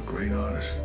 great artist.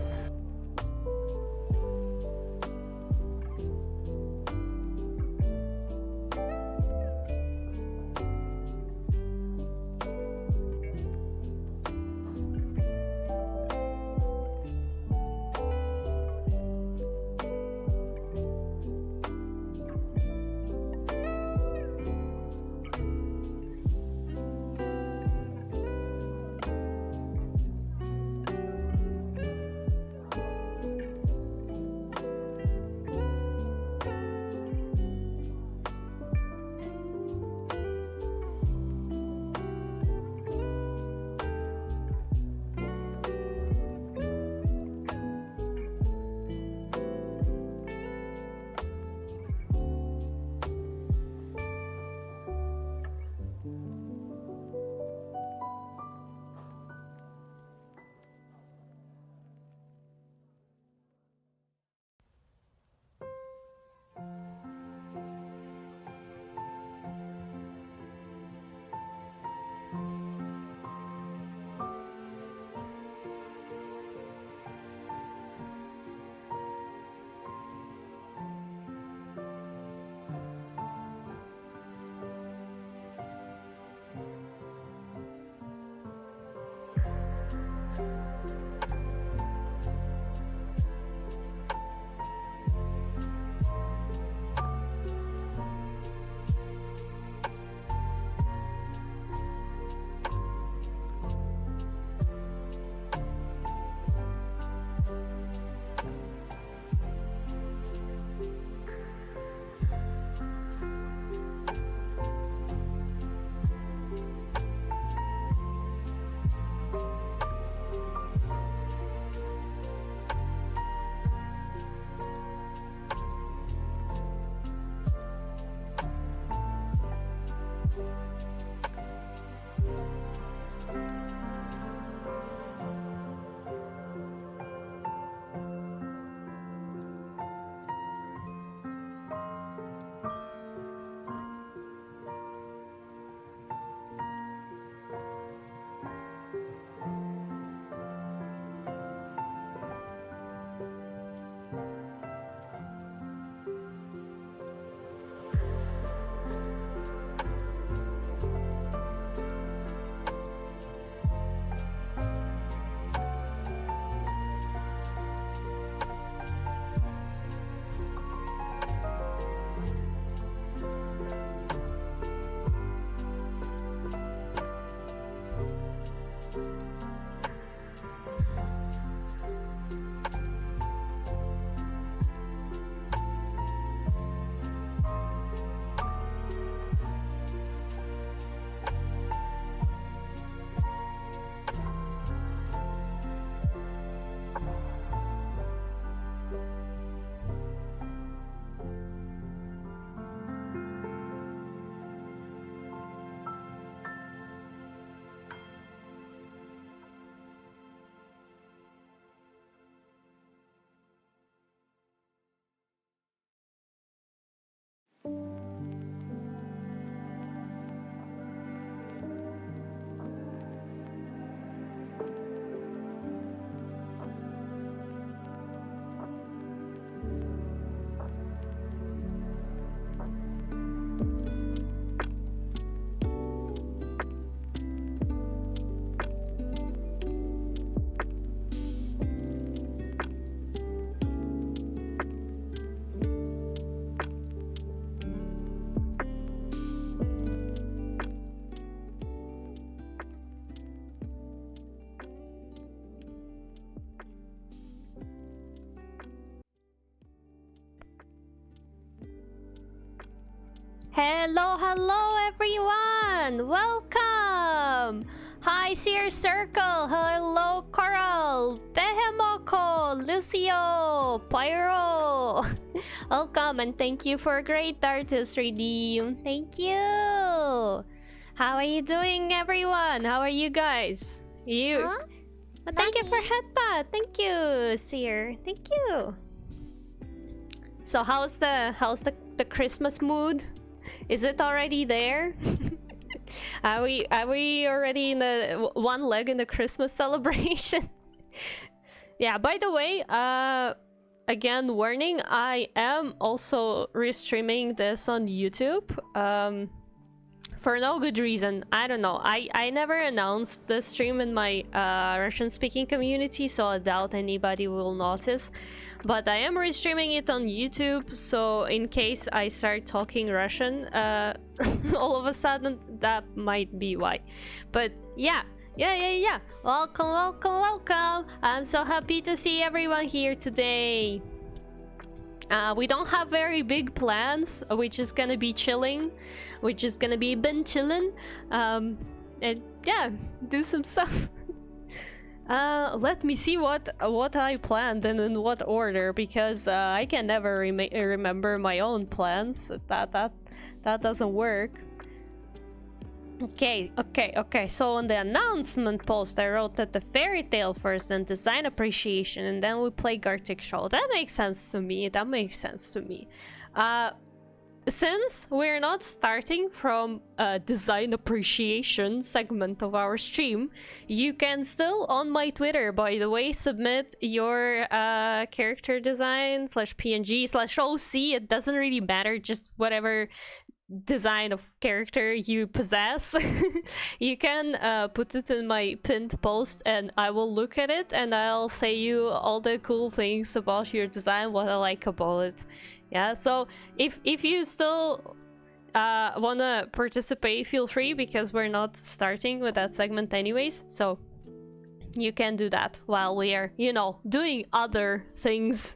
Hello, hello everyone! Welcome! Hi, Seer Circle! Hello, Coral! Behemoko! Lucio! Pyro! Welcome and thank you for Great Artist Redeem. Thank you! How are you doing, everyone? How are you guys? You? Huh? Thank you for headbutt. Thank you, Seer. Thank you. So how's the Christmas mood? Is it already there? Are we already in the one leg in the Christmas celebration? Yeah, by the way, again, warning, I am also restreaming this on YouTube. For no good reason. I don't know. I never announced the stream in my Russian-speaking community, so I doubt anybody will notice. But I am restreaming it on YouTube, so in case I start talking Russian all of a sudden, that might be why. But yeah. Welcome, welcome, welcome. I'm so happy to see everyone here today. We don't have very big plans. We're just gonna be chilling. We're just gonna be been chilling. And yeah, do some stuff. Let me see what I planned and in what order, because I can never remember my own plans. That doesn't work. Okay. So on the announcement post, I wrote that the fairy tale first, then design appreciation, and then we play Gartic Show. That makes sense to me. Since we're not starting from a design appreciation segment of our stream, you can still, on my Twitter, by the way, submit your character design /PNG/OC. It doesn't really matter, just whatever design of character you possess. You can put it in my pinned post and I will look at it and I'll say you all the cool things about your design, what I like about it. Yeah, so if you still wanna participate, feel free, because we're not starting with that segment anyways, so you can do that while we are, you know, doing other things.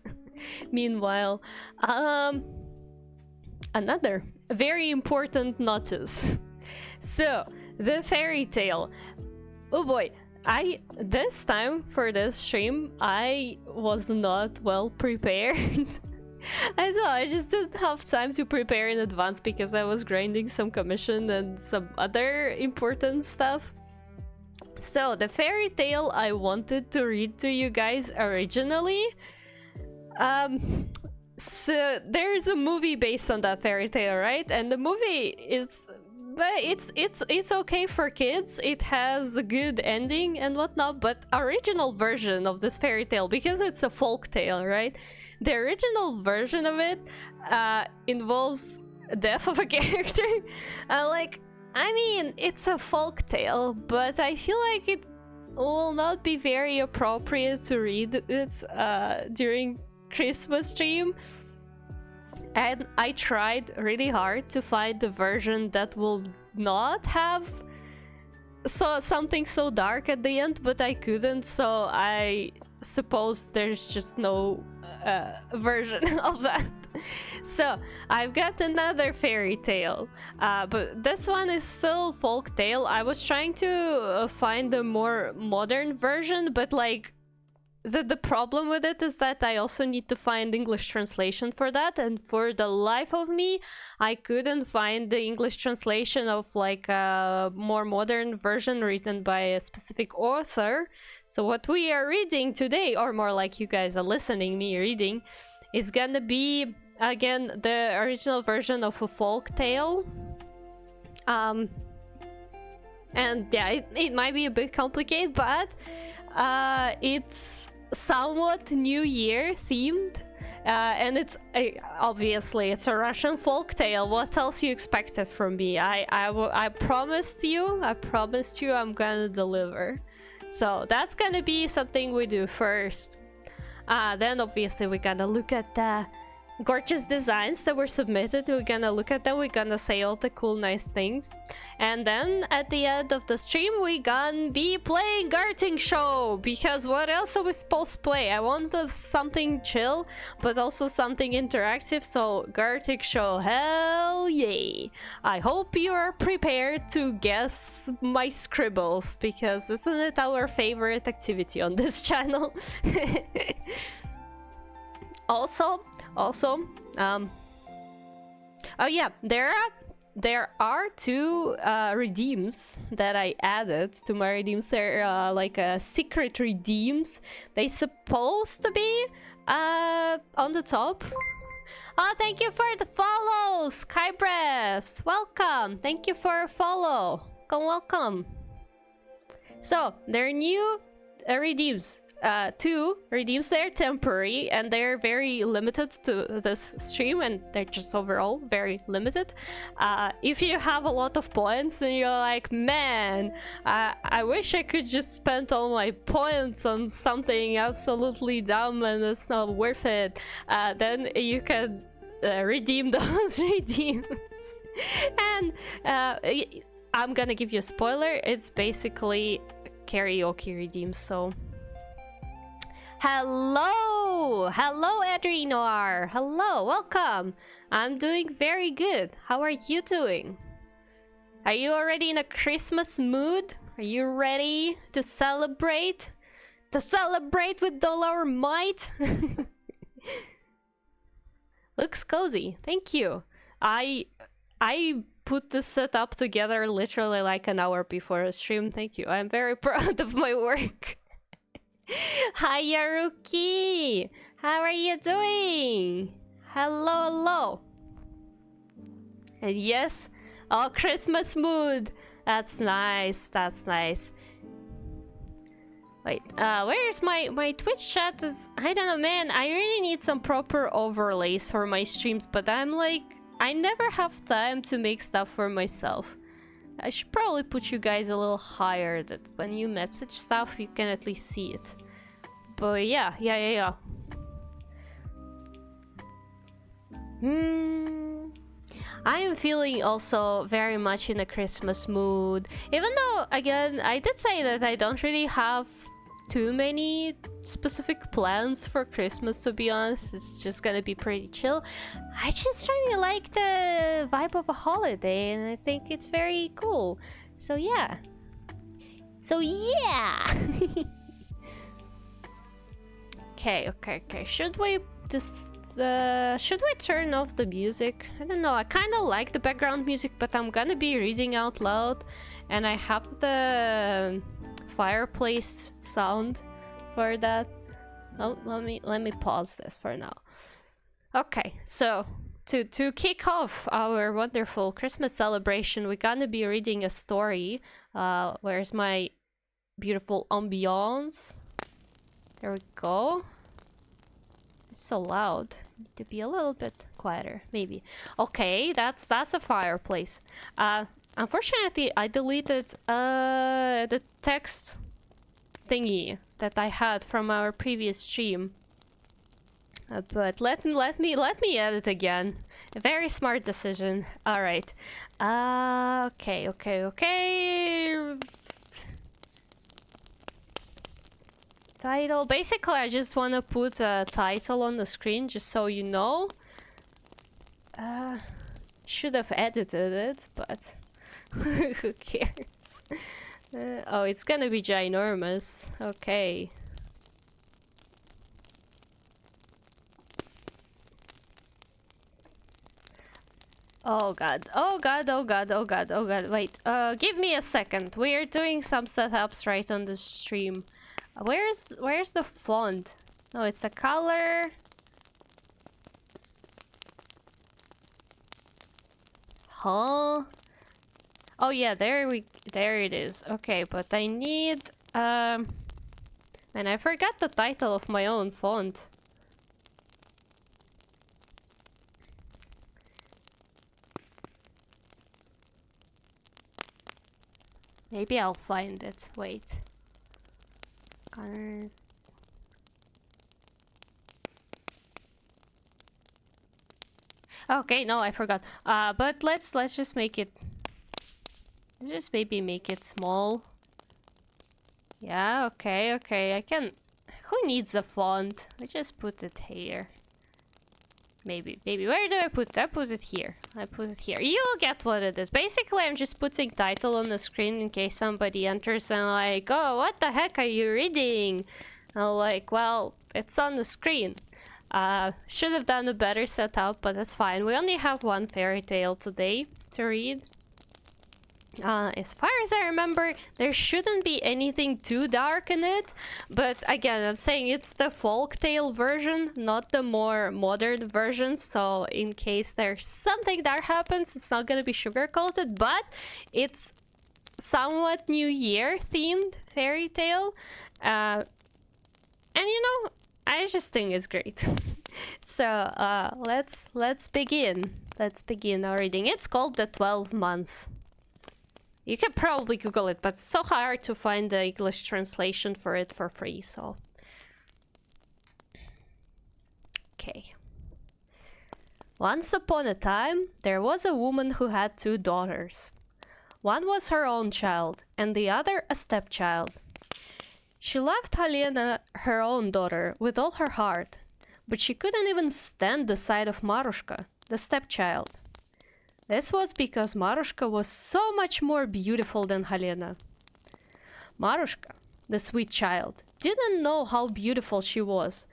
Meanwhile, another very important notice. So, the fairy tale. Oh boy, this time for this stream, I was not well prepared. I know, I just didn't have time to prepare in advance because I was grinding some commission and some other important stuff. So, the fairy tale I wanted to read to you guys originally, so there's a movie based on that fairy tale, right? And the movie is, but it's okay for kids. It has a good ending and whatnot. But original version of this fairy tale, because it's a folk tale, right? The original version of it involves death of a character. I mean, it's a folk tale, but I feel like it will not be very appropriate to read it during Christmas stream. And I tried really hard to find the version that will not have something so dark at the end, but I couldn't, so I suppose there's just no version of that. So I've got another fairy tale, but this one is still folk tale. I was trying to find a more modern version, but like the problem with it is that I also need to find English translation for that, and for the life of me I couldn't find the English translation of like a more modern version written by a specific author. So what we are reading today, or more like you guys are listening me reading, is gonna be again the original version of a folk tale. And yeah, it might be a bit complicated, but it's somewhat New Year themed, and it's obviously it's a Russian folk tale. What else you expected from me? I promised you I'm gonna deliver. So that's gonna be something we do first. Then obviously we're gonna look at the gorgeous designs that were submitted. We're gonna look at them, we're gonna say all the cool nice things, and then at the end of the stream we gonna be playing Garting Show, because what else are we supposed to play? I wanted something chill but also something interactive, so Garting Show, hell yay. I hope you are prepared to guess my scribbles, because isn't it our favorite activity on this channel? Also, oh yeah, there are two redeems that I added to my redeems. They're like secret redeems. They supposed to be on the top. Oh, thank you for the follow, Skybreaths. Welcome. Thank you for a follow. Welcome. So they're new redeems. Two, redeems they're temporary and they're very limited to this stream, and they're just overall very limited. If you have a lot of points and you're like, man, I wish I could just spend all my points on something absolutely dumb and it's not worth it, then you can redeem those redeems. And I'm gonna give you a spoiler, it's basically karaoke redeems, so... Hello! Hello, Adri Noir! Hello, welcome! I'm doing very good. How are you doing? Are you already in a Christmas mood? Are you ready to celebrate? To celebrate with all our might? Looks cozy, thank you. I put this setup together literally like an hour before a stream, thank you. I'm very proud of my work. Hi Yaruki! How are you doing? Hello, hello! And yes, all Christmas mood! That's nice, that's nice. Wait, where's my Twitch chat? I don't know, man, I really need some proper overlays for my streams, but I'm like, I never have time to make stuff for myself. I should probably put you guys a little higher, that when you message stuff you can at least see it. But yeah. I'm feeling also very much in a Christmas mood. Even though, again, I did say that I don't really have too many specific plans for Christmas, to be honest. It's just gonna be pretty chill. I just really like the vibe of a holiday and I think it's very cool. So yeah. Okay. Should we turn off the music? I don't know. I kind of like the background music, but I'm gonna be reading out loud, and I have the fireplace sound for that. Oh, let me pause this for now. Okay, so to kick off our wonderful Christmas celebration, we're gonna be reading a story. Where's my beautiful ambiance? There we go. It's so loud. Need to be a little bit quieter, maybe. Okay, that's a fireplace. Unfortunately, I deleted the text thingy that I had from our previous stream. But let me edit again. A very smart decision. All right. Okay. Title. Basically, I just want to put a title on the screen, just so you know. Should have edited it, but who cares? Oh, it's gonna be ginormous. Okay. Oh god. Wait, give me a second. We're doing some setups right on the stream. Where's the font? No, it's a color. Huh? Oh yeah, there it is. Okay, but I need and I forgot the title of my own font. Maybe I'll find it. Wait. Colors. Okay, no, I forgot. But let's just make it. Let's just maybe make it small. Yeah, okay. I can. Who needs a font? I just put it here. Maybe. Where do I put it? I put it here. You'll get what it is. Basically, I'm just putting title on the screen in case somebody enters and like, oh, what the heck are you reading? I'm like, well, it's on the screen. Should have done a better setup, but that's fine. We only have one fairy tale today to read. As far as I remember, there shouldn't be anything too dark in it, but again, I'm saying it's the folktale version, not the more modern version, so in case there's something that happens, it's not gonna be sugar-coated, but it's somewhat New Year themed fairy tale. And I just think it's great. So let's begin. Let's begin our reading. It's called The 12 Months. You can probably Google it, but it's so hard to find the English translation for it for free, so. Okay. Once upon a time, there was a woman who had 2 daughters. One was her own child, and the other a stepchild. She loved Helena, her own daughter, with all her heart, but she couldn't even stand the sight of Marushka, the stepchild. This was because Marushka was so much more beautiful than Helena. Marushka, the sweet child, didn't know how beautiful she was,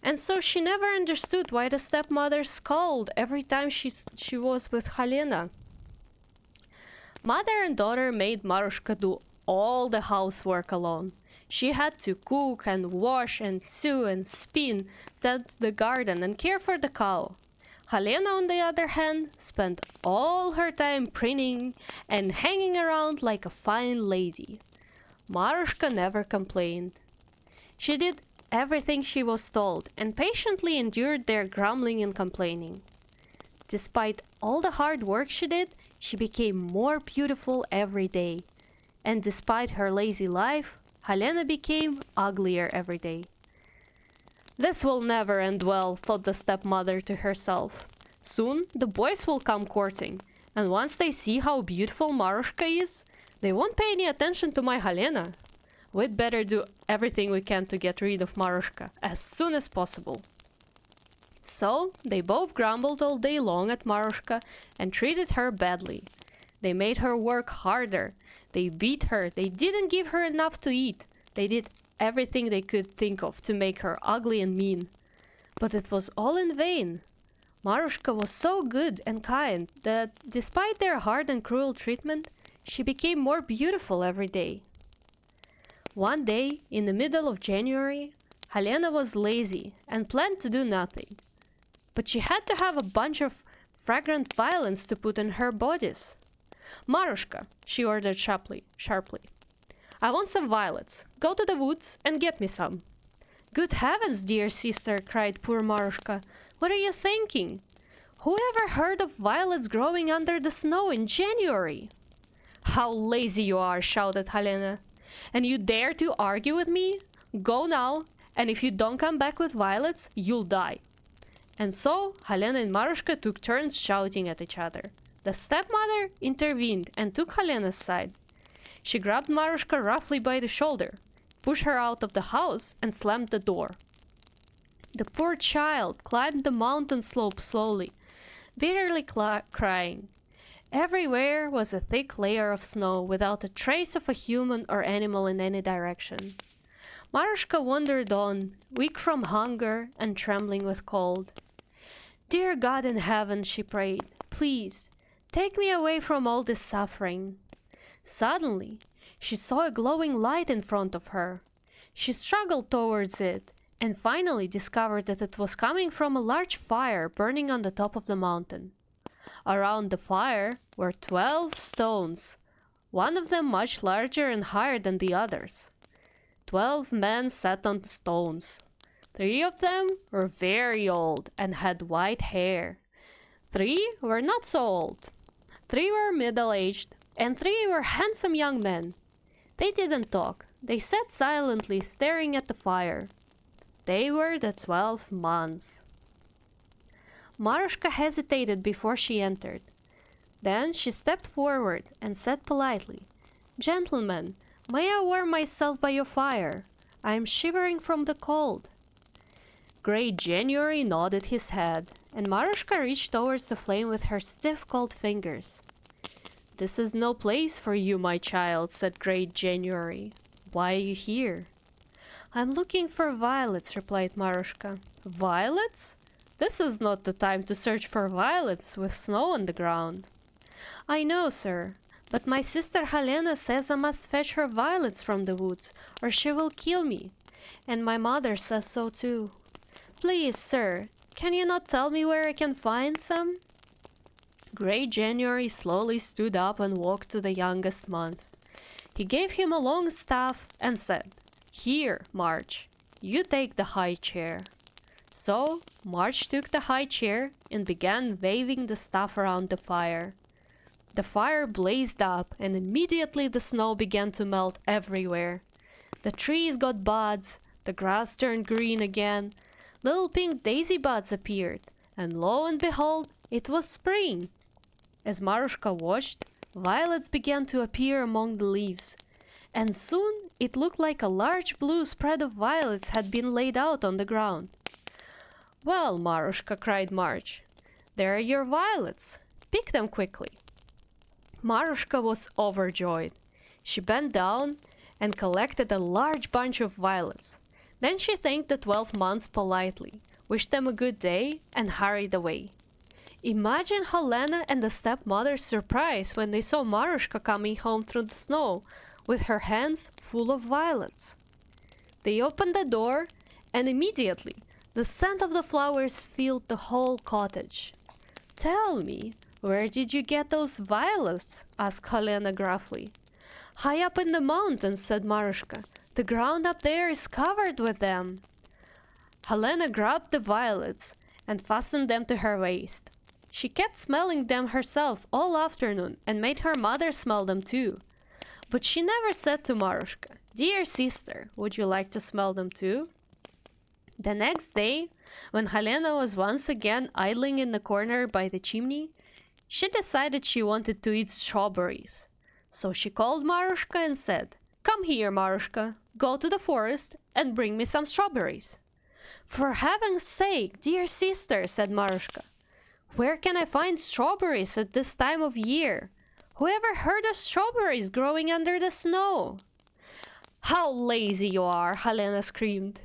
and so she never understood why the stepmother scolded every time she was with Helena. Mother and daughter made Marushka do all the housework alone. She had to cook and wash and sew and spin, tend the garden and care for the cow. Helena, on the other hand, spent all her time preening and hanging around like a fine lady. Marushka never complained. She did everything she was told and patiently endured their grumbling and complaining. Despite all the hard work she did, she became more beautiful every day. And despite her lazy life, Helena became uglier every day. This will never end well, thought the stepmother to herself. Soon the boys will come courting, and once they see how beautiful Marushka is, they won't pay any attention to my Helena. We'd better do everything we can to get rid of Marushka as soon as possible. So they both grumbled all day long at Marushka and treated her badly. They made her work harder. They beat her. They didn't give her enough to eat. They did everything they could think of to make her ugly and mean. But it was all in vain. Marushka was so good and kind that, despite their hard and cruel treatment, she became more beautiful every day. One day, in the middle of January, Helena was lazy and planned to do nothing. But she had to have a bunch of fragrant violets to put in her bodice. Marushka, she ordered sharply. I want some violets. Go to the woods and get me some. Good heavens, dear sister, cried poor Marushka. What are you thinking? Who ever heard of violets growing under the snow in January? How lazy you are, shouted Helena. And you dare to argue with me? Go now, and if you don't come back with violets, you'll die. And so Helena and Marushka took turns shouting at each other. The stepmother intervened and took Helena's side. She grabbed Marushka roughly by the shoulder, pushed her out of the house, and slammed the door. The poor child climbed the mountain slope slowly, bitterly crying. Everywhere was a thick layer of snow without a trace of a human or animal in any direction. Marushka wandered on, weak from hunger and trembling with cold. Dear God in heaven, she prayed, please, take me away from all this suffering. Suddenly, she saw a glowing light in front of her. She struggled towards it and finally discovered that it was coming from a large fire burning on the top of the mountain. Around the fire were 12 stones, one of them much larger and higher than the others. 12 men sat on the stones. 3 of them were very old and had white hair. 3 were not so old. 3 were middle-aged, and 3 were handsome young men. They didn't talk. They sat silently staring at the fire. They were the 12 months. Marushka hesitated before she entered. Then she stepped forward and said politely, Gentlemen, may I warm myself by your fire? I am shivering from the cold. Great January nodded his head, and Marushka reached towards the flame with her stiff cold fingers. This is no place for you, my child, said Great January. Why are you here? I'm looking for violets, replied Marushka. Violets? This is not the time to search for violets with snow on the ground. I know, sir, but my sister Helena says I must fetch her violets from the woods, or she will kill me, and my mother says so too. Please, sir, can you not tell me where I can find some? Great January slowly stood up and walked to the youngest month. He gave him a long staff and said, Here, March. You take the high chair." So March took the high chair and began waving the staff around the fire. The fire blazed up, and immediately the snow began to melt everywhere. The trees got buds, the grass turned green again, little pink daisy buds appeared, and lo and behold, it was spring. As Marushka watched, violets began to appear among the leaves, and soon it looked like a large blue spread of violets had been laid out on the ground. "Well, Marushka," cried March, "there are your violets. Pick them quickly." Marushka was overjoyed. She bent down and collected a large bunch of violets. Then she thanked the 12 months politely, wished them a good day, and hurried away. Imagine Helena and the stepmother's surprise when they saw Marushka coming home through the snow with her hands full of violets. They opened the door, and immediately the scent of the flowers filled the whole cottage. "Tell me, where did you get those violets?" asked Helena gruffly. "High up in the mountains," said Marushka. "The ground up there is covered with them." Helena grabbed the violets and fastened them to her waist. She kept smelling them herself all afternoon and made her mother smell them too. But she never said to Marushka, "Dear sister, would you like to smell them too?" The next day, when Helena was once again idling in the corner by the chimney, she decided she wanted to eat strawberries. So she called Marushka and said, "Come here, Marushka, go to the forest and bring me some strawberries." "For heaven's sake, dear sister," said Marushka, "where can I find strawberries at this time of year? Who ever heard of strawberries growing under the snow?" "How lazy you are!" Helena screamed.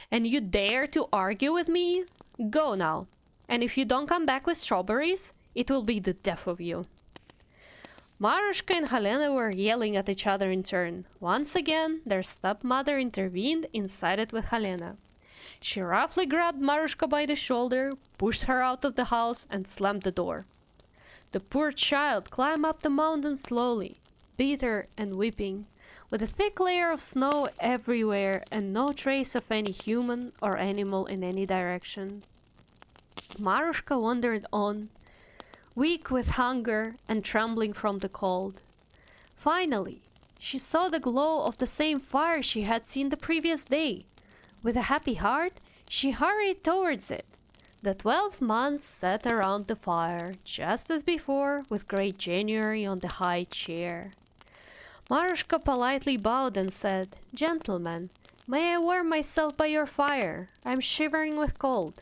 "And you dare to argue with me? Go now, and if you don't come back with strawberries, it will be the death of you." Marushka and Helena were yelling at each other in turn. Once again, their stepmother intervened and sided with Helena. She roughly grabbed Marushka by the shoulder, pushed her out of the house, and slammed the door. The poor child climbed up the mountain slowly, bitter and weeping, with a thick layer of snow everywhere and no trace of any human or animal in any direction. Marushka wandered on, weak with hunger and trembling from the cold. Finally, she saw the glow of the same fire she had seen the previous day. With a happy heart, she hurried towards it. The 12 months sat around the fire, just as before, with Great January on the high chair. Marushka politely bowed and said, "Gentlemen, may I warm myself by your fire? I'm shivering with cold."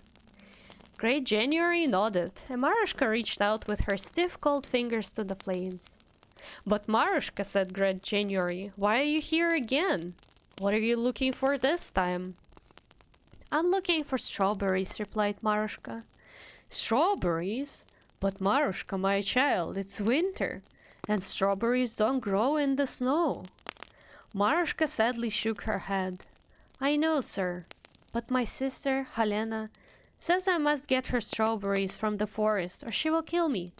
Great January nodded, and Marushka reached out with her stiff cold fingers to the flames. "But Marushka," said Great January, "why are you here again? What are you looking for this time?" "I'm looking for strawberries," replied Marushka. "Strawberries? But Marushka, my child, it's winter, and strawberries don't grow in the snow." Marushka sadly shook her head. "I know, sir, but my sister, Helena, says I must get her strawberries from the forest or she will kill me,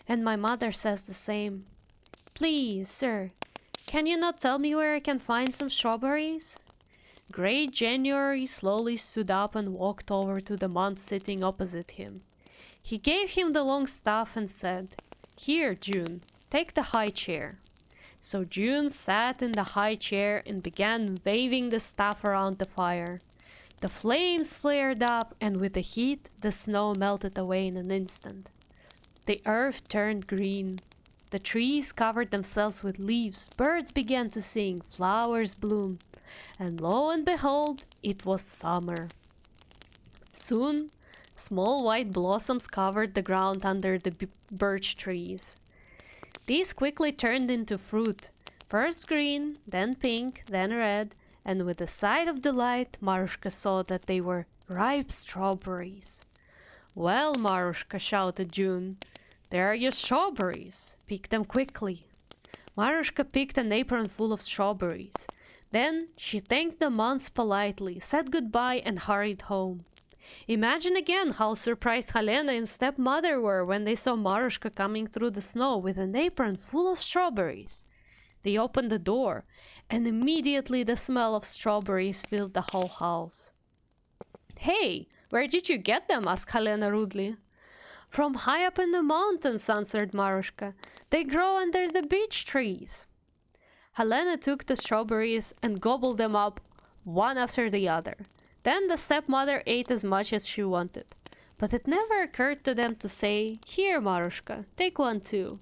and my mother says the same. Please, sir, can you not tell me where I can find some strawberries?" Great January slowly stood up and walked over to the month sitting opposite him. He gave him the long staff and said, "Here, June, take the high chair." So June sat in the high chair and began waving the staff around the fire. The flames flared up, and with the heat, the snow melted away in an instant. The earth turned green. The trees covered themselves with leaves, birds began to sing, flowers bloomed, and lo and behold, it was summer. Soon, small white blossoms covered the ground under the birch trees. These quickly turned into fruit, first green, then pink, then red, and with a sigh of delight, Marushka saw that they were ripe strawberries. "Well, Marushka," shouted June, "there are your strawberries. Pick them quickly." Marushka picked an apron full of strawberries. Then she thanked the months politely, said goodbye, and hurried home. Imagine again how surprised Helena and stepmother were when they saw Marushka coming through the snow with an apron full of strawberries. They opened the door, and immediately the smell of strawberries filled the whole house. "Hey, where did you get them?" asked Helena rudely. "From high up in the mountains," answered Marushka. "They grow under the beech trees." Helena took the strawberries and gobbled them up one after the other. Then the stepmother ate as much as she wanted. But it never occurred to them to say, "Here, Marushka, take one too."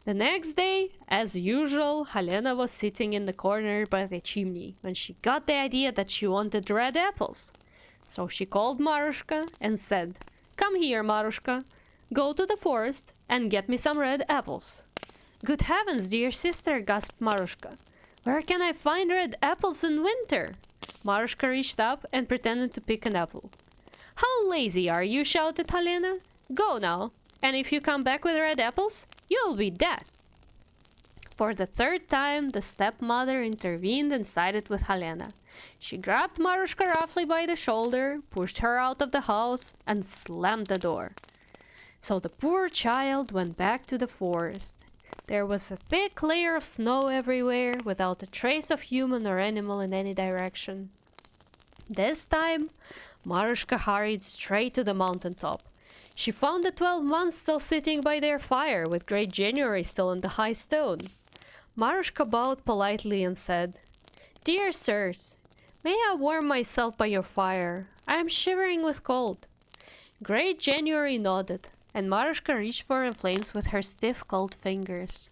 The next day, as usual, Helena was sitting in the corner by the chimney when she got the idea that she wanted red apples. So she called Marushka and said, "Come here, Marushka. Go to the forest and get me some red apples." "Good heavens, dear sister," gasped Marushka. "Where can I find red apples in winter?" Marushka reached up and pretended to pick an apple. "How lazy are you?" shouted Helena. "Go now, and if you come back with red apples, you'll be dead." For the third time, the stepmother intervened and sided with Helena. She grabbed Marushka roughly by the shoulder, pushed her out of the house, and slammed the door. So the poor child went back to the forest. There was a thick layer of snow everywhere, without a trace of human or animal in any direction. This time, Marushka hurried straight to the mountain top. She found the 12 months still sitting by their fire, with Great January still on the high stone. Marushka bowed politely and said, "Dear sirs, may I warm myself by your fire? I am shivering with cold." Great January nodded, and Marushka reached for the flames with her stiff, cold fingers.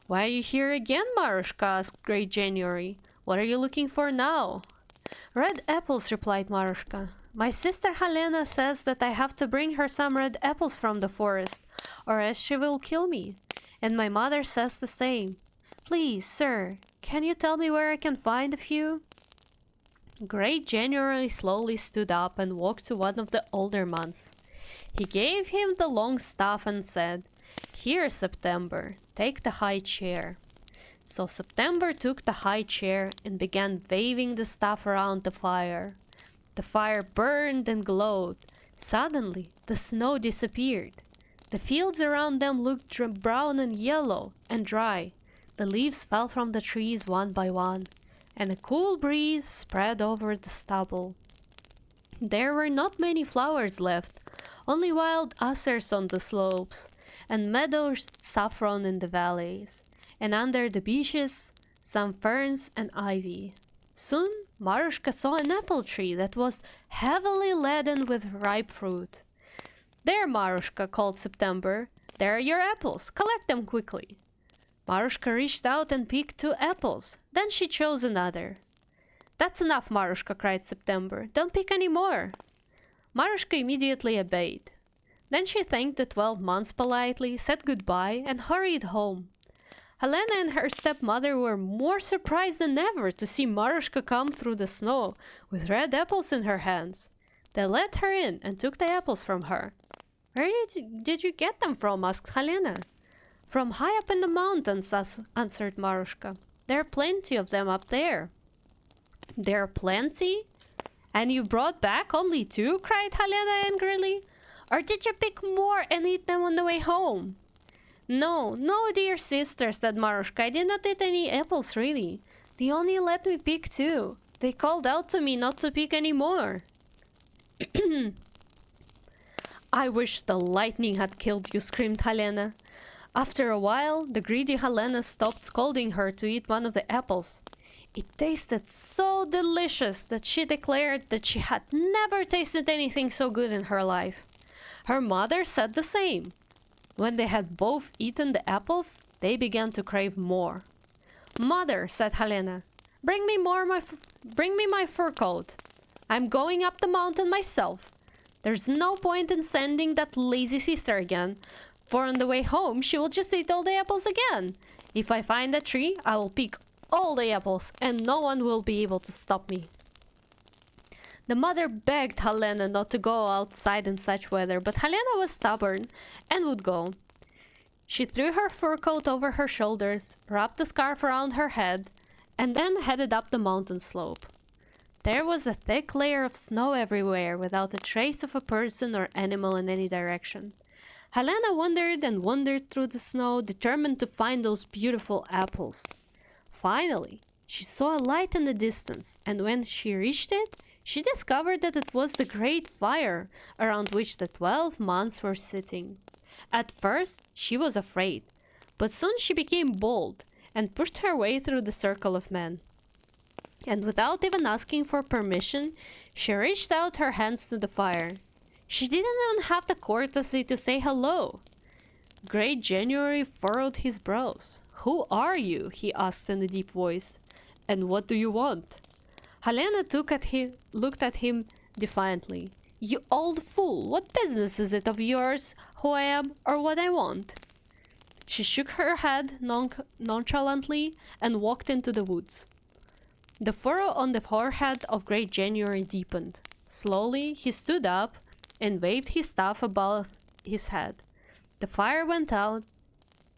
"Why are you here again, Marushka?" asked Great January. "What are you looking for now?" "Red apples," replied Marushka. "My sister Helena says that I have to bring her some red apples from the forest, or else she will kill me. And my mother says the same. Please, sir, can you tell me where I can find a few?" Great January slowly stood up and walked to one of the older months. He gave him the long staff and said, "Here, September, take the high chair." So September took the high chair and began waving the staff around the fire. The fire burned and glowed. Suddenly, the snow disappeared. The fields around them looked brown and yellow and dry. The leaves fell from the trees one by one, and a cool breeze spread over the stubble. There were not many flowers left, only wild asters on the slopes, and meadow saffron in the valleys, and under the beeches some ferns and ivy. Soon Marushka saw an apple tree that was heavily laden with ripe fruit. "There, Marushka," called September. "There are your apples. Collect them quickly." Marushka reached out and picked 2 apples. Then she chose another. "That's enough, Marushka," cried September. "Don't pick any more." Marushka immediately obeyed. Then she thanked the 12 months politely, said goodbye, and hurried home. Helena and her stepmother were more surprised than ever to see Marushka come through the snow with red apples in her hands. They let her in and took the apples from her. "Where did you get them from?" asked Helena. "From high up in the mountains," answered Marushka. "There are plenty of them up there." "There are plenty? And you brought back only 2?" cried Helena angrily. "Or did you pick more and eat them on the way home?" "No, no, dear sister," said Marushka. "I did not eat any apples, really. They only let me pick 2. They called out to me not to pick any more." "I wish the lightning had killed you," screamed Helena. After a while, the greedy Helena stopped scolding her to eat one of the apples. It tasted so delicious that she declared that she had never tasted anything so good in her life. Her mother said the same. When they had both eaten the apples, they began to crave more. "Mother," said Helena, bring me my fur coat. I'm going up the mountain myself. There's no point in sending that lazy sister again, for on the way home she will just eat all the apples again. If I find a tree, I will pick all the apples, and no one will be able to stop me." The mother begged Helena not to go outside in such weather, but Helena was stubborn and would go. She threw her fur coat over her shoulders, wrapped the scarf around her head, and then headed up the mountain slope. There was a thick layer of snow everywhere, without a trace of a person or animal in any direction. Helena wandered and wandered through the snow, determined to find those beautiful apples. Finally, she saw a light in the distance, and when she reached it, she discovered that it was the great fire around which the 12 months were sitting. At first, she was afraid, but soon she became bold and pushed her way through the circle of men. And without even asking for permission, she reached out her hands to the fire. She didn't even have the courtesy to say hello. Great January furrowed his brows. "Who are you?" he asked in a deep voice. "And what do you want?" Helena looked at him defiantly. "You old fool! What business is it of yours who I am or what I want?" She shook her head nonchalantly and walked into the woods. The furrow on the forehead of Great January deepened. Slowly he stood up and waved his staff above his head. The fire went out,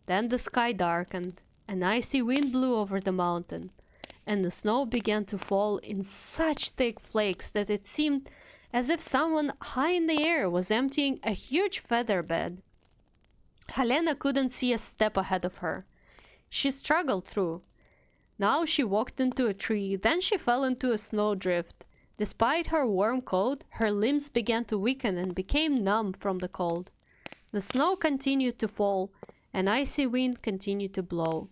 then the sky darkened, an icy wind blew over the mountain, and the snow began to fall in such thick flakes that it seemed as if someone high in the air was emptying a huge feather bed. Helena couldn't see a step ahead of her. She struggled through. Now she walked into a tree, then she fell into a snowdrift. Despite her warm coat, her limbs began to weaken and became numb from the cold. The snow continued to fall, an icy wind continued to blow.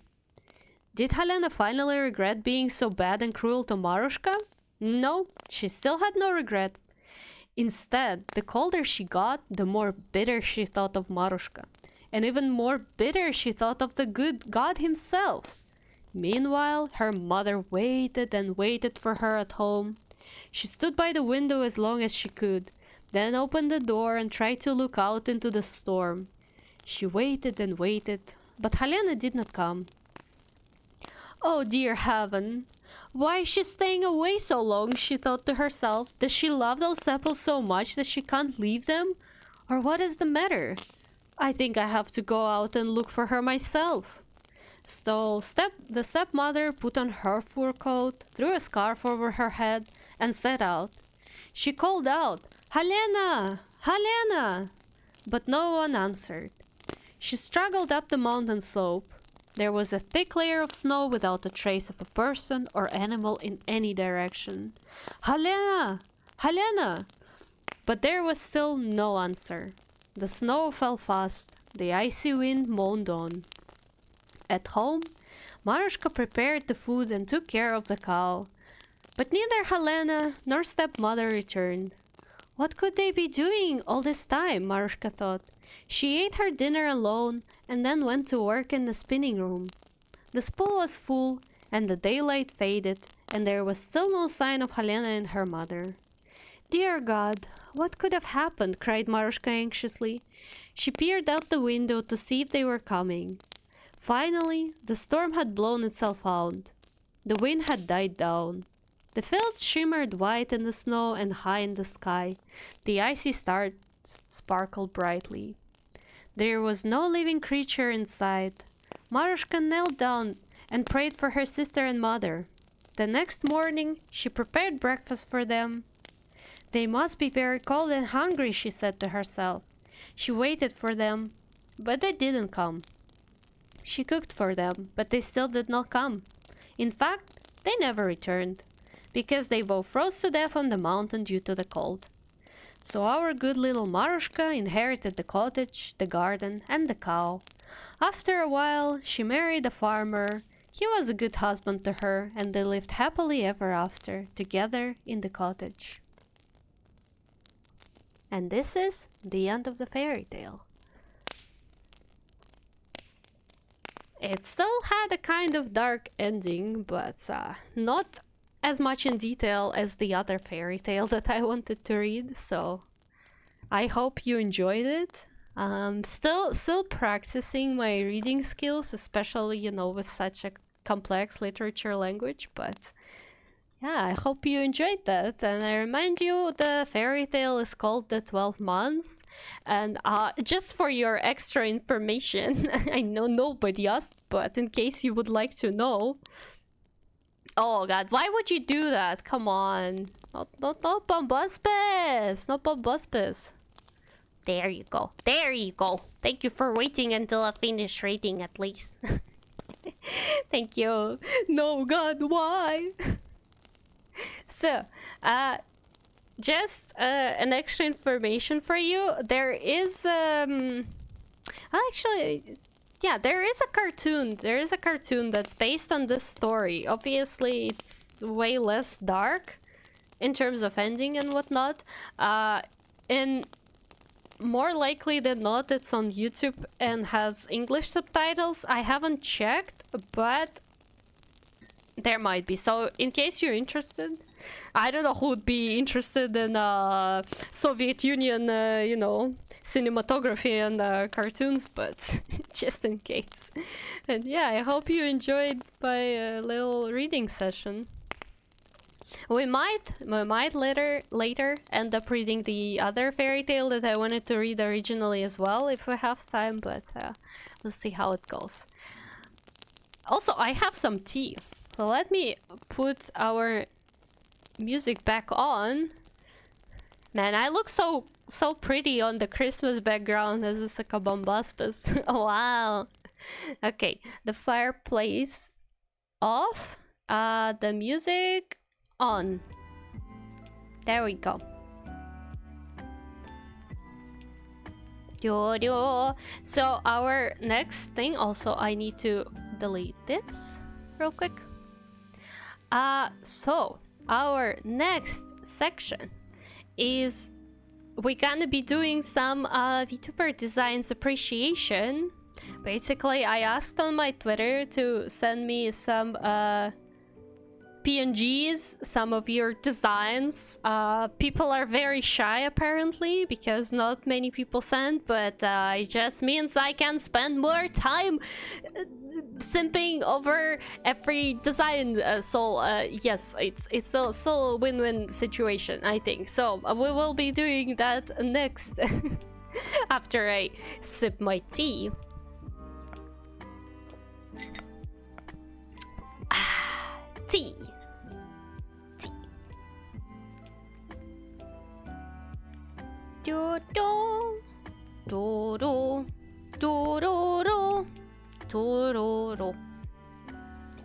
Did Helena finally regret being so bad and cruel to Marushka? No, she still had no regret. Instead, the colder she got, the more bitter she thought of Marushka, and even more bitter she thought of the good God himself. Meanwhile, her mother waited and waited for her at home. She stood by the window as long as she could, then opened the door and tried to look out into the storm. She waited and waited, but Helena did not come. "Oh, dear heaven! Why is she staying away so long?" she thought to herself. "Does she love those apples so much that she can't leave them? Or what is the matter? I think I have to go out and look for her myself." So the stepmother put on her fur coat, threw a scarf over her head, and set out. She called out, "Helena! Helena!" But no one answered. She struggled up the mountain slope. There was a thick layer of snow without a trace of a person or animal in any direction. "Helena! Helena!" But there was still no answer. The snow fell fast. The icy wind moaned on. At home, Marushka prepared the food and took care of the cow. But neither Helena nor stepmother returned. What could they be doing all this time, Marushka thought. She ate her dinner alone and then went to work in the spinning room. The spool was full and the daylight faded, and there was still no sign of Helena and her mother. "Dear God, what could have happened?" cried Marushka anxiously. She peered out the window to see if they were coming. Finally, the storm had blown itself out. The wind had died down. The fields shimmered white in the snow and high in the sky. The icy stars sparkled brightly. There was no living creature in sight. Marushka knelt down and prayed for her sister and mother. The next morning, she prepared breakfast for them. "They must be very cold and hungry," she said to herself. She waited for them, but they didn't come. She cooked for them, but they still did not come. In fact, they never returned, because they both froze to death on the mountain due to the cold. So our good little Marushka inherited the cottage, the garden, and the cow. After a while, she married a farmer. He was a good husband to her, and they lived happily ever after, together in the cottage. And this is the end of the fairy tale. It still had a kind of dark ending, but not as much in detail as the other fairy tale that I wanted to read, so I hope you enjoyed it. Still practicing my reading skills, especially, with such a complex literature language, but yeah, I hope you enjoyed that. And I remind you, the fairy tale is called The 12 Months. And just for your extra information, I know nobody asked, but in case you would like to know. Oh God, why would you do that? Come on. Not Bombuspis! Not Bombuspis. There you go. There you go. Thank you for waiting until I finish reading at least. Thank you. No, God, why? So, just an extra information for you. There is actually, yeah, there is a cartoon. There is a cartoon that's based on this story. Obviously, it's way less dark in terms of ending and whatnot. And more likely than not, it's on YouTube and has English subtitles. I haven't checked, but there might be. So in case you're interested, I don't know who would be interested in Soviet Union, you know, cinematography and cartoons, but just in case. And yeah, I hope you enjoyed my little reading session. We might later end up reading the other fairy tale that I wanted to read originally as well, if we have time, but we'll see how it goes. Also, I have some tea, so let me put our music back on. Man, I look so pretty on the Christmas background as a Sakabombaspas. Oh, wow. Okay, the fireplace off, the music on. There we go. So our next thing, also I need to delete this real quick. So our next section is we're gonna be doing some VTuber designs appreciation. Basically, I asked on my Twitter to send me some PNGs, some of your designs. People are very shy apparently because not many people send, but it just means I can spend more time simping over every design. So yes, it's still a win-win situation, I think. So we will be doing that next after I sip my tea. Tea. Do do do do do do do do.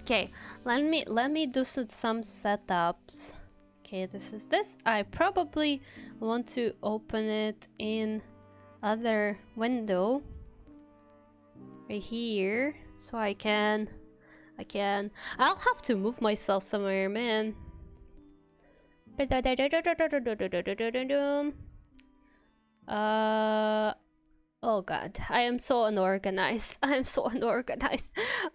Okay, let me do some setups. Okay, this is this. I probably want to open it in other window right here, so I'll have to move myself somewhere, man. Oh god, I am so unorganized. I am so unorganized.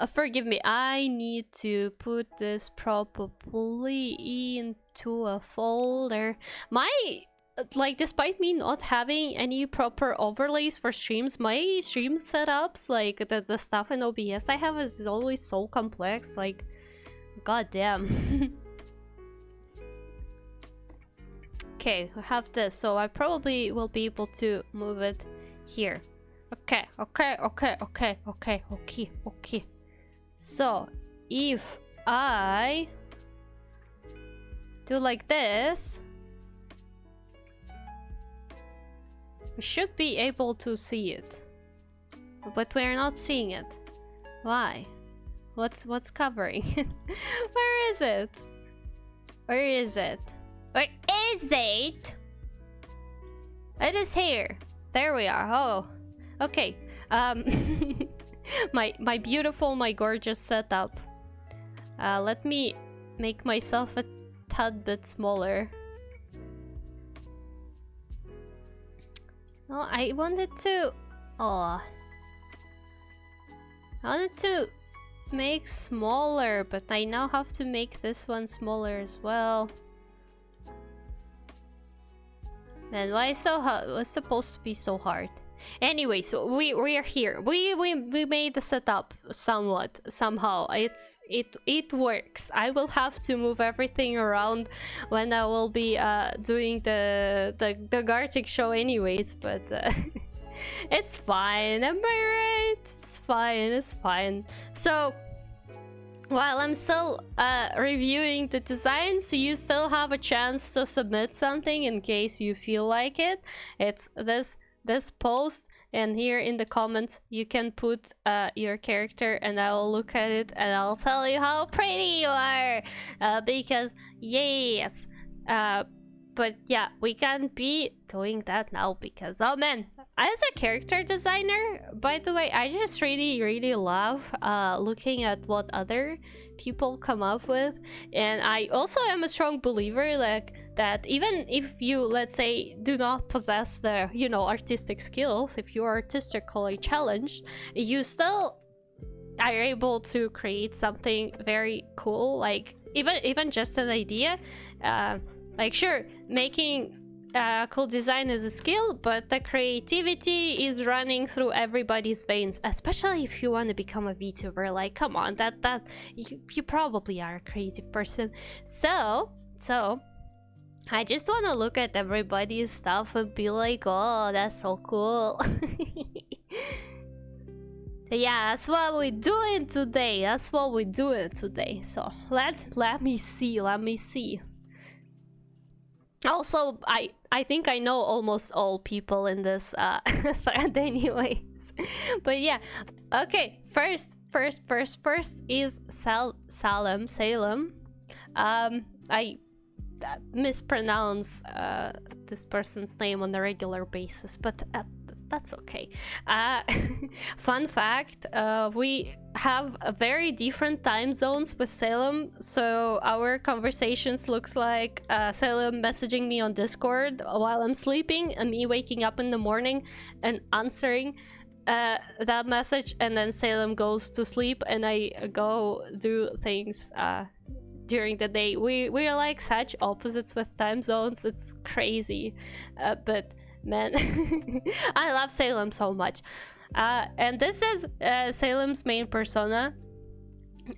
Forgive me, I need to put this probably into a folder. Like, despite me not having any proper overlays for streams, my stream setups, like the stuff in OBS I have is always so complex, like, god damn. Okay, we have this, so I probably will be able to move it here. Okay. So, if I do like this, we should be able to see it. But we're not seeing it. Why? What's covering? Where is it? Where is it? Where is it? It is here. There we are. Oh, okay. My beautiful, my gorgeous setup. Let me make myself a tad bit smaller. Oh, I wanted to. Oh, I wanted to make smaller, but I now have to make this one smaller as well. Man, why so hard? It was supposed to be so hard. Anyway, so we are here. We made the setup somewhat somehow. It works. I will have to move everything around when I will be doing the Gartic show anyways, but it's fine. Am I right? It's fine. It's fine. So while I'm still reviewing the designs, you still have a chance to submit something in case you feel like it. It's this this post, and here in the comments you can put your character, and I will look at it and I'll tell you how pretty you are, because yes. But yeah, we can't be doing that now because, oh man, as a character designer, by the way, I just really love looking at what other people come up with. And I also am a strong believer like that even if you, let's say, do not possess the, you know, artistic skills, if you are artistically challenged, you still are able to create something very cool, like even just an idea. Like sure, making cool design is a skill, but the creativity is running through everybody's veins, especially if you want to become a VTuber. Like, come on, that you probably are a creative person. So I just want to look at everybody's stuff and be like, oh, that's so cool. Yeah, that's what we're doing today. That's what we're doing today. So let me see. Also, I think I know almost all people in this thread anyways. But yeah, okay. First is Salem. I mispronounce this person's name on a regular basis, but that's okay. Fun fact, we have a very different time zones with Salem, so our conversations looks like Salem messaging me on Discord while I'm sleeping and me waking up in the morning and answering that message, and then Salem goes to sleep and I go do things during the day. We are like such opposites with time zones. It's crazy, but man, I love Salem so much. And this is Salem's main persona.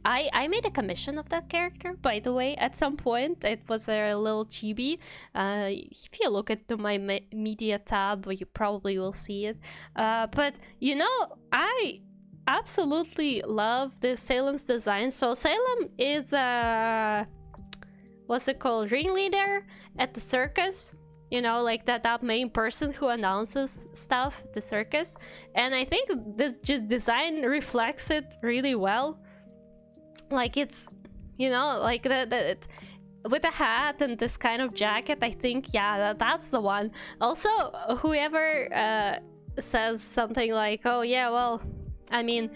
I made a commission of that character, by the way, at some point. It was a little chibi. If you look at my media tab, you probably will see it. But you know, I absolutely love this Salem's design. So Salem is what's it called, ringleader at the circus, you know, like that main person who announces stuff at the circus. And I think this just design reflects it really well. Like it's, you know, like with a hat and this kind of jacket. I think, yeah, that's the one. Also, whoever says something like, oh yeah, well, I mean,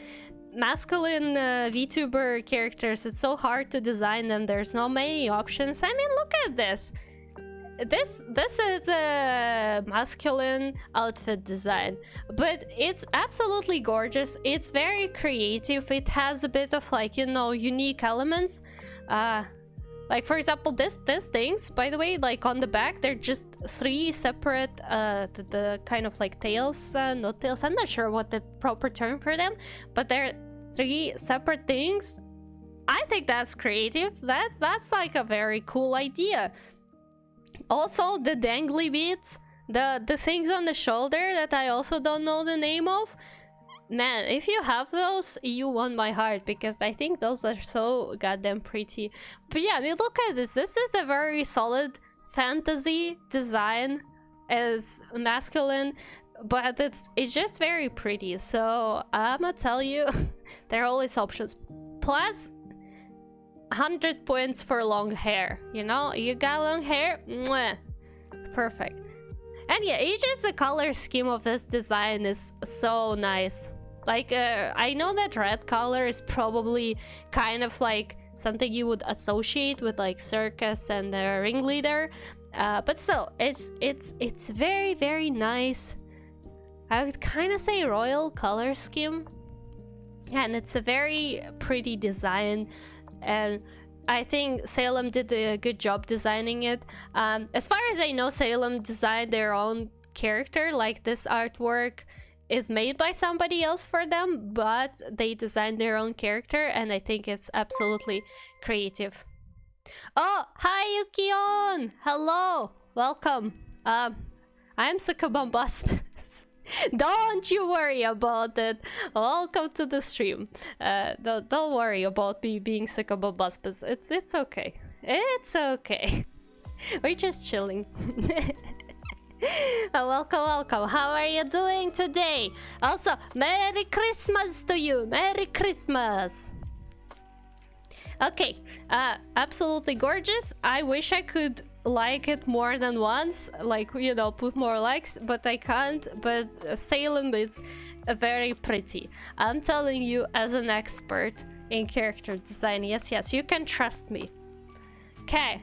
masculine VTuber characters, it's so hard to design them, there's not many options. I mean, look at this. This is a masculine outfit design, but it's absolutely gorgeous. It's very creative. It has a bit of, like, you know, unique elements. Like for example, this things, by the way, like on the back, they're just three separate the kind of like tails, not tails, I'm not sure what the proper term for them, but they're three separate things. I think that's creative. That's like a very cool idea. Also, the dangly bits, the things on the shoulder that I also don't know the name of. Man, if you have those, you won my heart, because I think those are so goddamn pretty. But yeah, I mean, look at this. This is a very solid fantasy design, as masculine, but it's just very pretty. So I'ma tell you, there are always options. Plus 100 points for long hair. You know, you got long hair, mwah, perfect. And yeah, it's just the color scheme of this design is so nice. Like, I know that red color is probably kind of like something you would associate with like circus and the ringleader, but still, it's very, very nice. I would kind of say royal color scheme, and it's a very pretty design. And I think Salem did a good job designing it. As far as I know, Salem designed their own character. Like, this artwork is made by somebody else for them, but they designed their own character, and I think it's absolutely creative. Oh, hi Yukion! Hello! Welcome. I'm Sukabombasmus. Don't you worry about it. Welcome to the stream. Don't worry about me being Sukabombasmus. It's okay. It's okay. We're just chilling. Welcome, welcome. How are you doing today? Also, Merry Christmas to you. Merry Christmas. Okay, absolutely gorgeous. I wish I could like it more than once, like, you know, put more likes, but I can't. But Salem is very pretty. I'm telling you as an expert in character design. Yes, yes, you can trust me. Okay.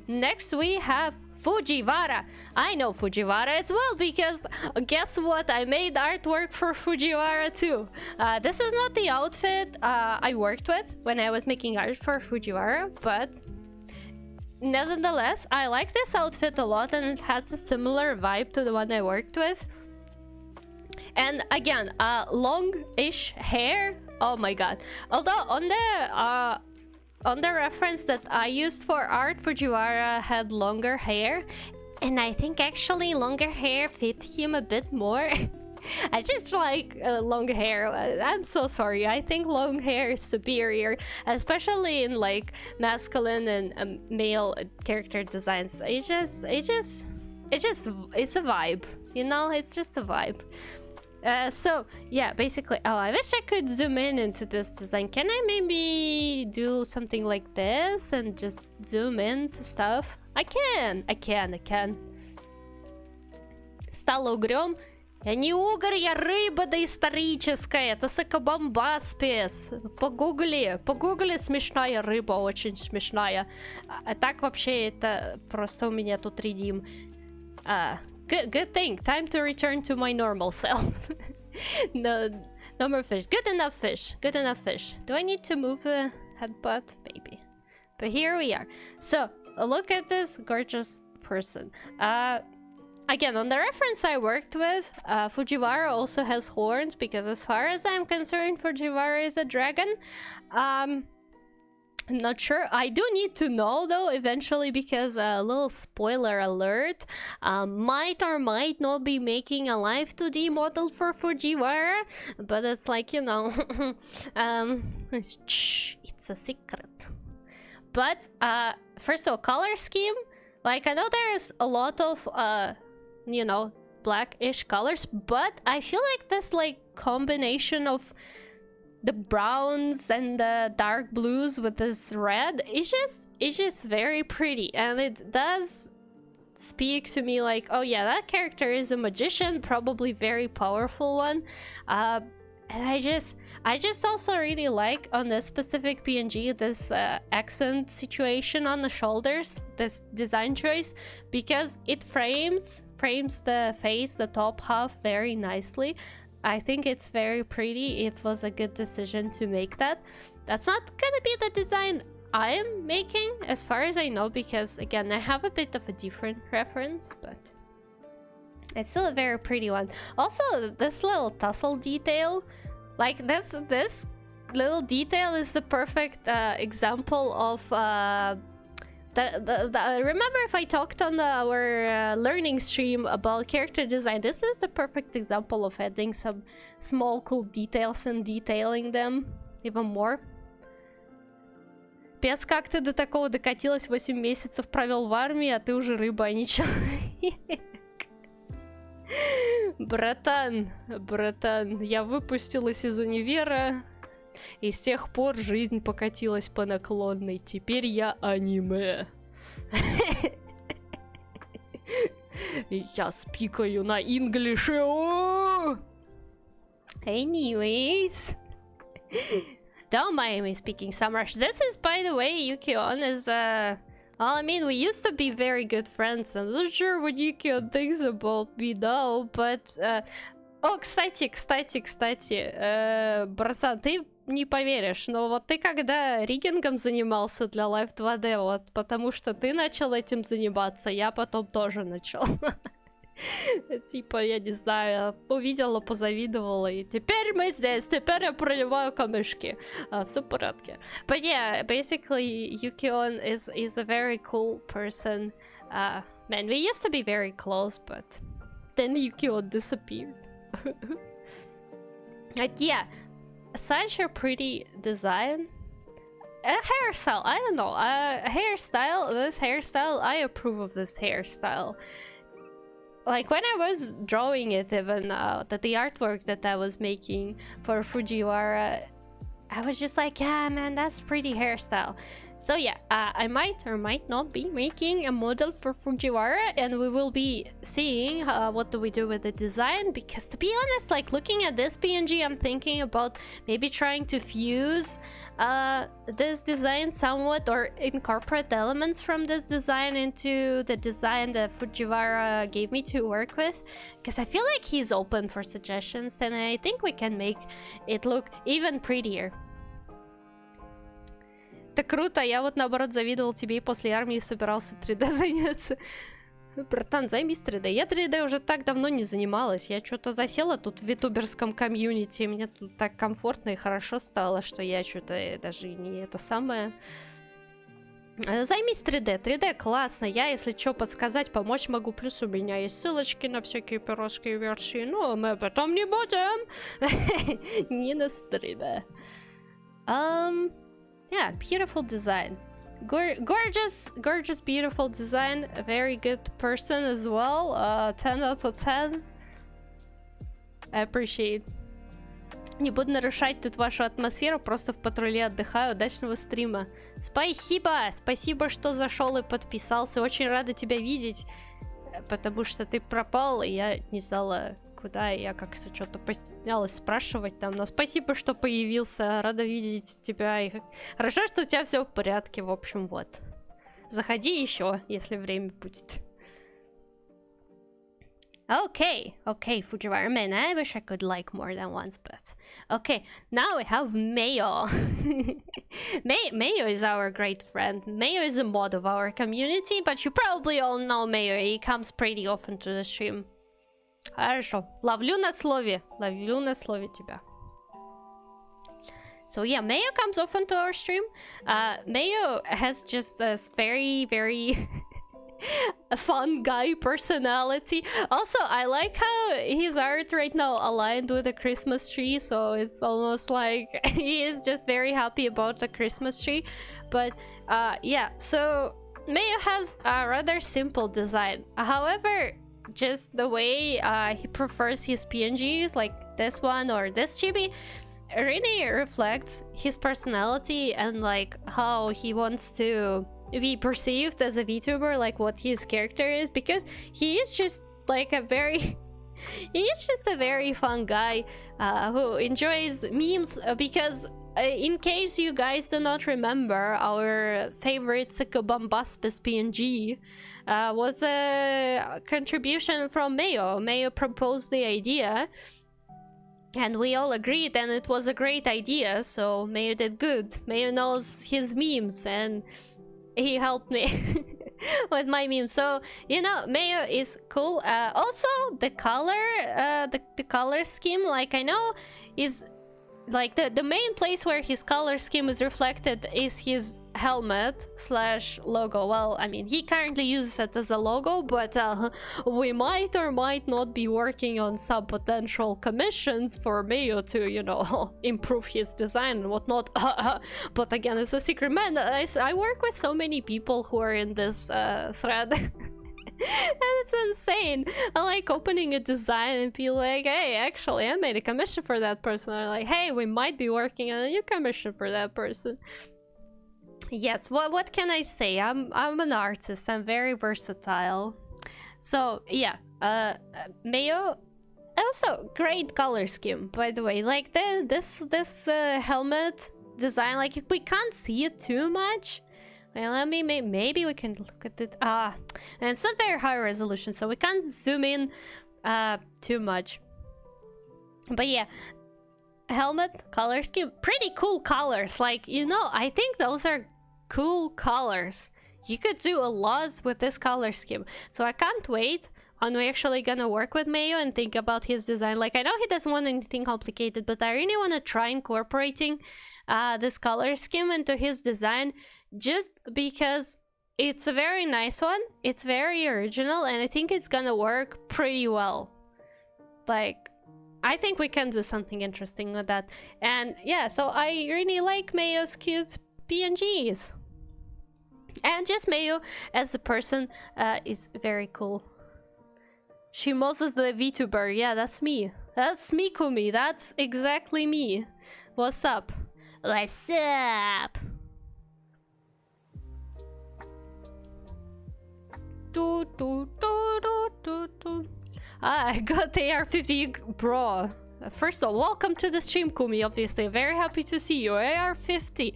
Next we have Fujiwara. I know Fujiwara as well because guess what? I made artwork for Fujiwara too. This is not the outfit I worked with when I was making art for Fujiwara, but nevertheless, I like this outfit a lot and it has a similar vibe to the one I worked with. And again, long-ish hair. Oh my god. Although on the reference that I used for art, Fujiwara had longer hair, and I think actually longer hair fit him a bit more. I just like long hair. I'm so sorry. I think long hair is superior, especially in like masculine and male character designs. It's a vibe, you know. It's just a vibe. So yeah, basically, oh, I wish I could zoom in into this design. Can I maybe do something like this and just zoom into stuff? I can. Стал угрём. Я не угорь, я рыба доисторическая. Это сакабамбаспис. Погугли, смешная рыба, очень смешная. А так вообще это просто у меня тут редим. Good thing. Time to return to my normal self. No more fish. Good enough fish. Do I need to move the headbutt? Maybe. But here we are. So, look at this gorgeous person. Again, on the reference I worked with, Fujiwara also has horns because as far as I'm concerned, Fujiwara is a dragon. I'm not sure. I do need to know though eventually because a little spoiler alert, might or might not be making a live 2D model for Fujiwara, but it's like, you know, it's a secret. But first of all, color scheme, like I know there's a lot of you know, blackish colors, but I feel like this like combination of the browns and the dark blues with this red, it's just very pretty, and it does speak to me like, oh yeah, that character is a magician, probably very powerful one. And I just also really like on this specific PNG this accent situation on the shoulders, this design choice, because it frames the face, the top half, very nicely. I think it's very pretty. It was a good decision to make that. That's not gonna be the design I am making, as far as I know, because again, I have a bit of a different reference, but it's still a very pretty one. Also, this little tussle detail, like this little detail is the perfect example of remember if I talked on our learning stream about character design, this is the perfect example of adding some small cool details and detailing them even more. Пес, как ты до такого докатилась? 8 месяцев провел в армии, а ты уже рыба, а не человек. Братан, я выпустилась из универа, и с тех пор жизнь покатилась по наклонной. Теперь я аниме. Я спикаю на инглише. Anyways. Don't mind me speaking some Russian. This is, by the way, Yukion is, well, I mean, we used to be very good friends. I'm not sure what Yukion thinks about me now, but, О, кстати, братан, ты не поверишь, но вот ты когда риггингом занимался для Live 2D, вот потому что ты начал этим заниматься, я потом тоже начал. Типа, я не знаю, увидела, позавидовала, и теперь мы здесь, теперь я проливаю камешки. Все в порядке. But yeah, basically, Yukion is a very cool person. Man, we used to be very close, but then Yukion disappeared. Yeah, such a pretty design. A hairstyle, I don't know. This hairstyle, I approve of this hairstyle. like when I was drawing it, even the artwork that I was making for Fujiwara, I was just like, yeah, man, that's pretty hairstyle. So yeah, I might or might not be making a model for Fujiwara, and we will be seeing what do we do with the design, because to be honest, like looking at this PNG, I'm thinking about maybe trying to fuse this design somewhat, or incorporate elements from this design into the design that Fujiwara gave me to work with, because I feel like he's open for suggestions, and I think we can make it look even prettier. Это круто, я вот наоборот завидовал тебе и после армии собирался 3D заняться. Братан, займись 3D. Я 3D уже так давно не занималась. Я что-то засела тут в витуберском комьюнити. Мне тут так комфортно и хорошо стало, что я что-то даже не это самое. Займись 3D. 3D классно. Я, если что, подсказать, помочь могу. Плюс у меня есть ссылочки на всякие пиратские версии. Но мы об этом не будем. Не на 3D. Yeah, beautiful design. Gorgeous, beautiful design. A very good person as well. 10 out of 10. I appreciate. Не буду нарушать тут вашу атмосферу, просто в патруле отдыхаю. Удачного стрима. Спасибо! Спасибо, что зашел и подписался. Очень рада тебя видеть, потому что ты пропал, и я не знала, куда, и я как-то что-то постеснялась спрашивать там, но спасибо, что появился, рада видеть тебя, и хорошо, что у тебя все в порядке, в общем, вот. Заходи еще, если время будет. Okay, Fujiwara, man, I wish I could like more than once, but... Okay, now we have Mayo. Mayo is our great friend. Mayo is a mod of our community, but you probably all know Mayo, he comes pretty often to the stream. Хорошо. Ловлю на слове тебя. So yeah, Mayo comes often to our stream. Mayo has just this very, very fun guy personality. Also, I like how his art right now aligned with the Christmas tree, so it's almost like he is just very happy about the Christmas tree. But yeah, so Mayo has a rather simple design. However, just the way he prefers his PNGs, like this one or this chibi, really reflects his personality and like how he wants to be perceived as a VTuber, like what his character is, because he is just like a very fun guy who enjoys memes, because in case you guys do not remember, our favorite Psychobombaspis PNG was a contribution from Mayo. Mayo proposed the idea, and we all agreed, and it was a great idea, so Mayo did good. Mayo knows his memes, and he helped me with my memes. So, you know, Mayo is cool. Also, the color scheme, like I know, is like the main place where his color scheme is reflected is his helmet / logo. Well, I mean, he currently uses it as a logo, but we might or might not be working on some potential commissions for Mayo to, you know, improve his design and whatnot. But again, it's a secret. Man, I work with so many people who are in this thread. And it's insane. I like opening a design and be like, hey, actually, I made a commission for that person. Or like, hey, we might be working on a new commission for that person. Yes, what can I say? I'm an artist. I'm very versatile. So yeah, Mayo, also great color scheme, by the way. Like this helmet design, like we can't see it too much. Well, maybe we can look at it. And it's not very high resolution, so we can't zoom in too much. But yeah, helmet color scheme, pretty cool colors. Like, you know, I think those are cool colors. You could do a lot with this color scheme. So I can't wait. And we're actually gonna work with Mayo and think about his design. Like, I know he doesn't want anything complicated, but I really want to try incorporating this color scheme into his design, just because it's a very nice one, it's very original, and I think it's gonna work pretty well. Like, I think we can do something interesting with that. And yeah, so I really like Mayo's cute PNGs. And just Mayo as a person is very cool. Shimosa's the VTuber. Yeah, that's me. That's me, Kumi. That's exactly me. What's up? What's up? Do, do, do, do, do, do. Ah, I got the AR-50, bro. First of all, welcome to the stream, Kumi, obviously. Very happy to see you. AR-50.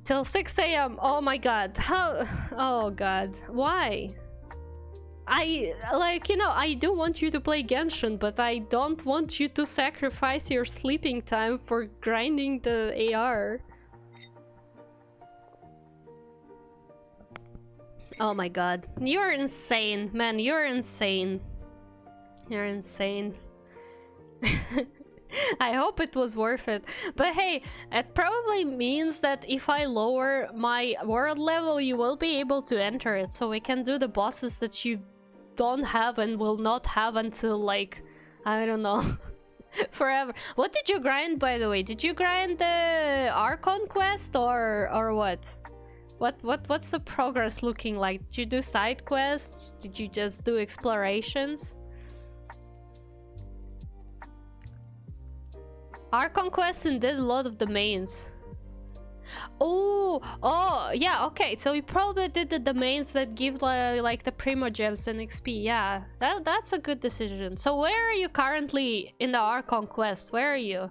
Till 6 a.m. Oh my god. How? Oh god. Why? I do want you to play Genshin, but I don't want you to sacrifice your sleeping time for grinding the AR. Oh my god. You're insane, man. You're insane. You're insane. I hope it was worth it. But hey, it probably means that if I lower my world level, you will be able to enter it. So we can do the bosses that you don't have and will not have until, like, I don't know, forever. What did you grind, by the way? Did you grind the Archon quest or what? What's the progress looking like? Did you do side quests? Did you just do explorations? Archon quests and did a lot of the mains. Oh, yeah, okay. So you probably did the domains that give like the Primo Gems and XP. Yeah, that's a good decision. So where are you currently in the Archon quest? Where are you?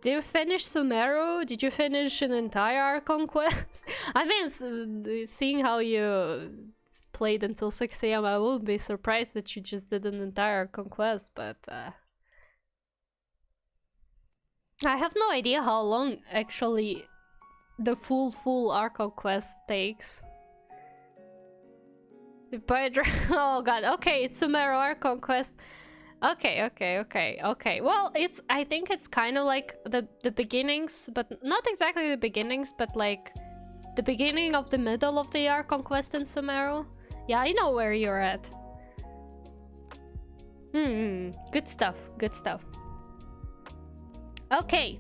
Did you finish Sumeru? Did you finish an entire Archon quest? I mean, seeing how you played until 6 a.m., I wouldn't be surprised that you just did an entire Archon quest, but I have no idea how long actually the full Archon quest takes. Oh god, okay, it's Sumeru Archon quest. Okay. Well, I think it's kind of like the beginnings, but not exactly the beginnings, but like the beginning of the middle of the Archon quest in Sumeru. Yeah, I know where you're at. Good stuff, good stuff. Okay,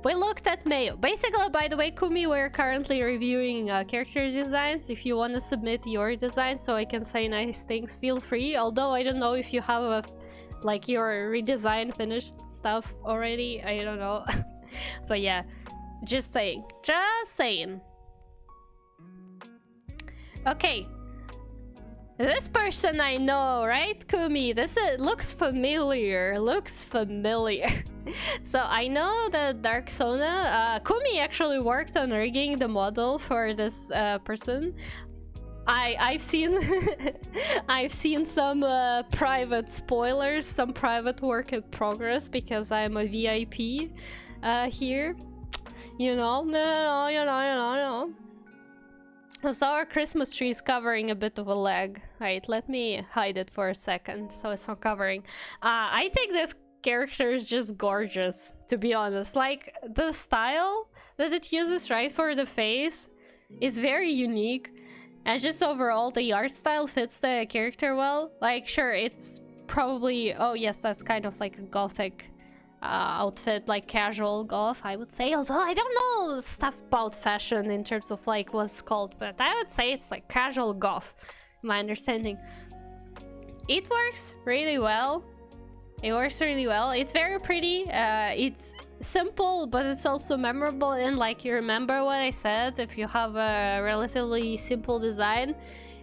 we looked at Mayo. Basically, by the way, Kumi, we're currently reviewing character designs. If you want to submit your design so I can say nice things, feel free. Although I don't know if you have like your redesign finished stuff already. I don't know. But yeah, just saying. Okay. This person I know, right, Kumi? This looks familiar. So I know that Dark Sona. Kumi actually worked on rigging the model for this person. I've seen I've seen some private spoilers, some private work in progress because I'm a VIP here. You know. So our Christmas tree is covering a bit of a leg. Right, let me hide it for a second so it's not covering. I think this character is just gorgeous, to be honest. Like, the style that it uses, right, for the face is very unique. And just overall, the art style fits the character well. Like, sure, it's probably... Oh yes, that's kind of like a gothic outfit, like casual goth, I would say. Although I don't know stuff about fashion in terms of like what's called, but I would say it's like casual goth, my understanding. It works really well. It's very pretty. It's simple, but it's also memorable, and like, you remember what I said, if you have a relatively simple design,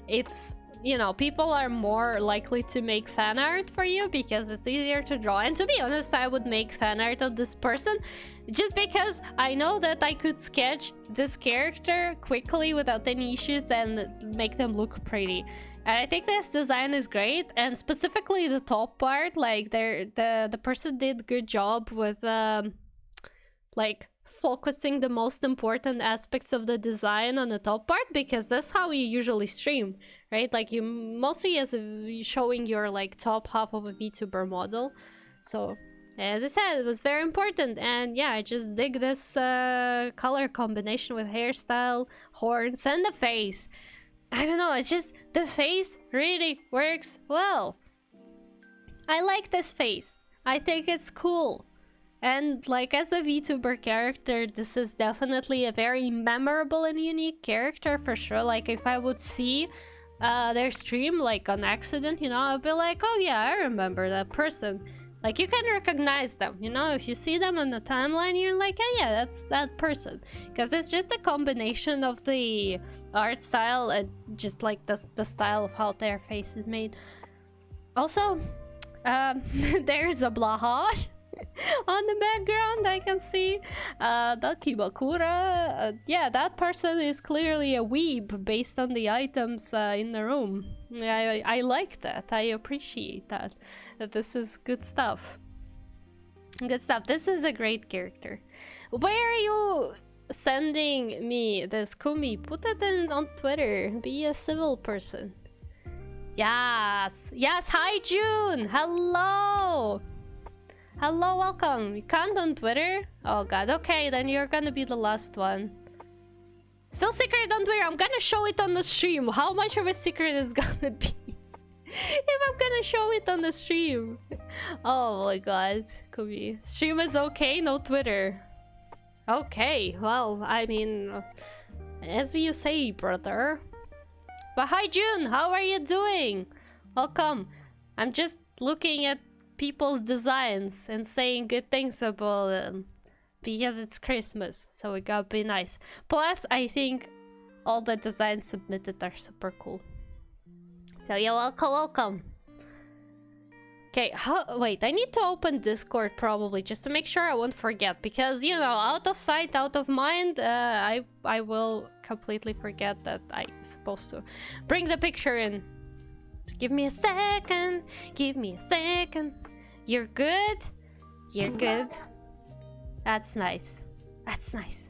it's, you know, people are more likely to make fan art for you because it's easier to draw. And to be honest, I would make fan art of this person just because I know that I could sketch this character quickly without any issues and make them look pretty. And I think this design is great, and specifically the top part, like the person did good job with like focusing the most important aspects of the design on the top part, because that's how you usually stream, right? Like, you mostly as showing your like top half of a VTuber model. So as I said, it was very important, and yeah, I just dig this color combination with hairstyle, horns, and the face. I don't know, it's just, the face really works well. I like this face. I think it's cool. And like, as a VTuber character, this is definitely a very memorable and unique character for sure. Like, if I would see their stream like on accident, you know, I'll be like, oh yeah, I remember that person. Like, you can recognize them, you know, if you see them on the timeline, you're like, oh yeah, that's that person. Because it's just a combination of the art style and just like the style of how their face is made. Also, there's a Blaha on the background, I can see. That Kibakura, yeah, that person is clearly a weeb based on the items in the room. I like that, I appreciate that. This is good stuff. Good stuff. This is a great character. Where are you sending me this Kumi? Put it in on Twitter. Be a civil person. Yes. Yes. Hi, June. Hello. Hello. Welcome. You can't on Twitter? Oh, God. Okay, then you're gonna be the last one. Still secret on Twitter. I'm gonna show it on the stream. How much of a secret is gonna be? If I'm gonna show it on the stream. Oh my god, Kumi. Stream is okay, no Twitter. Okay, well, I mean, as you say, brother. But hi June, how are you doing? Welcome. I'm just looking at people's designs and saying good things about them. Because it's Christmas, so it gotta be nice. Plus, I think all the designs submitted are super cool. So yeah, welcome. Okay, wait, I need to open Discord probably just to make sure I won't forget, because you know, out of sight, out of mind, I will completely forget that I'm supposed to bring the picture in. So give me a second, give me a second. You're good? You're good. That's nice. That's nice.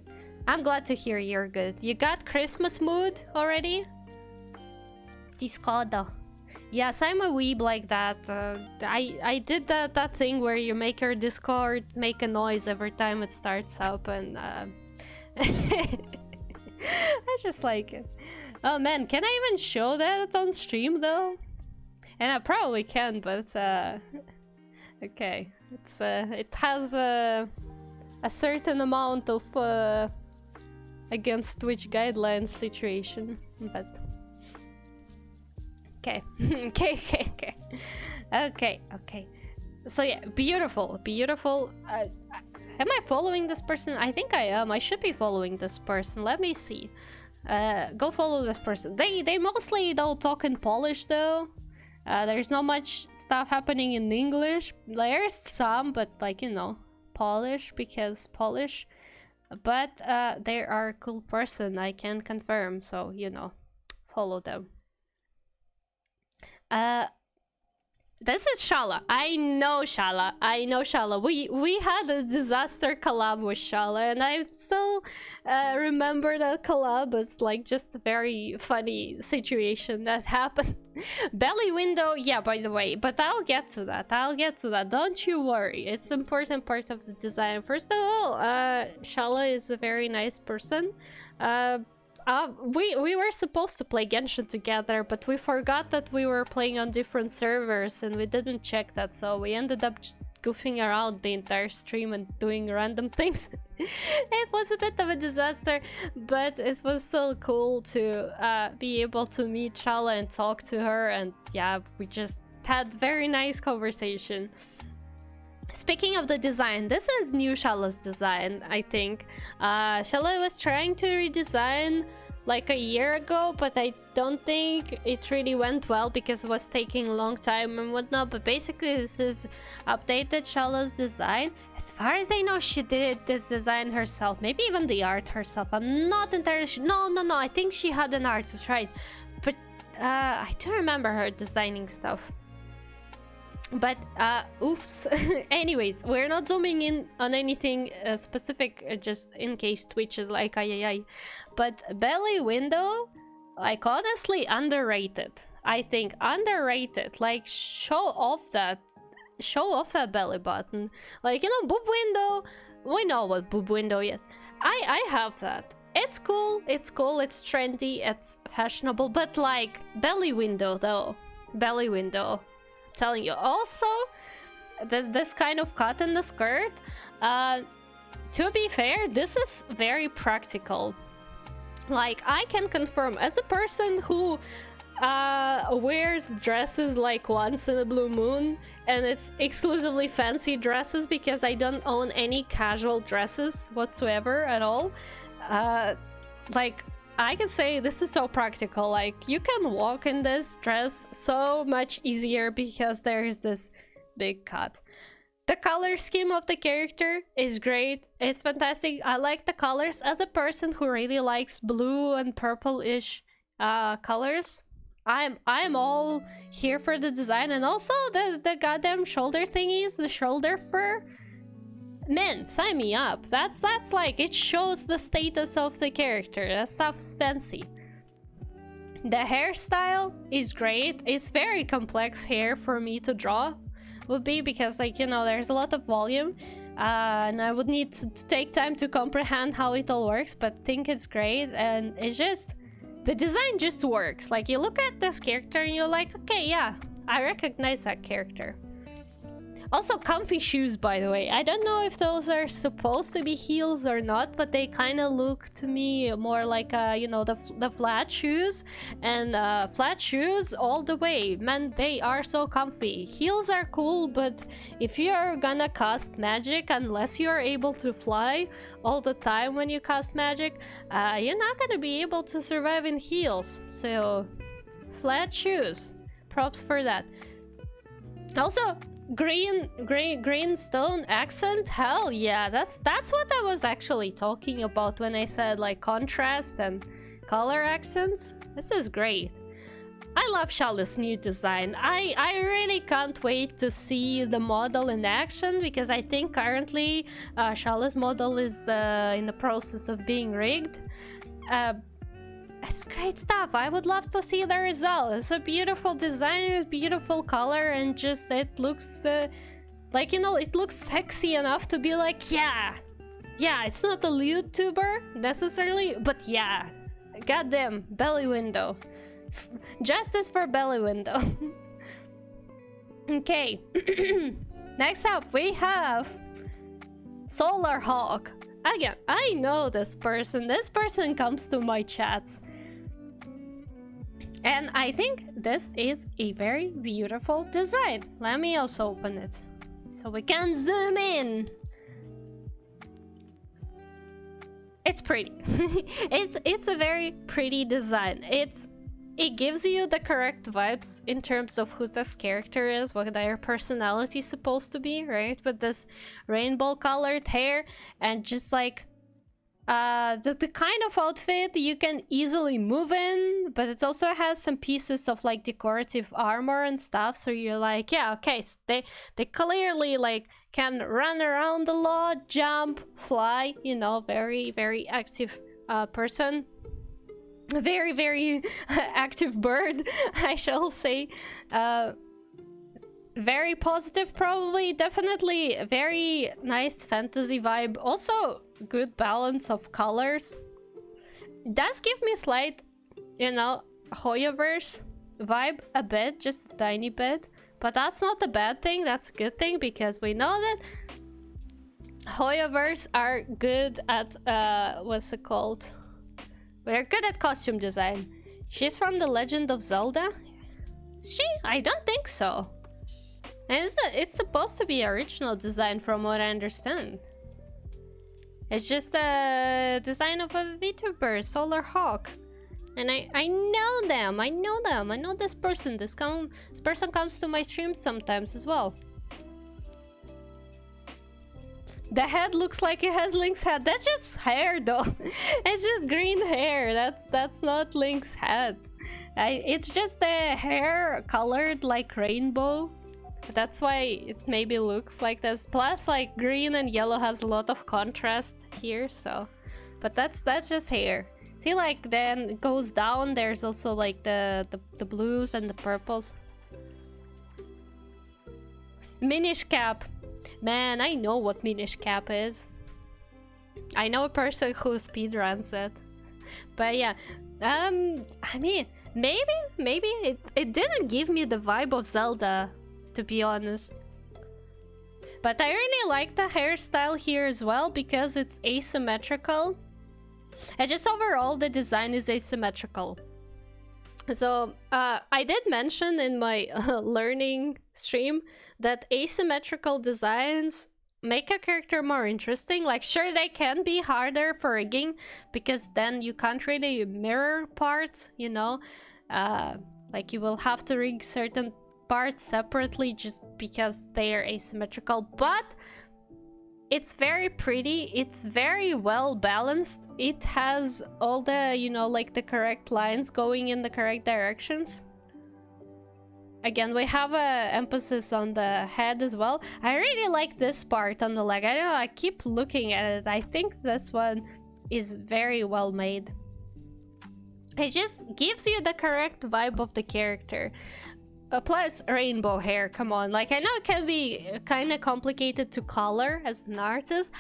I'm glad to hear you're good. You got Christmas mood already? Discord. Yes, I'm a weeb like that. I did that thing where you make your Discord make a noise every time it starts up, and I just like it. Oh man, can I even show that on stream though? And I probably can, but okay. It's it has a certain amount of against Twitch guidelines situation, but. Okay. Okay. So yeah, beautiful. Am I following this person? I think I am. I should be following this person. Let me see. Go follow this person. They mostly don't talk in Polish though. There's not much stuff happening in English. There's some, but like, you know, Polish because Polish. But they are a cool person, I can confirm. So, you know, follow them. This is Shala. I know Shala. We had a disaster collab with Shala, and I still remember that collab as like just a very funny situation that happened. Belly window, yeah, by the way, but I'll get to that. Don't you worry. It's an important part of the design. First of all, Shala is a very nice person. We were supposed to play Genshin together, but we forgot that we were playing on different servers and we didn't check that, so we ended up just goofing around the entire stream and doing random things. It was a bit of a disaster, but it was still cool to be able to meet Shala and talk to her, and yeah, we just had very nice conversation. Speaking of the design, this is new Shala's design, I think. Shala was trying to redesign like a year ago, but I don't think it really went well because it was taking a long time and whatnot. But basically this is updated Shala's design. As far as I know, she did this design herself, maybe even the art herself. I'm not entirely sure. No, I think she had an artist, right? But I do remember her designing stuff. But oops. Anyways, we're not zooming in on anything specific, just in case Twitch is like ay. But belly window, like honestly underrated. I think underrated. Like show off that belly button. Like, you know, boob window. We know what boob window is. I have that. It's cool. It's trendy. It's fashionable. But like belly window though. Belly window. Telling you. Also, this kind of cut in the skirt, to be fair, this is very practical. Like, I can confirm, as a person who wears dresses like once in a blue moon, and it's exclusively fancy dresses because I don't own any casual dresses whatsoever at all. Like, I can say this is so practical. Like, you can walk in this dress so much easier because there is this big cut. The color scheme of the character is great. It's fantastic. I like the colors. As a person who really likes blue and purple-ish colors, I'm all here for the design. And also the goddamn shoulder thingies, the shoulder fur. Man, sign me up. That's like, it shows the status of the character. That stuff's fancy. The hairstyle is great. It's very complex hair for me to draw, would be, because, like, you know, there's a lot of volume, and I would need to take time to comprehend how it all works, but think it's great. And it's just, the design just works. Like, you look at this character and you're like, okay, yeah, I recognize that character. Also, comfy shoes, by the way. I don't know if those are supposed to be heels or not, but they kind of look to me more like, you know, the flat shoes. And flat shoes all the way. Man, they are so comfy. Heels are cool, but if you're gonna cast magic, unless you're able to fly all the time when you cast magic, you're not gonna be able to survive in heels. So, flat shoes. Props for that. Also, green stone accent, hell yeah, that's what I was actually talking about when I said, like, contrast and color accents. This is great. I love Shala's new design. I really can't wait to see the model in action, because I think currently Shala's model is in the process of being rigged. It's great stuff. I would love to see the result. It's a beautiful design with beautiful color, and just it looks like, you know, it looks sexy enough to be like, yeah, it's not a YouTuber necessarily, but yeah, goddamn, belly window. Justice for belly window. Okay. Next up we have Solar Hawk. Again, I know this person. This person comes to my chats. And I think this is a very beautiful design. Let me also open it so we can zoom in. It's pretty. It's a very pretty design. It gives you the correct vibes in terms of who this character is, what their personality is supposed to be, right? With this rainbow colored hair and just like the kind of outfit you can easily move in, but it also has some pieces of like decorative armor and stuff, so you're like, yeah, okay, so they clearly like can run around a lot, jump, fly, you know, very, very active person. Very, very active bird, I shall say. Very positive, probably. Definitely very nice fantasy vibe. Also, good balance of colors. It does give me slight, you know, Hoyoverse vibe a bit, just a tiny bit. But that's not a bad thing, that's a good thing, because we know that Hoyoverse are good at, what's it called? We're good at costume design. She's from The Legend of Zelda? Is she? I don't think so. And it's supposed to be original design from what I understand. It's just a design of a VTuber, Solar Hawk. And I know them, I know this person. This person comes to my streams sometimes as well. The head looks like it has Link's head. That's just hair though. It's just green hair. That's not Link's head. It's just the hair colored like rainbow. That's why it maybe looks like this. Plus, like, green and yellow has a lot of contrast here, so. But that's just hair. See, like, then it goes down. There's also like the blues and the purples. Minish cap. Man, I know what Minish cap is. I know a person who speedruns it. But yeah, I mean, maybe it didn't give me the vibe of Zelda, to be honest. But I really like the hairstyle here as well, because it's asymmetrical. And just overall, the design is asymmetrical. So I did mention in my learning stream that asymmetrical designs make a character more interesting. Like, sure, they can be harder for rigging because then you can't really mirror parts, you know? Uh, like, you will have to rig certain parts separately just because they are asymmetrical. But it's very pretty, it's very well balanced. It has all the, you know, like the correct lines going in the correct directions. Again, we have a emphasis on the head as well. I really like this part on the leg. I don't know, I keep looking at it. I think this one is very well made. It just gives you the correct vibe of the character. Plus rainbow hair, come on. Like, I know it can be kind of complicated to color as an artist,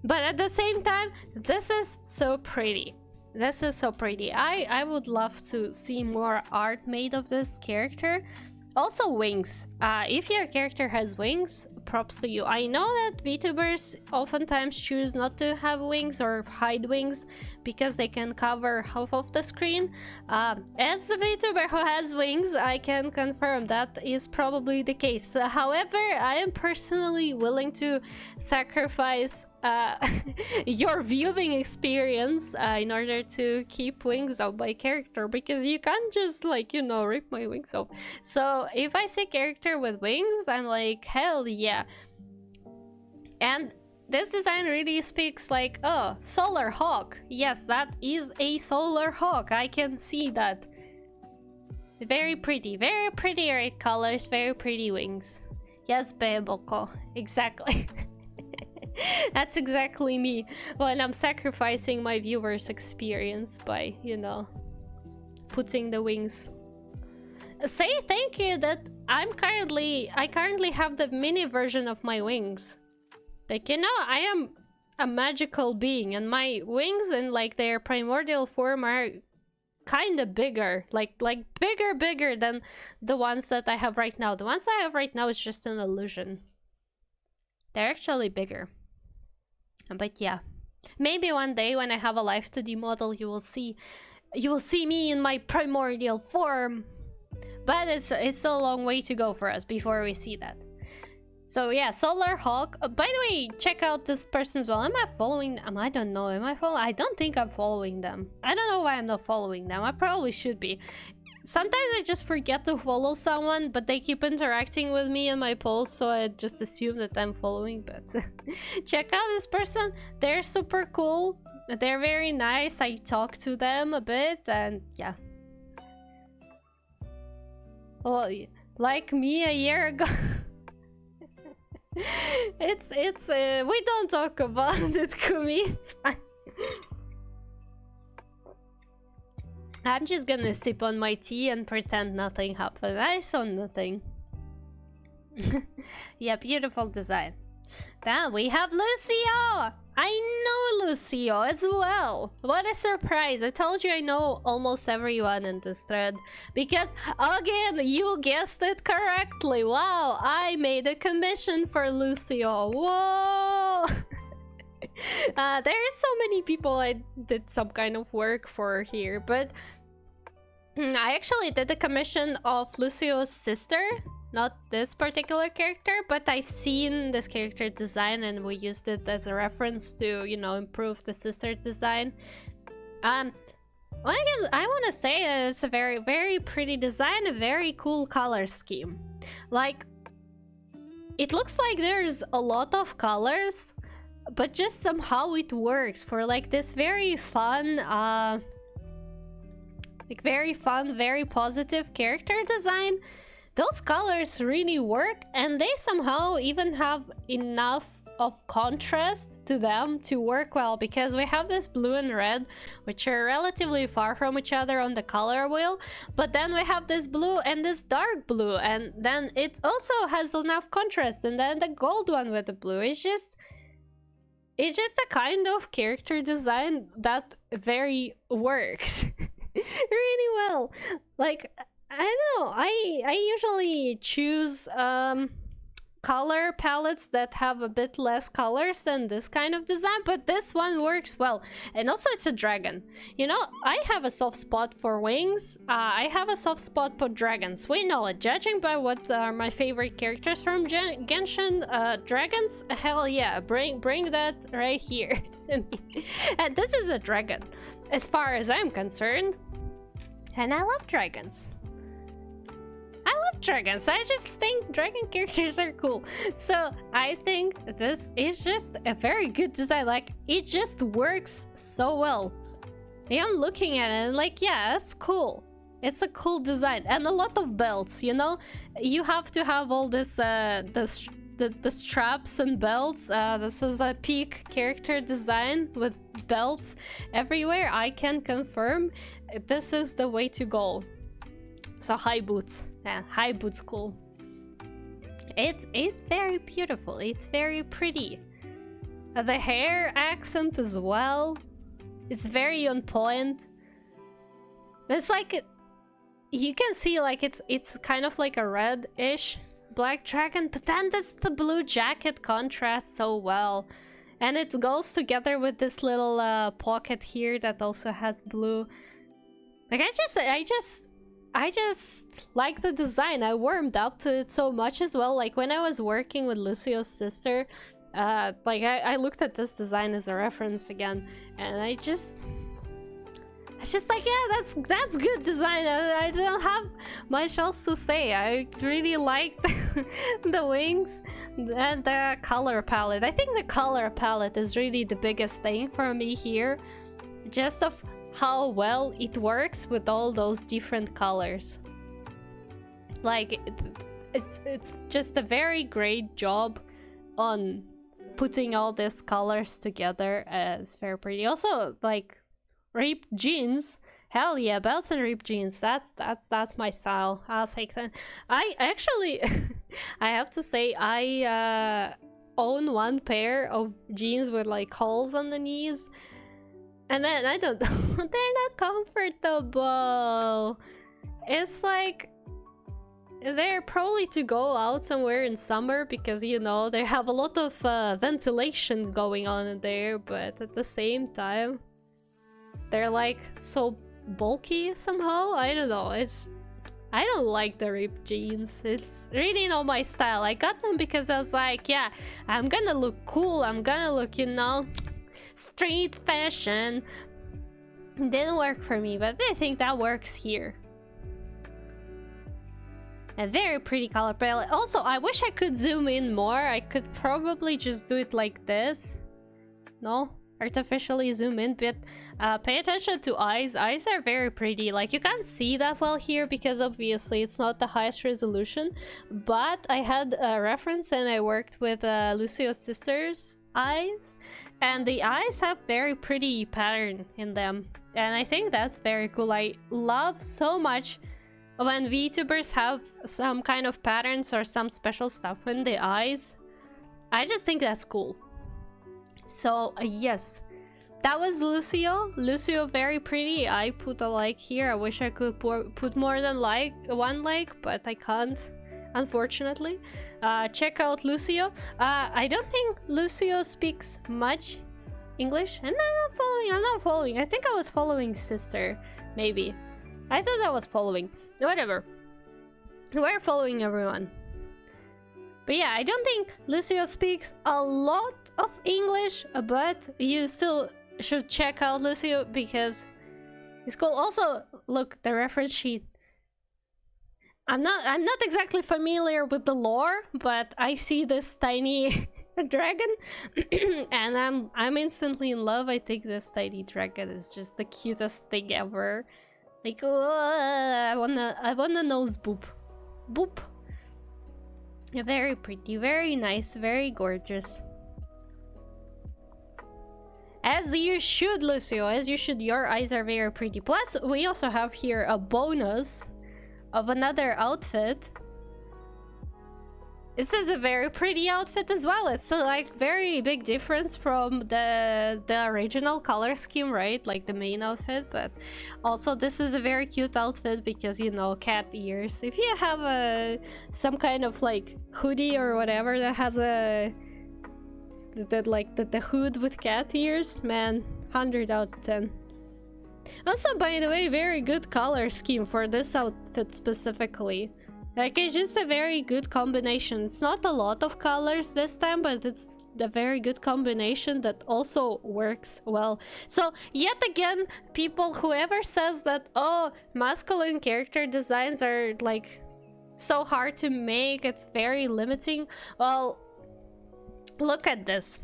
but at the same time, this is so pretty. This is so pretty. I would love to see more art made of this character. Also wings. If your character has wings, props to you. I know that VTubers oftentimes choose not to have wings or hide wings because they can cover half of the screen. As a VTuber who has wings, I can confirm that is probably the case. However, I am personally willing to sacrifice your viewing experience in order to keep wings of my character, because you can't just, like, you know, rip my wings off. So if I see character with wings, I'm like, hell yeah. And this design really speaks like, oh, solar hawk. Yes, that is a solar hawk. I can see that. Very pretty red colors, very pretty wings. Yes, Beboko, exactly. That's exactly me when I'm sacrificing my viewers' experience by, you know, putting the wings. Say thank you that I currently have the mini version of my wings. Like, you know, I am a magical being and my wings in like their primordial form are kind of bigger, like bigger than the ones that I have right now. The ones I have right now is just an illusion. They're actually bigger. But yeah, maybe one day when I have a Life 2D model, you will see me in my primordial form. But it's a long way to go for us before we see that. So yeah, Solar Hawk. By the way, check out this person as well. Am I following them? I don't know. Am I following? I don't think I'm following them. I don't know why I'm not following them. I probably should be. Sometimes I just forget to follow someone, but they keep interacting with me in my posts, so I just assume that I'm following. But check out this person. They're super cool. They're very nice. I talk to them a bit, and yeah. Well, like me a year ago. it's we don't talk about it, Kumi. It's fine. I'm just gonna sip on my tea and pretend nothing happened. I saw nothing. Yeah, beautiful design. Then we have Lucio! I know Lucio as well. What a surprise. I told you I know almost everyone in this thread. Because, again, you guessed it correctly. Wow, I made a commission for Lucio. Whoa! There are so many people I did some kind of work for here, but I actually did a commission of Lucio's sister, not this particular character, but I've seen this character design and we used it as a reference to, you know, improve the sister design. Well, again, I want to say that it's a very, very pretty design, a very cool color scheme. Like, it looks like there's a lot of colors, but just somehow it works for like this very fun, very positive character design. Those colors really work, and they somehow even have enough of contrast to them to work well, because we have this blue and red, which are relatively far from each other on the color wheel, but then we have this blue and this dark blue, and then it also has enough contrast, and then the gold one with the blue. It's just a kind of character design that very works really well. Like, I don't know, I usually choose color palettes that have a bit less colors than this kind of design, but this one works well. And also it's a dragon. You know, I have a soft spot for wings. I have a soft spot for dragons. We know it. Judging by what are my favorite characters from Genshin, dragons, hell yeah, bring that right here to me. And this is a dragon, as far as I'm concerned. And I love dragons. I love dragons. I just think dragon characters are cool. So I think this is just a very good design. Like, it just works so well. I'm looking at it and like, yeah, that's cool. It's a cool design. And a lot of belts, you know? You have to have all this, the straps and belts. This is a peak character design with belts everywhere. I can confirm this is the way to go. So high boots. Yeah, high boots cool. It's very beautiful. It's very pretty. The hair accent as well. It's very on point. It's like you can see like it's kind of like a red-ish black dragon, but then the blue jacket contrasts so well, and it goes together with this little pocket here that also has blue. Like I just like the design. I warmed up to it so much as well. Like when I was working with Lucio's sister, like I looked at this design as a reference again, and I just like, yeah, that's good design. I don't have much else to say. I really liked the wings and the color palette. I think the color palette is really the biggest thing for me here, just of how well it works with all those different colors. Like it's just a very great job on putting all these colors together. It's very pretty. Also, like ripped jeans, hell yeah, belts and ripped jeans. That's my style. I'll take that. I actually I have to say I own one pair of jeans with like holes on the knees. And then I don't know, they're not comfortable. It's like they're probably to go out somewhere in summer because, you know, they have a lot of ventilation going on in there, but at the same time they're like so bulky somehow. I don't know. I don't like the ripped jeans. It's really not my style. I got them because I was like, yeah, I'm gonna look cool. I'm gonna look, you know, street fashion. It didn't work for me, but I think that works here. A very pretty color palette. Also, I wish I could zoom in more. I could probably just do it like this. No? Artificially zoom in, but pay attention to eyes. Eyes are very pretty. Like, you can't see that well here because obviously it's not the highest resolution, but I had a reference and I worked with Lucio's sister's eyes, and the eyes have very pretty pattern in them, and I think that's very cool. I love so much when VTubers have some kind of patterns or some special stuff in the eyes. I just think that's cool. So yes, that was Lucio. Lucio, very pretty. I put a like here. I wish I could put more than one like, but I can't, unfortunately. Check out Lucio. I don't think Lucio speaks much English, and I'm not following. I think I was following sister, maybe. I thought I was following. Whatever. We're following everyone. But yeah, I don't think Lucio speaks a lot of English, but you still should check out Lucio because it's cool. Also, look, the reference sheet. I'm not exactly familiar with the lore, but I see this tiny dragon and I'm instantly in love. I think this tiny dragon is just the cutest thing ever. Like, I wanna nose boop. Boop. Very pretty, very nice, very gorgeous. As you should, Lucio, as you should. Your eyes are very pretty. Plus, we also have here a bonus of another outfit. This is a very pretty outfit as well. It's a like very big difference from the original color scheme, right? Like the main outfit, but also this is a very cute outfit because, you know, cat ears. If you have a some kind of like hoodie or whatever that has a the hood with cat ears, man, 100 out of 10. Also, by the way, very good color scheme for this outfit specifically. Like, it's just a very good combination. It's not a lot of colors this time, but it's a very good combination that also works well. So, yet again, whoever says that, oh, masculine character designs are, like, so hard to make, it's very limiting, well, look at this.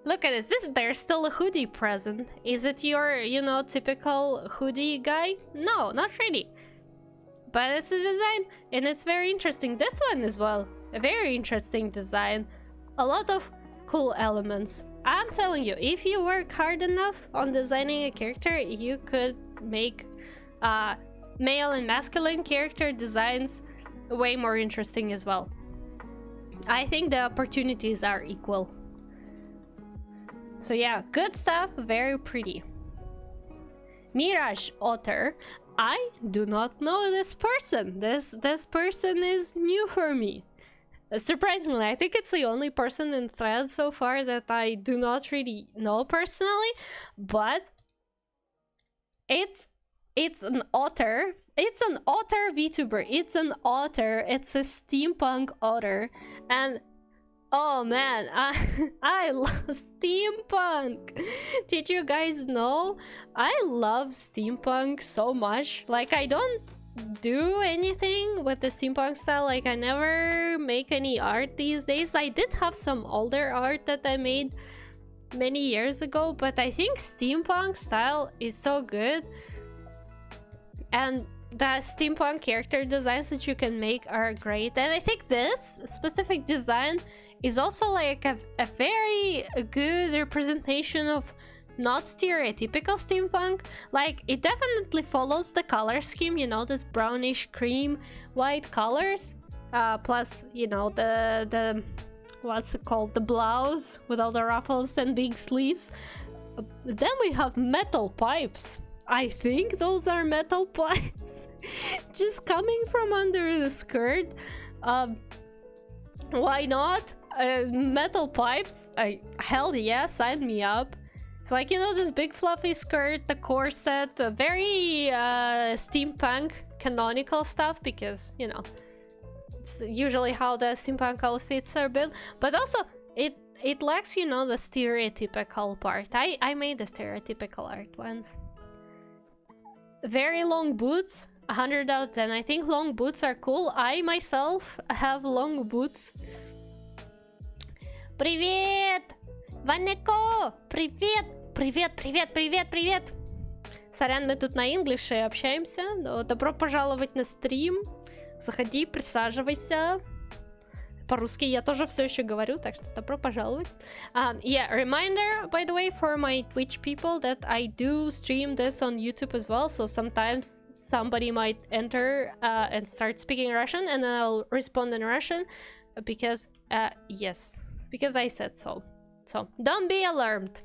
Look at this. There's still a hoodie present. Is it your, you know, typical hoodie guy? No, not really. But it's a design, and it's very interesting. This one as well, a very interesting design. A lot of cool elements. I'm telling you, if you work hard enough on designing a character, you could make male and masculine character designs way more interesting as well. I think the opportunities are equal. So yeah, good stuff, very pretty. Mirage Otter. I do not know this person. This person is new for me. Surprisingly, I think it's the only person in Thread so far that I do not really know personally, but it's an otter. It's an otter VTuber. It's an otter. It's a steampunk otter, and oh man, I love steampunk! Did you guys know? I love steampunk so much. Like, I don't do anything with the steampunk style. Like, I never make any art these days. I did have some older art that I made many years ago, but I think steampunk style is so good. And the steampunk character designs that you can make are great. And I think this specific design is also like a very good representation of not stereotypical steampunk. Like, it definitely follows the color scheme, you know, this brownish cream white colors, plus, you know, the what's it called, the blouse with all the ruffles and big sleeves. Then we have metal pipes. I think those are metal pipes just coming from under the skirt. Why not? Metal pipes? Hell yeah, sign me up. It's like, you know, this big fluffy skirt, the corset, very steampunk canonical stuff, because, you know, it's usually how the steampunk outfits are built. But also, it lacks, you know, the stereotypical part. I made the stereotypical art once. Very long boots, 100 out of 10. I think long boots are cool. I myself have long boots. Привет! Ванеко! Привет! Привет, привет, привет, привет! Сорян, мы тут на инглише общаемся. Добро пожаловать на стрим. Заходи, присаживайся. По-русски я тоже все еще говорю, так что добро пожаловать. Yeah, reminder, by the way, for my Twitch people that I do stream this on YouTube as well, so sometimes somebody might enter and start speaking Russian, and then I'll respond in Russian, because, yes, because I said so. So, don't be alarmed.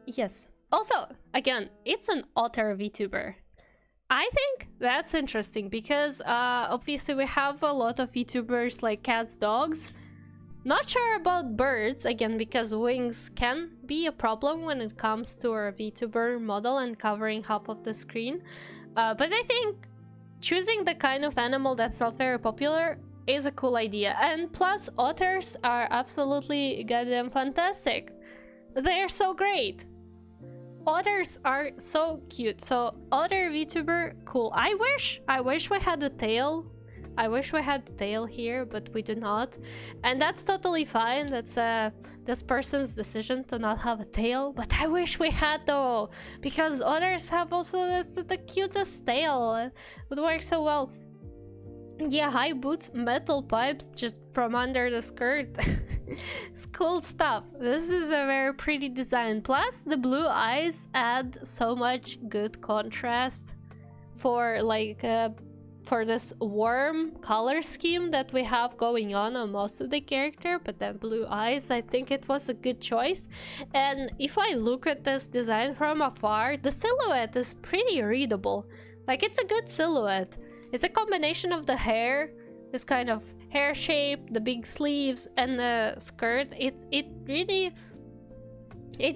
Yes. Also, again, it's an otter VTuber. I think that's interesting because obviously we have a lot of VTubers like cats, dogs. Not sure about birds, again, because wings can be a problem when it comes to our VTuber model and covering half of the screen. But I think choosing the kind of animal that's not very popular is a cool idea. And plus, otters are absolutely goddamn fantastic. They're so great. Otters are so cute. So otter VTuber, cool. I wish we had a tail. I wish we had a tail here, but we do not. And that's totally fine. That's this person's decision to not have a tail. But I wish we had though, because otters have also the cutest tail. It would work so well. Yeah, high boots, metal pipes just from under the skirt. It's cool stuff. This is a very pretty design. Plus, the blue eyes add so much good contrast for like for this warm color scheme that we have going on most of the character, but then blue eyes, I think it was a good choice. And if I look at this design from afar, the silhouette is pretty readable. Like, it's a good silhouette. It's a combination of the hair, this kind of hair shape, the big sleeves, and the skirt. It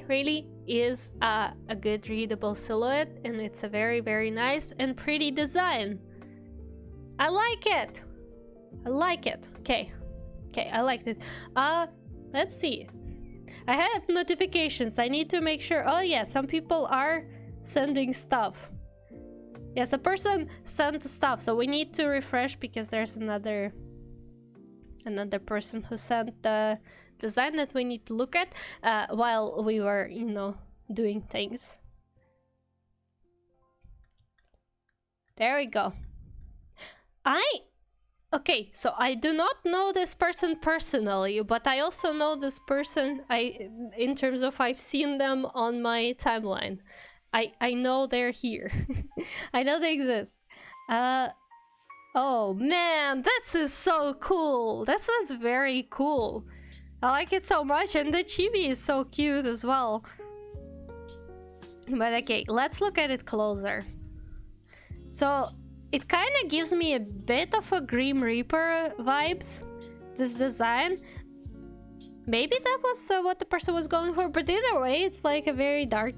really is a good readable silhouette, and it's a very, very nice and pretty design. I like it. I like it. Okay, I liked it. Let's see. I had notifications. I need to make sure. Oh yeah, some people are sending stuff. Yes, a person sent stuff, so we need to refresh because there's another person who sent the design that we need to look at while we were, you know, doing things. There we go. Okay, so I do not know this person personally, but I also know this person in terms of I've seen them on my timeline. I know they're here. I know they exist. Oh man, this is so cool. This is very cool. I like it so much, and the chibi is so cute as well. But okay, let's look at it closer. So it kind of gives me a bit of a Grim Reaper vibes, this design. Maybe that was what the person was going for, but either way, it's like a very dark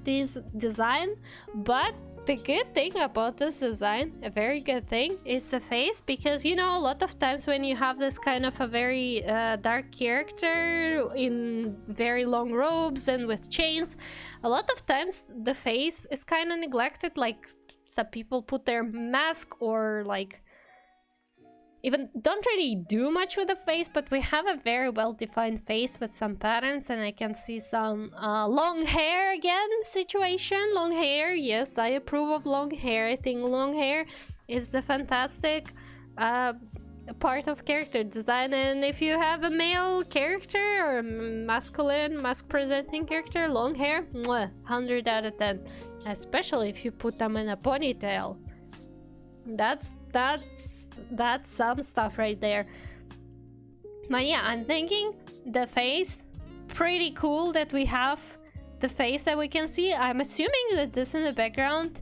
design. But the good thing about this design, a very good thing, is the face, because, you know, a lot of times when you have this kind of a very dark character in very long robes and with chains, a lot of times the face is kind of neglected. Like, some people put their mask or like even don't really do much with the face, but we have a very well defined face with some patterns, and I can see some long hair again situation. Long hair, yes, I approve of long hair. I think long hair is the fantastic part of character design, and if you have a male character or a masculine, mask presenting character, long hair, 100 out of 10, especially if you put them in a ponytail. That's some stuff right there. But yeah, I'm thinking the face, pretty cool that we have the face that we can see. I'm assuming that this in the background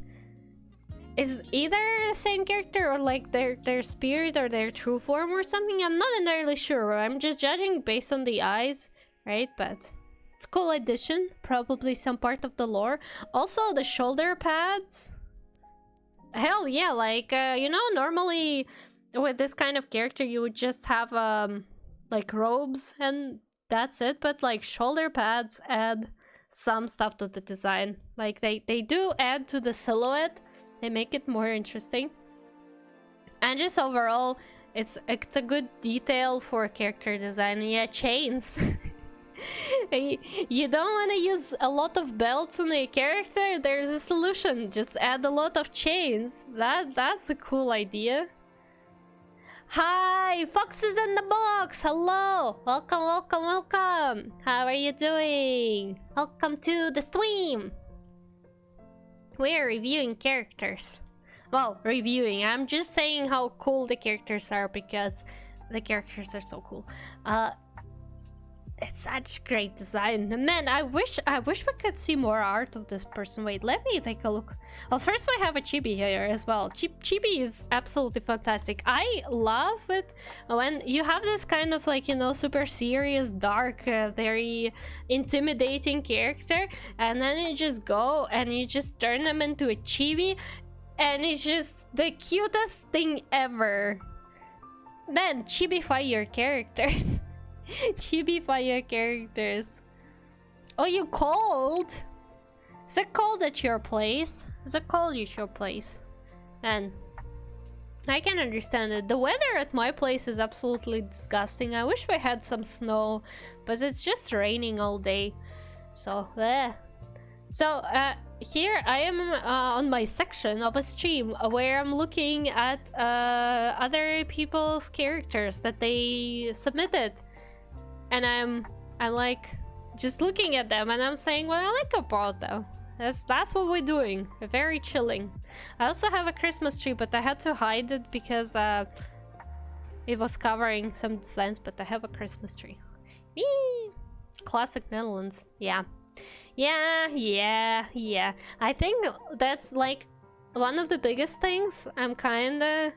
is either the same character or like their spirit or their true form or something. I'm not entirely sure. I'm just judging based on the eyes, right? But it's a cool addition, probably some part of the lore. Also the shoulder pads. Hell yeah, like you know, normally with this kind of character you would just have like robes and that's it, but like shoulder pads add some stuff to the design. Like they do add to the silhouette. They make it more interesting. And just overall, it's a good detail for character design. Yeah, chains. You don't want to use a lot of belts on a character? There's a solution. Just add a lot of chains. That's a cool idea. Hi, Foxes in the Box! Hello! Welcome, welcome, welcome! How are you doing? Welcome to the stream! We're reviewing characters. Well, reviewing. I'm just saying how cool the characters are because the characters are so cool. It's such great design. Man, I wish we could see more art of this person. Wait, let me take a look. Well, first we have a chibi here as well. Chibi is absolutely fantastic. I love it when you have this kind of like, you know, super serious, dark, very intimidating character, and then you just go and you just turn them into a chibi, and it's just the cutest thing ever. Man, chibify your characters. Chibify your characters. Oh, you cold? Is it cold at your place? Is it cold at your place? Man, I can understand it. The weather at my place is absolutely disgusting. I wish we had some snow, but it's just raining all day. So, So, here I am on my section of a stream where I'm looking at other people's characters that they submitted. And I'm like just looking at them and I'm saying what I like about them. That's what we're doing. We're very chilling. I also have a Christmas tree, but I had to hide it because it was covering some designs, but I have a Christmas tree. Whee! Classic Netherlands. Yeah. Yeah. I think that's like one of the biggest things I'm kinda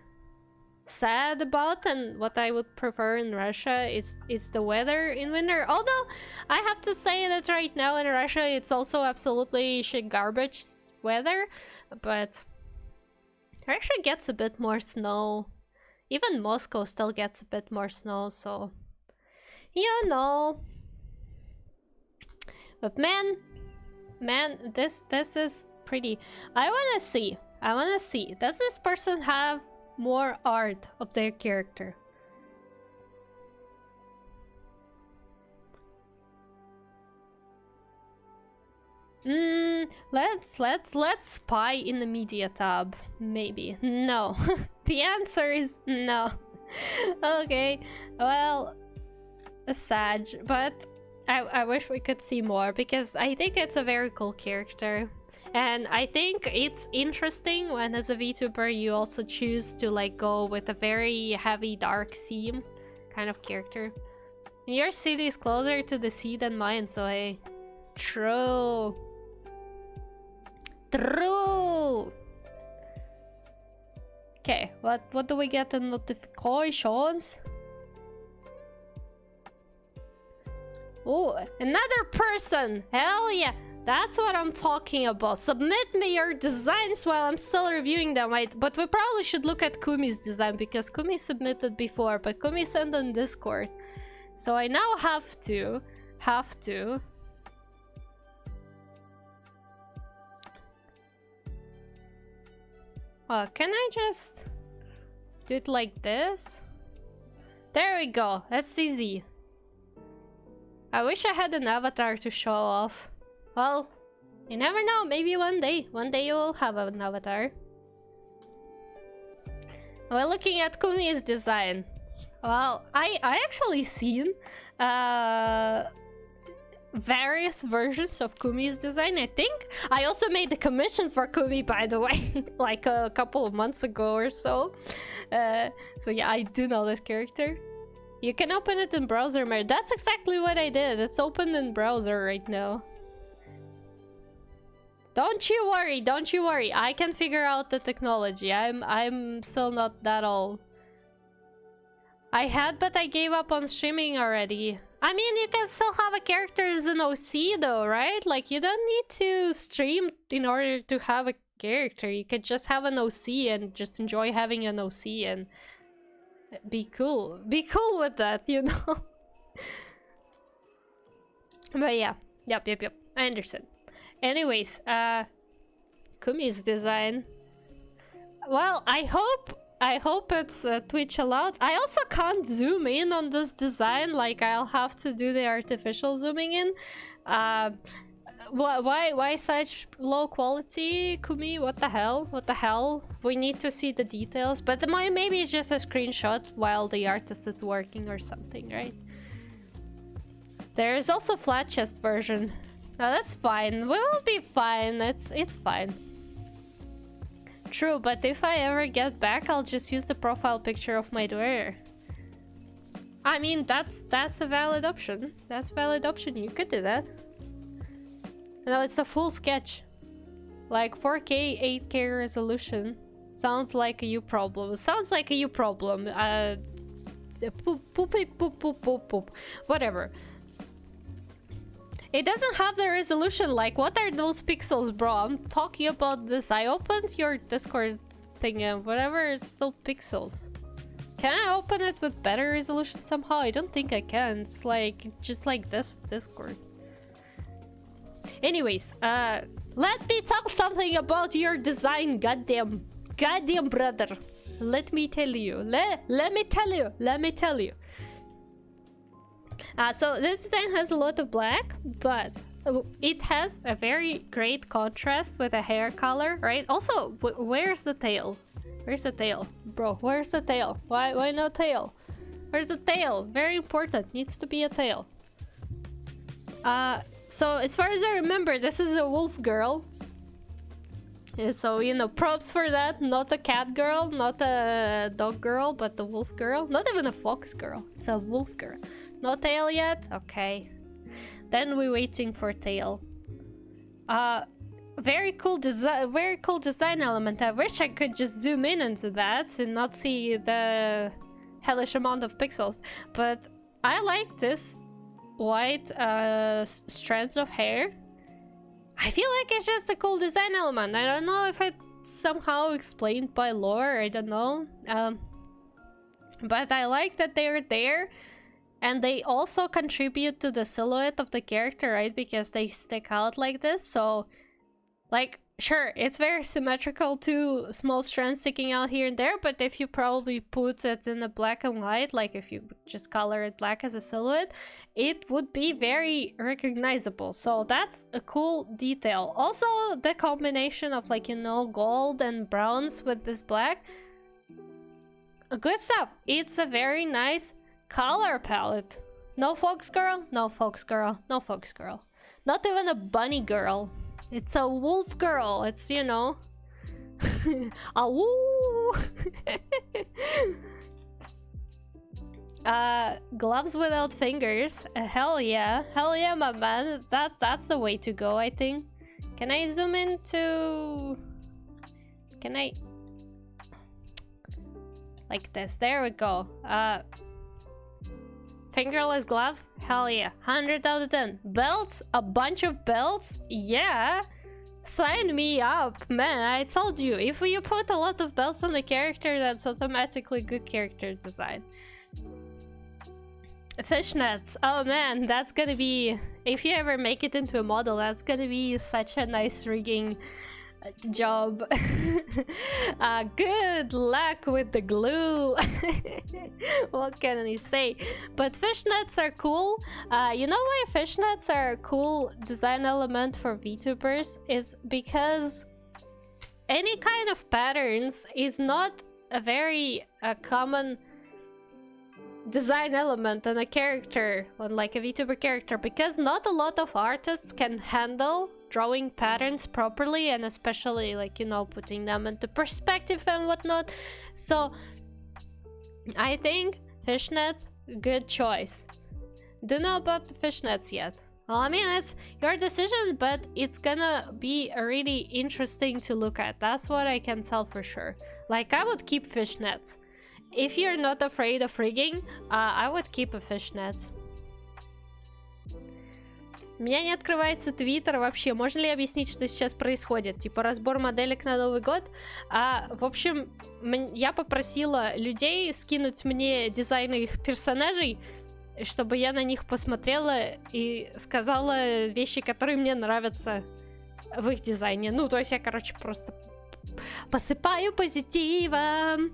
sad about, and what I would prefer in Russia is the weather in winter. Although I have to say that right now in Russia it's also absolutely shit garbage weather, but Russia gets a bit more snow. Even Moscow still gets a bit more snow, so you know. But man, this is pretty. I wanna see. Does this person have more art of their character? Let's spy in the media tab. Maybe. No. The answer is no. Okay. Well, sad, but I wish we could see more, because I think it's a very cool character. And I think it's interesting when as a VTuber you also choose to like go with a very heavy dark theme kind of character. Your city is closer to the sea than mine, so I... True. Okay, what do we get in notifications? Oh, another person! Hell yeah! That's what I'm talking about. Submit me your designs while I'm still reviewing them. But we probably should look at Kumi's design, because Kumi submitted before, but Kumi sent on Discord. So I now have to. Can I just do it like this? There we go. That's easy. I wish I had an avatar to show off. Well, you never know. Maybe one day you will have an avatar. We're looking at Kumi's design. Well, I actually seen various versions of Kumi's design. I think I also made the commission for Kumi, by the way, like a couple of months ago or so. So yeah, I do know this character. You can open it in browser mode. That's exactly what I did. It's open in browser right now. Don't you worry. I can figure out the technology. I'm still not that old. I had, but I gave up on streaming already. I mean, you can still have a character as an OC though, right? Like, you don't need to stream in order to have a character. You could just have an OC and just enjoy having an OC and be cool. Be cool with that, you know? But yeah. Yep. I understand. Anyways, Kumi's design. Well, I hope it's Twitch allowed. I also can't zoom in on this design. Like, I'll have to do the artificial zooming in. Why such low quality, Kumi? What the hell? We need to see the details. But maybe it's just a screenshot while the artist is working or something, right? There's also flat chest version. No, that's fine. We will be fine. It's fine. True, but if I ever get back, I'll just use the profile picture of my daughter. I mean, that's a valid option. That's a valid option. You could do that. No, it's a full sketch. Like 4K, 8K resolution. Sounds like a you problem. Sounds like a you problem. Poop. Whatever. It doesn't have the resolution. Like, what are those pixels, bro? I'm talking about this. I opened your Discord thing and whatever, it's still pixels. Can I open it with better resolution somehow? I don't think I can. It's like, just like this Discord. Anyways, let me talk something about your design, goddamn brother. Let me tell you. Let me tell you. So this design has a lot of black, but it has a very great contrast with the hair color, right? Also, where's the tail? Where's the tail? Bro, where's the tail? Why no tail? Where's the tail? Very important. Needs to be a tail. So as far as I remember, this is a wolf girl. So, you know, props for that. Not a cat girl, not a dog girl, but a wolf girl. Not even a fox girl. It's a wolf girl. No tail yet? Okay. Then we're waiting for tail. Very cool design element. I wish I could just zoom in into that and not see the hellish amount of pixels. But I like this white strands of hair. I feel like it's just a cool design element. I don't know if it's somehow explained by lore, I don't know. But I like that they're there, and they also contribute to the silhouette of the character, right? Because they stick out like this, so... Like, sure, it's very symmetrical, two small strands sticking out here and there, but if you probably put it in a black and white, like if you just color it black as a silhouette, it would be very recognizable. So that's a cool detail. Also, the combination of, like, you know, gold and browns with this black. Good stuff. It's a very nice color palette. No fox girl, no fox girl, no fox girl. Not even a bunny girl. It's a wolf girl. It's, you know... a woo! Gloves without fingers. Hell yeah. Hell yeah, my man. That's the way to go, I think. Can I zoom into... Can I... Like this. There we go. Fingerless gloves? Hell yeah. 100 out of 10. Belts? A bunch of belts? Yeah. Sign me up. Man, I told you. If you put a lot of belts on the character, that's automatically good character design. Fishnets. Oh man, that's gonna be... If you ever make it into a model, that's gonna be such a nice rigging job. Good luck with the glue. What can I say? But fishnets are cool. You know why fishnets are a cool design element for VTubers? Is because any kind of patterns is not a very common design element on a character, on like a VTuber character, because not a lot of artists can handle drawing patterns properly, and especially, like, you know, putting them into perspective and whatnot. So I think fishnets, good choice. Don't know about the fishnets yet. Well, I mean, it's your decision, but it's gonna be really interesting to look at. That's what I can tell for sure. Like, I would keep fishnets. If you're not afraid of rigging, I would keep a fishnets. У меня не открывается Твиттер вообще. Можно ли объяснить, что сейчас происходит? Типа разбор моделек на Новый год? В общем, я попросила людей скинуть мне дизайны их персонажей, чтобы я на них посмотрела и сказала вещи, которые мне нравятся в их дизайне. Ну, то есть я, короче, просто посыпаю позитивом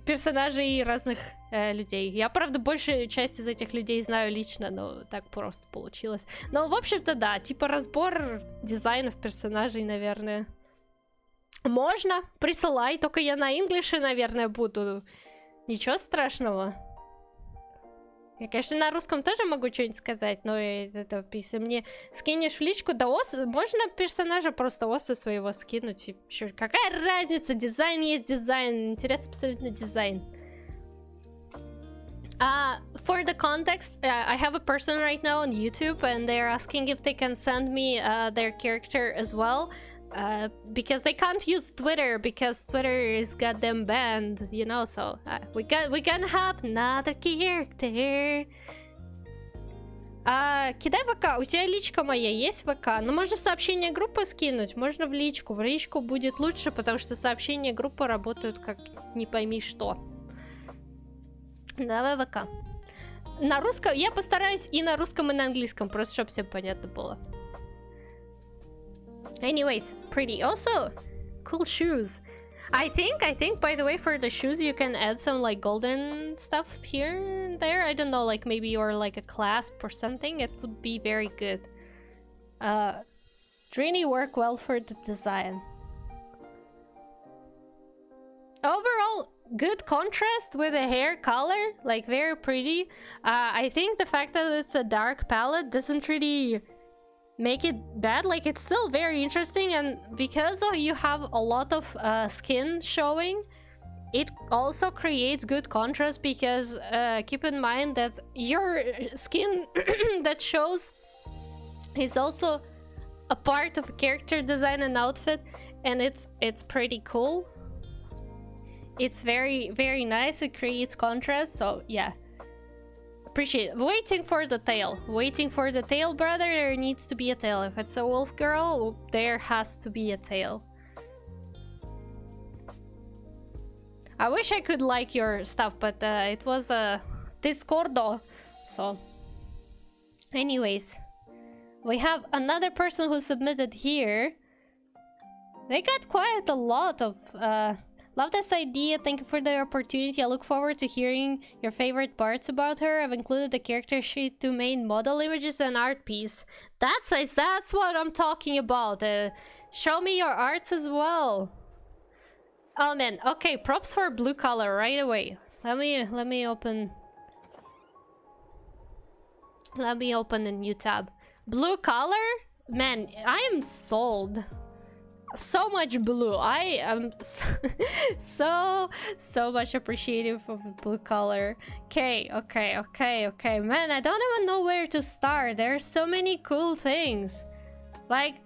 персонажей разных людей. Я, правда, большую часть из этих людей знаю лично, но так просто получилось. Но, в общем-то, да, типа разбор дизайнов персонажей, наверное. Можно, присылай, только я на инглише, наверное, буду. Ничего страшного. Я, конечно, на русском тоже могу что-нибудь сказать, но это, если мне скинешь в личку, да можно персонажа просто оса своего скинуть. И какая разница, дизайн есть дизайн, интерес абсолютно дизайн. For the context, I have a person right now on YouTube, and they're asking if they can send me their character as well. Because they can't use Twitter because Twitter is goddamn banned, you know. So we gonna have another character. Кидай ВК. У тебя личка моя есть ВК? Ну, можно в сообщение группы скинуть, можно в личку. В личку будет лучше, потому что сообщения группы работают как не пойми что. Давай ВК. На русском я постараюсь и на русском, и на английском, просто чтобы всем понятно было. Anyways, pretty. Also, cool shoes. I think, by the way, for the shoes, you can add some, like, golden stuff here and there. I don't know, like, maybe or, like, a clasp or something. It would be very good. Really work well for the design. Overall, good contrast with the hair color. Like, very pretty. I think the fact that it's a dark palette doesn't really make it bad. Like, it's still very interesting, and because you have a lot of skin showing, it also creates good contrast, because keep in mind that your skin that shows is also a part of character design and outfit, and it's pretty cool. It's very, very nice. It creates contrast, so yeah. Appreciate it. Waiting for the tail. Waiting for the tail, brother. There needs to be a tail. If it's a wolf girl, there has to be a tail. I wish I could like your stuff, but it was a Discordo. So, anyways, we have another person who submitted here. They got quite a lot of love this idea. Thank you for the opportunity. I look forward to hearing your favorite parts about her. I've included the character sheet to main model images and art piece. That's nice. That's what I'm talking about. Show me your arts as well. Oh man. Okay, props for blue color right away. Let me open. Let me open a new tab. Blue color? Man, I am sold. So much blue. I am so much appreciative of blue color. Okay. Man, I don't even know where to start. There's so many cool things. Like,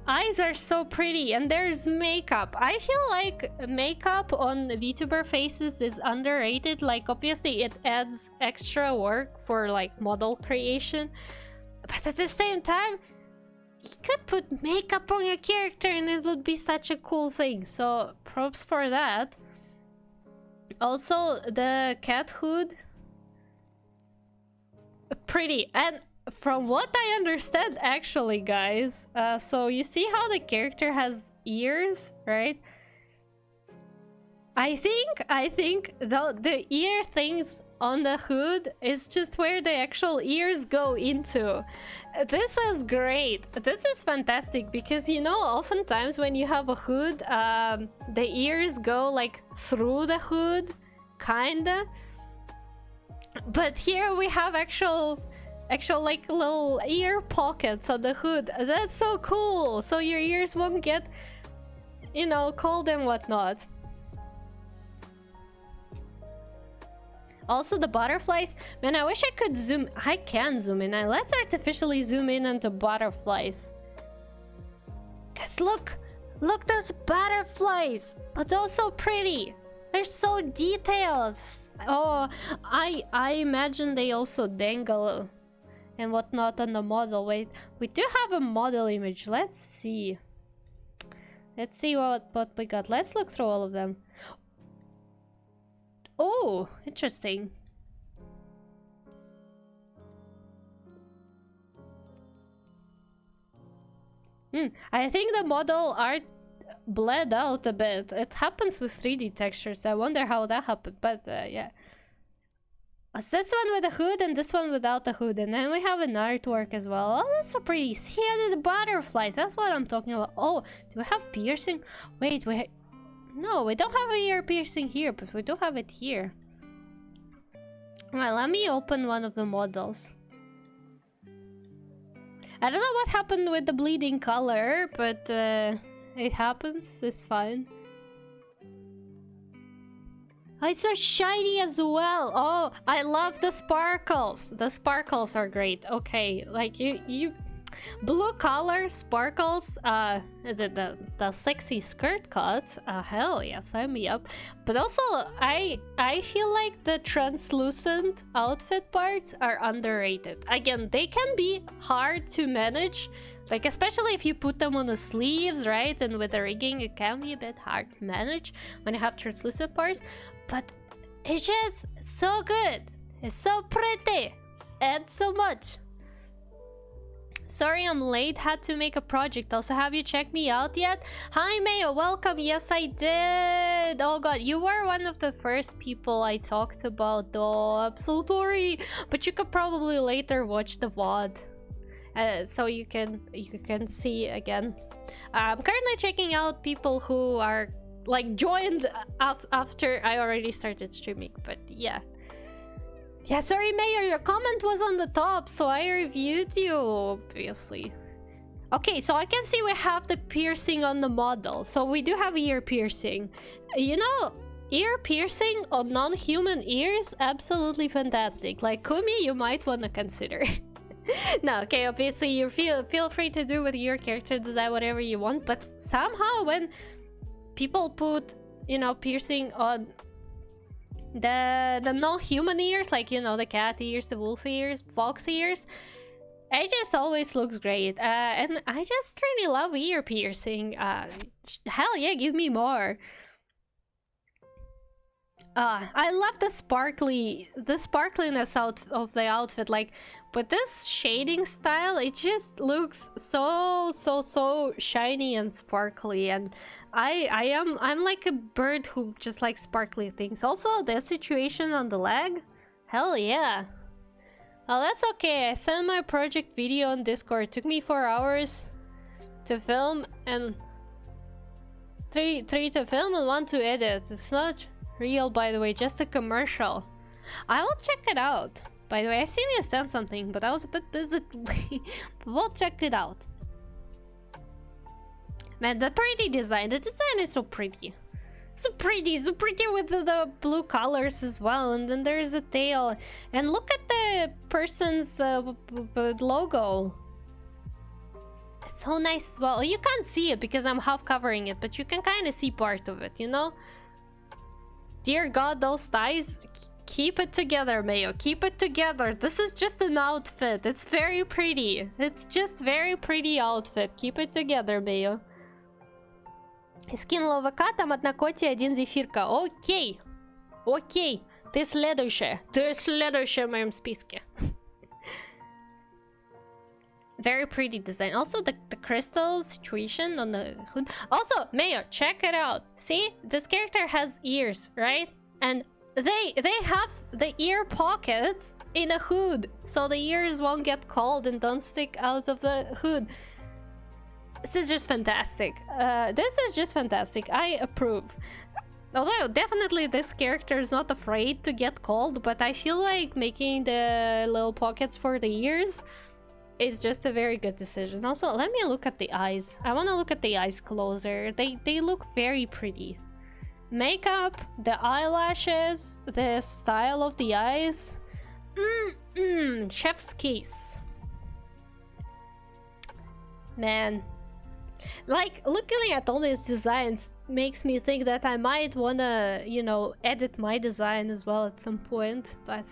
eyes are so pretty, and there's makeup. I feel like makeup on VTuber faces is underrated. Like, obviously it adds extra work for like model creation, but at the same time, you could put makeup on your character and it would be such a cool thing. So props for that. Also, the cat hood, pretty. And from what I understand, actually, guys, so you see how the character has ears, right? I think the ear things on the hood is just where the actual ears go into. This is great. This is fantastic, because you know, oftentimes when you have a hood, the ears go like through the hood, kinda. But here we have actual like little ear pockets on the hood. That's so cool. So your ears won't get, you know, cold and whatnot. Also, the butterflies. Man, I wish I could zoom. I can zoom in. Let's artificially zoom in onto butterflies. Guys, look those butterflies. But they're so pretty. They're so detailed. Oh, I imagine they also dangle and whatnot on the model. Wait, we do have a model image. Let's see. Let's see what we got. Let's look through all of them. Oh, interesting. I think the model art bled out a bit. It happens with 3D textures. I wonder how that happened, but yeah. It's this one with a hood and this one without the hood, and then we have an artwork as well. Oh, that's so pretty. See, the butterflies. That's what I'm talking about. Oh, do we have piercing? Wait, no, we don't have a ear piercing here, but we do have it here. Well, let me open one of the models. I don't know what happened with the bleeding color, but it happens. It's fine. Oh, it's so shiny as well. Oh, I love the sparkles. The sparkles are great. Okay, like you blue color sparkles, the sexy skirt cuts, hell yeah, sign me up. But also, I feel like the translucent outfit parts are underrated. Again, they can be hard to manage, like especially if you put them on the sleeves, right? And with the rigging, it can be a bit hard to manage when you have translucent parts. But it's just so good. It's so pretty and so much. Sorry I'm late, had to make a project. Also, have you checked me out yet? Hi Mayo, welcome. Yes, I did. Oh god, you were one of the first people I talked about though. I'm so sorry. But you could probably later watch the VOD. So you can see again. I'm currently checking out people who are like joined after I already started streaming, but yeah. Yeah, sorry Mayor, your comment was on the top, so I reviewed you, obviously. Okay, so I can see we have the piercing on the model. So we do have ear piercing. You know, ear piercing on non-human ears, absolutely fantastic. Like Kumi, you might want to consider. No, okay, obviously you feel free to do with your character design whatever you want, but somehow when people put, you know, piercing on the non-human ears, like, you know, the cat ears, the wolf ears, fox ears, it just always looks great. And I just really love ear piercing. Hell yeah, give me more. I love the sparkliness of the outfit. Like, with this shading style, it just looks so shiny and sparkly. And I'm like a bird who just likes sparkly things. Also, the situation on the leg, hell yeah. Oh, that's okay. I sent my project video on Discord. It took me 4 hours to film and three to film and 1 to edit. It's not real, by the way, just a commercial. I will check it out. By the way, I've seen you send something, but I was a bit busy. We'll check it out. Man, the pretty design. The design is so pretty. So pretty with the blue colors as well. And then there's a tail. And look at the person's logo. It's so nice as well. You can't see it because I'm half covering it, but you can kind of see part of it, you know? Dear God, those ties. Keep it together, Mayo. Keep it together. This is just an outfit. It's very pretty. It's just very pretty outfit. Keep it together, Mayo. Скинула ВК, там одна Коти, один Зефирка. Окей. Окей. Ты следующая. Ты следующая в моем списке. Very pretty design. Also, the crystal situation on the hood. Also, Mayo, check it out. See? This character has ears, right? And they have the ear pockets in a hood. So the ears won't get cold and don't stick out of the hood. This is just fantastic. This is just fantastic. I approve. Although definitely this character is not afraid to get cold, but I feel like making the little pockets for the ears is just a very good decision. Also, let me look at the eyes. I want to look at the eyes closer. They look very pretty. Makeup, the eyelashes, the style of the eyes. Chef's kiss. Man. Like, looking at all these designs makes me think that I might wanna, you know, edit my design as well at some point, but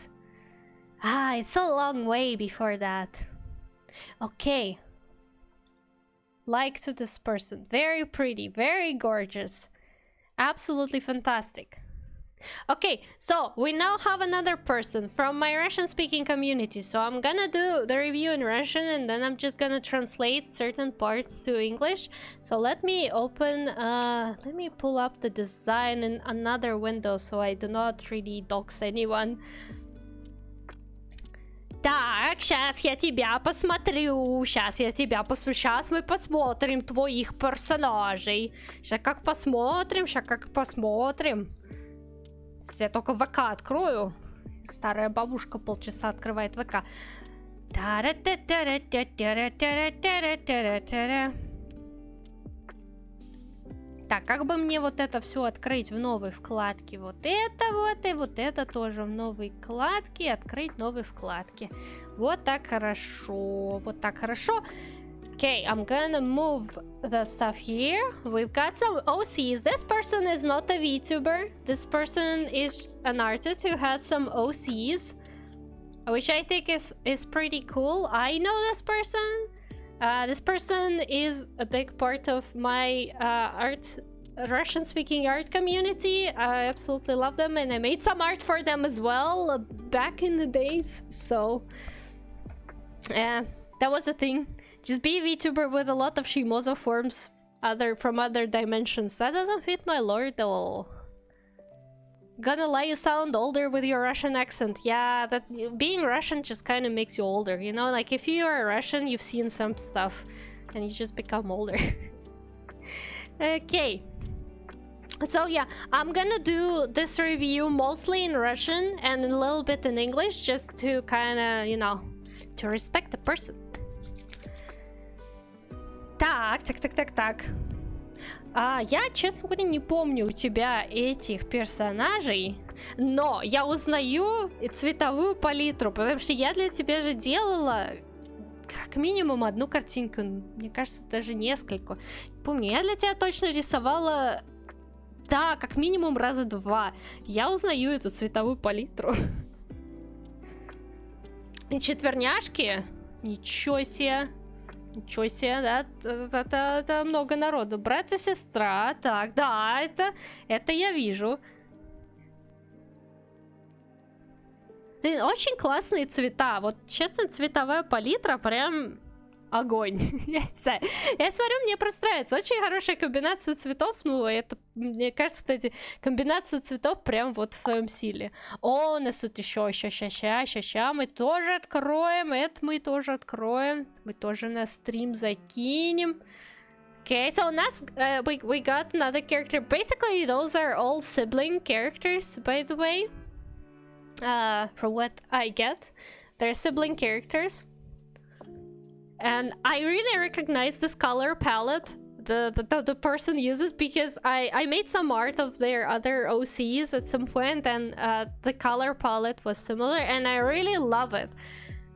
it's a long way before that. Okay. Like to this person. Very pretty, very gorgeous. Absolutely fantastic. Okay, so we now have another person from my Russian-speaking community. So I'm gonna do the review in Russian and then I'm just gonna translate certain parts to English. So let me open, let me pull up the design in another window so I do not really dox anyone. Так, сейчас я тебя посмотрю, сейчас мы посмотрим твоих персонажей. Сейчас как посмотрим. Я только ВК открою. Старая бабушка полчаса открывает ВК. Так, как бы мне вот это все открыть в новой вкладке? Вот это вот и вот это тоже в новой вкладке. Открыть новые вкладки. Вот так хорошо. Вот так хорошо. Okay, I'm gonna move the stuff here. We've got some OCs. This person is not a VTuber. This person is an artist who has some OCs, which I think is pretty cool. I know this person. This person is a big part of my Russian-speaking art community. I absolutely love them, and I made some art for them as well back in the days. So, that was a thing. Just be a VTuber with a lot of Shimoza forms from other dimensions. That doesn't fit my lore though. Gonna lie, you sound older with your Russian accent. Yeah, that being Russian just kind of makes you older, you know? Like, if you are Russian, you've seen some stuff and you just become older. Okay. So yeah, I'm gonna do this review mostly in Russian and a little bit in English, just to kind of, you know, to respect the person. Так. Я, честно говоря, не помню у тебя этих персонажей, но я узнаю цветовую палитру, потому что я для тебя же делала как минимум одну картинку, мне кажется, даже несколько. Помню, я для тебя точно рисовала, да, как минимум раза 2. Я узнаю эту цветовую палитру. И четверняшки? Ничего себе. Ничего себе, да, это много народу. Брат и сестра, так, да, это я вижу. Очень классные цвета, вот честно, цветовая палитра прям огонь. Я смотрю, мне просто нравится. Очень хорошая комбинация цветов, ну, это, мне кажется, кстати, комбинация цветов прям вот в своем стиле. О, у нас тут еще, ща, мы тоже откроем, это мы тоже откроем, мы тоже на стрим закинем. Okay, so у нас, we got another character. Basically, those are all sibling characters, by the way. From what I get, they're sibling characters. And I really recognize this color palette the person uses, because I made some art of their other OCs at some point, and the color palette was similar, and I really love it.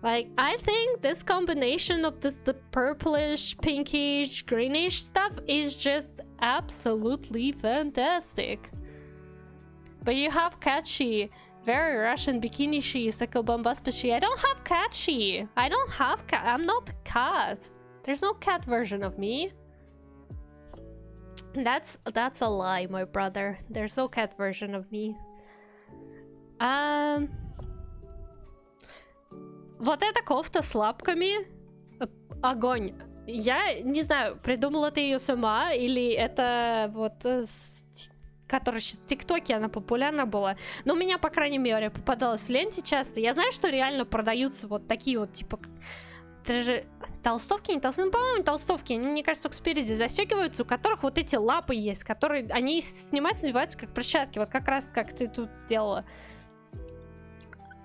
Like, I think this combination of the purplish, pinkish, greenish stuff is just absolutely fantastic. But you have catchy, very Russian bikini she, Sakobambaspashi. I don't have cat she. I don't have cat. I'm not a cat. There's no cat version of me. That's a lie, my brother. There's no cat version of me. Вот эта кофта с лапками. Огонь. Я не знаю, придумала ты ее сама, или это вот... которая сейчас в ТикТоке, она популярна была. Но у меня, по крайней мере, попадалась в ленте часто. Я знаю, что реально продаются вот такие вот, типа... Это же толстовки, не толстовки? Ну, по-моему, толстовки. Они, мне кажется, только спереди застегиваются, у которых вот эти лапы есть, которые... Они снимаются, одеваются как перчатки. Вот как раз как ты тут сделала.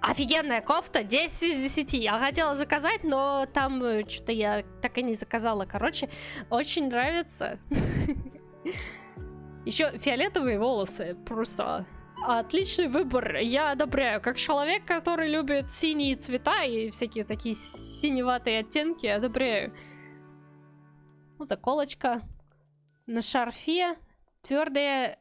Офигенная кофта, 10 из 10. Я хотела заказать, но там что-то я так и не заказала. Короче, очень нравится. Еще фиолетовые волосы, просто отличный выбор, я одобряю. Как человек, который любит синие цвета и всякие такие синеватые оттенки, одобряю. Вот заколочка на шарфе, твердые.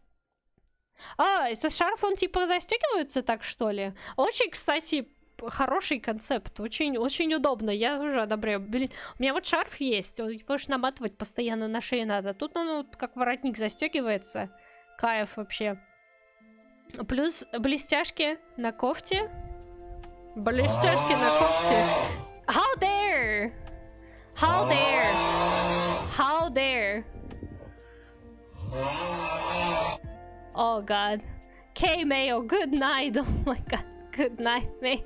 Со шарф он типа застегивается так, что ли? Очень, кстати, хороший концепт, очень удобно, я уже одобряю. Блин, у меня вот шарф есть, его же наматывать постоянно на шее надо. Тут он вот как воротник застегивается. Кайф вообще. Плюс блестяшки на кофте. Блестяшки на кофте. How dare! How dare! How dare! Oh god. K Mayo, good night. Oh my god. Good night, mate.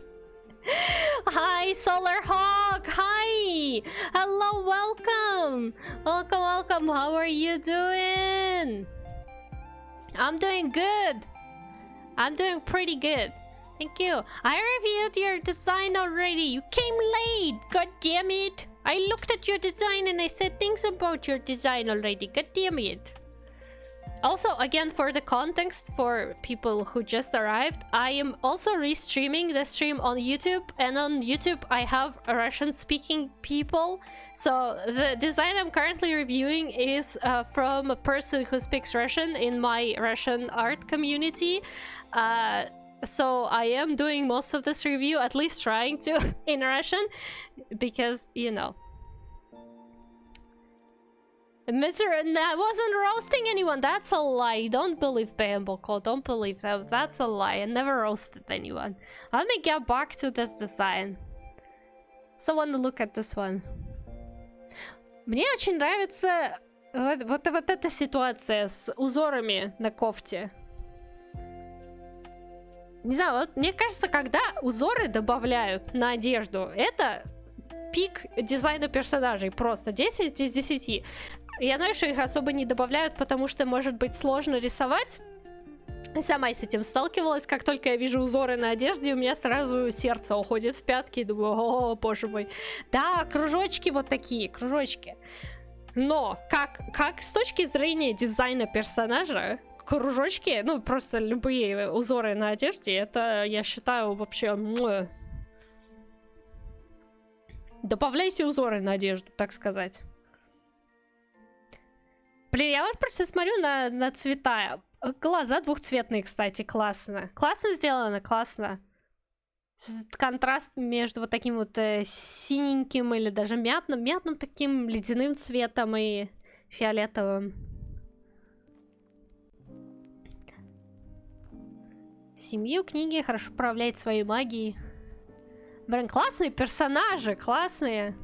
Hi, Solar Hawk! Hi! Hello, welcome! Welcome. How are you doing? I'm doing good. I'm doing pretty good. Thank you. I reviewed your design already. You came late. God damn it. I looked at your design and I said things about your design already. God damn it. Also, again, for the context, for people who just arrived, I am also restreaming the stream on YouTube, and on YouTube I have Russian-speaking people. So the design I'm currently reviewing is from a person who speaks Russian in my Russian art community. So I am doing most of this review, at least trying to, in Russian, because, you know. I wasn't roasting anyone. That's a lie. Don't believe Bambuko. Don't believe that. That's a lie. I never roasted anyone. Let me get back to this design. So I want to look at this one. Мне очень нравится вот эта ситуация с узорами на кофте. Не знаю, вот мне кажется, когда узоры добавляют на одежду, это пик дизайна персонажей. Просто 10 из 10. Я знаю, что их особо не добавляют, потому что может быть сложно рисовать. Сама с этим сталкивалась. Как только я вижу узоры на одежде, у меня сразу сердце уходит в пятки. Думаю, о, боже мой. Да, кружочки вот такие, кружочки. Но как с точки зрения дизайна персонажа, кружочки, ну просто любые узоры на одежде, это, я считаю, вообще... Добавляйте узоры на одежду, так сказать. Блин, я вот просто смотрю на цвета. Глаза двухцветные, кстати, классно. Классно сделано, классно. Контраст между вот таким вот синеньким или даже мятным таким ледяным цветом и фиолетовым. Семью книги хорошо управляет своей магией. Блин, классные персонажи, классные.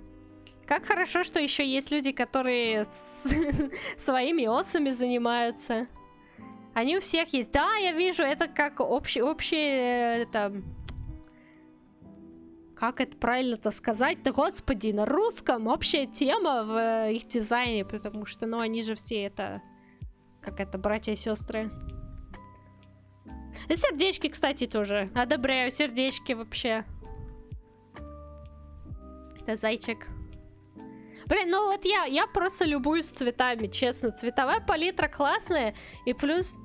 Как хорошо, что еще есть люди, которые своими осами занимаются. Они у всех есть. Да, я вижу, это как общее это... Как это правильно-то сказать-то, господи, на русском общая тема в их дизайне, потому что, ну, они же все это... Как это, братья и сестры. И сердечки, кстати, тоже. Одобряю сердечки вообще. Это зайчик. Блин, ну вот я просто любуюсь цветами, честно. Цветовая палитра классная. И плюс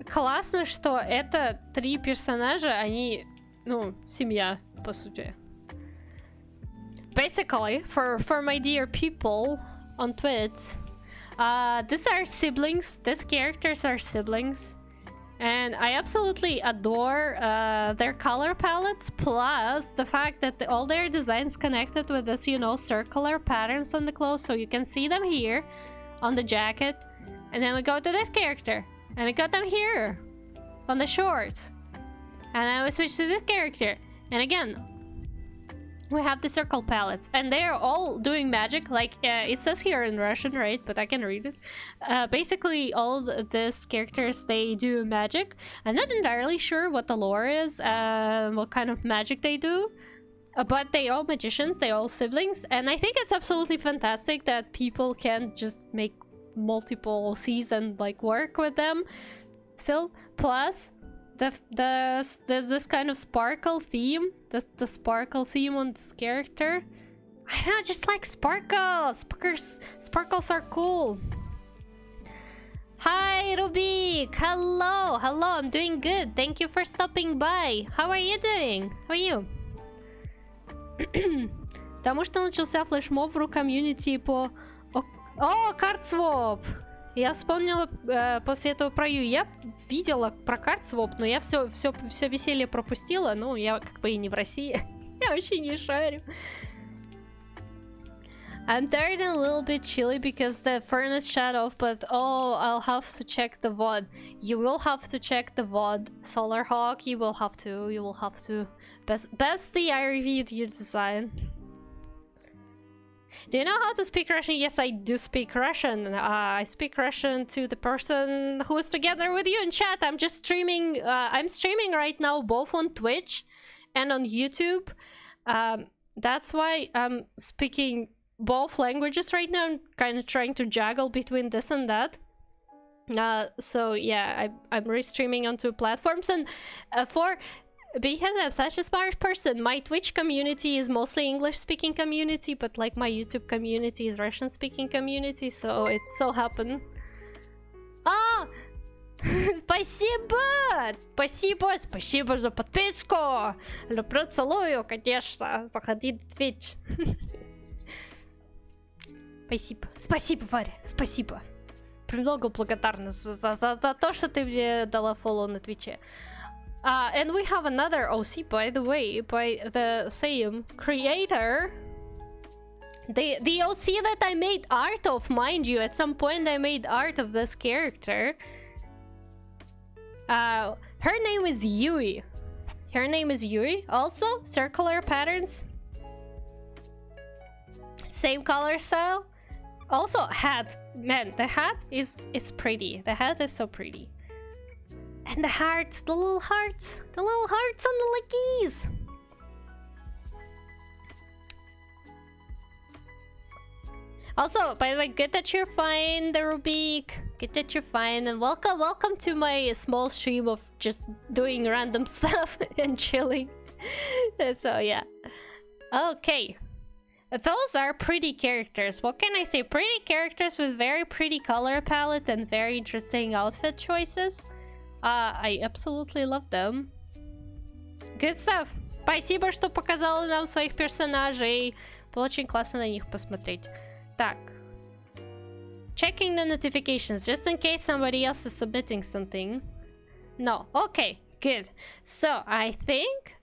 классно, что это 3 персонажа, они, ну, семья, по сути. Basically, for my dear people on Twitch, these are siblings. These characters are siblings. And I absolutely adore their color palettes, plus the fact that all their designs connected with this, you know, circular patterns on the clothes, so you can see them here on the jacket. And then we go to this character, and we got them here on the shorts. And then we switch to this character, and again, we have the circle palettes, and they are all doing magic, like it says here in Russian, right? But I can read it. Basically, all these characters, they do magic. I'm not entirely sure what the lore is, what kind of magic they do, but they all magicians, they all siblings, and I think it's absolutely fantastic that people can just make multiple Cs and like work with them. Still, plus this kind of sparkle theme, the sparkle theme on this character. I don't know, just like sparkles. Sparkles are cool. Hi, Rubik. Hello, I'm doing good. Thank you for stopping by. How are you doing? How are you? Потому что начался флешмоб в комьюнити по... О, картсвоп! Я вспомнила после этого про Ю. Я видела про картсвоп, но я все веселье пропустила. Ну, я как бы и не в России. Я вообще не шарю. I'm tired and a little bit chilly because the furnace shut off, but oh, I'll have to check the VOD. You will have to check the VOD. Solarhawk, you will have to. Best the I reviewed your design. Do you know how to speak Russian? Yes, I do speak Russian. I speak Russian to the person who is together with you in chat. I'm just streaming. I'm streaming right now both on Twitch and on YouTube. That's why I'm speaking both languages right now. I'm kind of trying to juggle between this and that. So yeah, I'm restreaming on 2 platforms, and because I'm such a smart person, my Twitch community is mostly English-speaking community, but like my YouTube community is Russian-speaking community, so it so happened. Ah! Спасибо! Спасибо за подписку! Люблю, целую, конечно. Заходи в Twitch. Спасибо, Варя, спасибо. Премного благодарна за то, что ты мне дала фоллоу на Твиче. And we have another OC, by the way, by the same creator. The OC that I made art of, mind you, at some point I made art of this character. Her name is Yui. Also, circular patterns. Same color style. Also, hat. Man, the hat is pretty. The hat is so pretty. And the hearts, the little hearts on the leggies. Also, by the way, good that you're fine, the Rubik. Good that you're fine, and welcome to my small stream of just doing random stuff and chilling. So yeah. Okay. those are pretty characters. What can I say? Pretty characters with very pretty color palette and very interesting outfit choices. I absolutely love them. Good stuff. Спасибо, что показала нам своих персонажей. Было очень классно на них посмотреть. Так. Checking the notifications just in case somebody else is submitting something. No. Okay. Good. So I think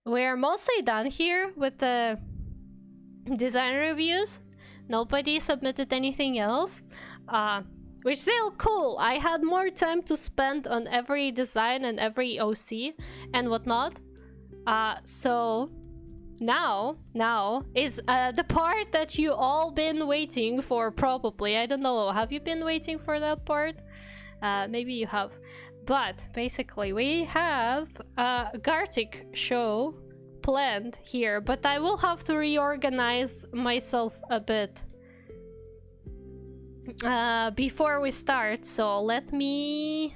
we're mostly done here with the design reviews. Nobody submitted anything else. Which is still cool. I had more time to spend on every design and every OC and whatnot. So now is the part that you all been waiting for, probably. I don't know. Have you been waiting for that part? Maybe you have. But basically, we have a Gartic show planned here, but I will have to reorganize myself a bit before we start. So let me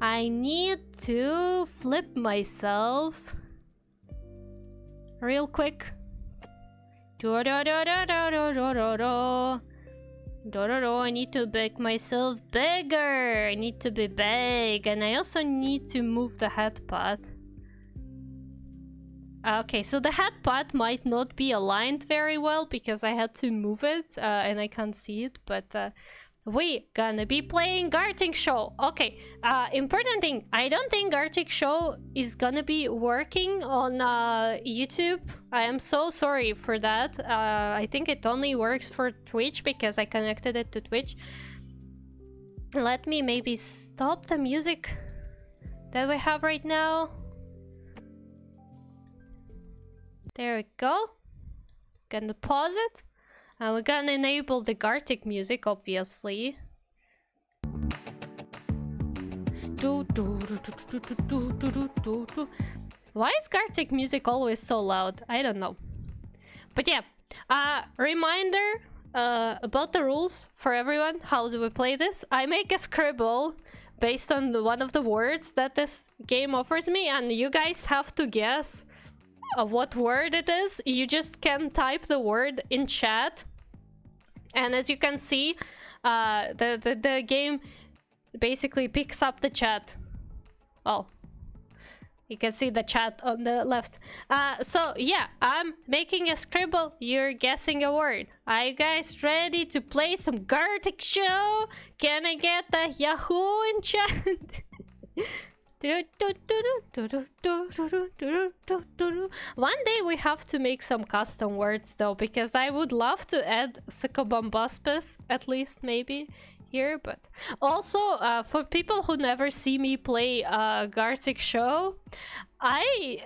I need to flip myself real quick. I need to make myself bigger. I need to be big, and I also need to move the head part. Okay, so the head part might not be aligned very well because I had to move it and I can't see it, but we gonna be playing Gartic Show. Okay, important thing, I don't think Gartic Show is gonna be working on YouTube. I am so sorry for that. I think it only works for Twitch because I connected it to Twitch. Let me maybe stop the music that we have right now. There we go. Gonna pause it. And we're gonna enable the Gartic music, obviously. Why is Gartic music always so loud? I don't know. But yeah, reminder about the rules for everyone. How do we play this? I make a scribble based on one of the words that this game offers me, and you guys have to guess what word it is. You just can type the word in chat, and as you can see, the game basically picks up the chat. Well, you can see the chat on the left. So yeah, I'm making a scribble, you're guessing a word. Are you guys ready to play some Gartic Show? Can I get the Yahoo in chat? One day we have to make some custom words though, because I would love to add Psychobombaspis, at least maybe here. But also for people who never see me play Gartic Show, I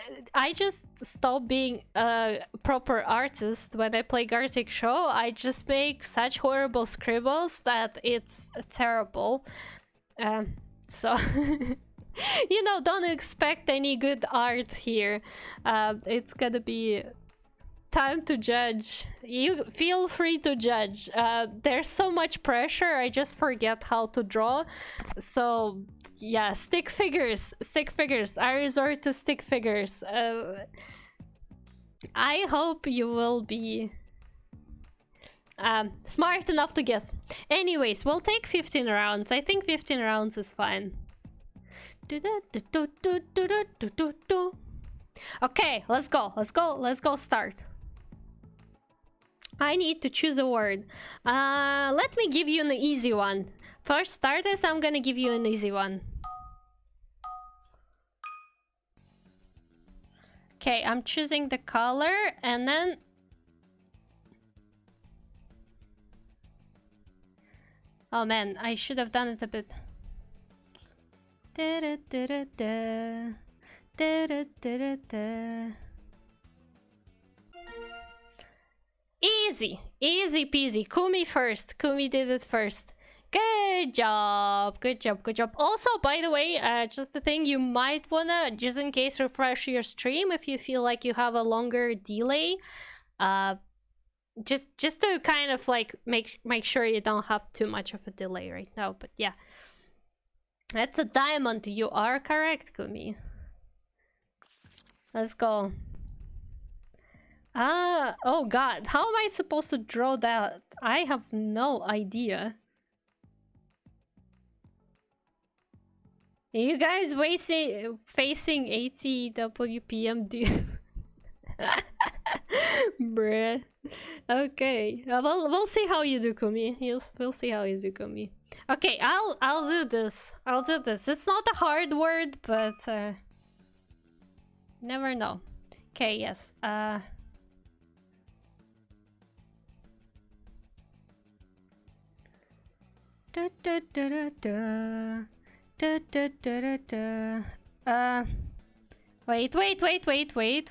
just stop being a proper artist when I play Gartic Show. I just make such horrible scribbles that it's terrible. So you know, don't expect any good art here. It's gonna be time to judge. You feel free to judge. There's so much pressure, I just forget how to draw. So yeah, stick figures. I resort to stick figures. I hope you will be smart enough to guess. Anyways, we'll take 15 rounds. I think 15 rounds is fine. Okay, let's go start. I need to choose a word. Let me give you an easy one. First starters, I'm gonna give you an easy one. Okay, I'm choosing the color and then oh man, I should have done it a bit. Easy peasy. Kumi first. Kumi did it first. Good job. Also, by the way, just the thing, you might wanna, just in case, refresh your stream if you feel like you have a longer delay. Just to kind of like make sure you don't have too much of a delay right now. But yeah. That's a diamond. You are correct, Kumi. Let's go. Ah, oh god. How am I supposed to draw that? I have no idea. Are you guys facing ATWPM? Bruh. Okay. We'll see how you do, Kumi. We'll see how you do, Kumi. Okay, I'll do this. I'll do this. It's not a hard word, but never know. Okay, yes.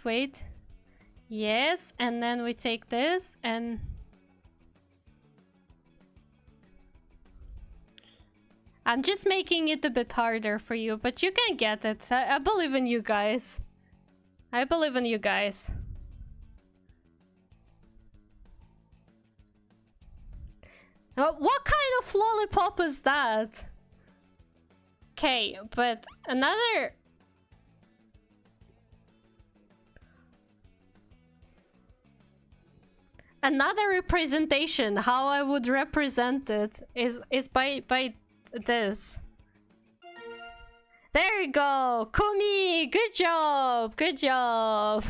Wait. Yes, and then we take this and I'm just making it a bit harder for you, but you can get it. I believe in you guys. I believe in you guys. What kind of lollipop is that? Okay, but another representation, how I would represent it is by this. There you go, Kumi. Good job. Good job.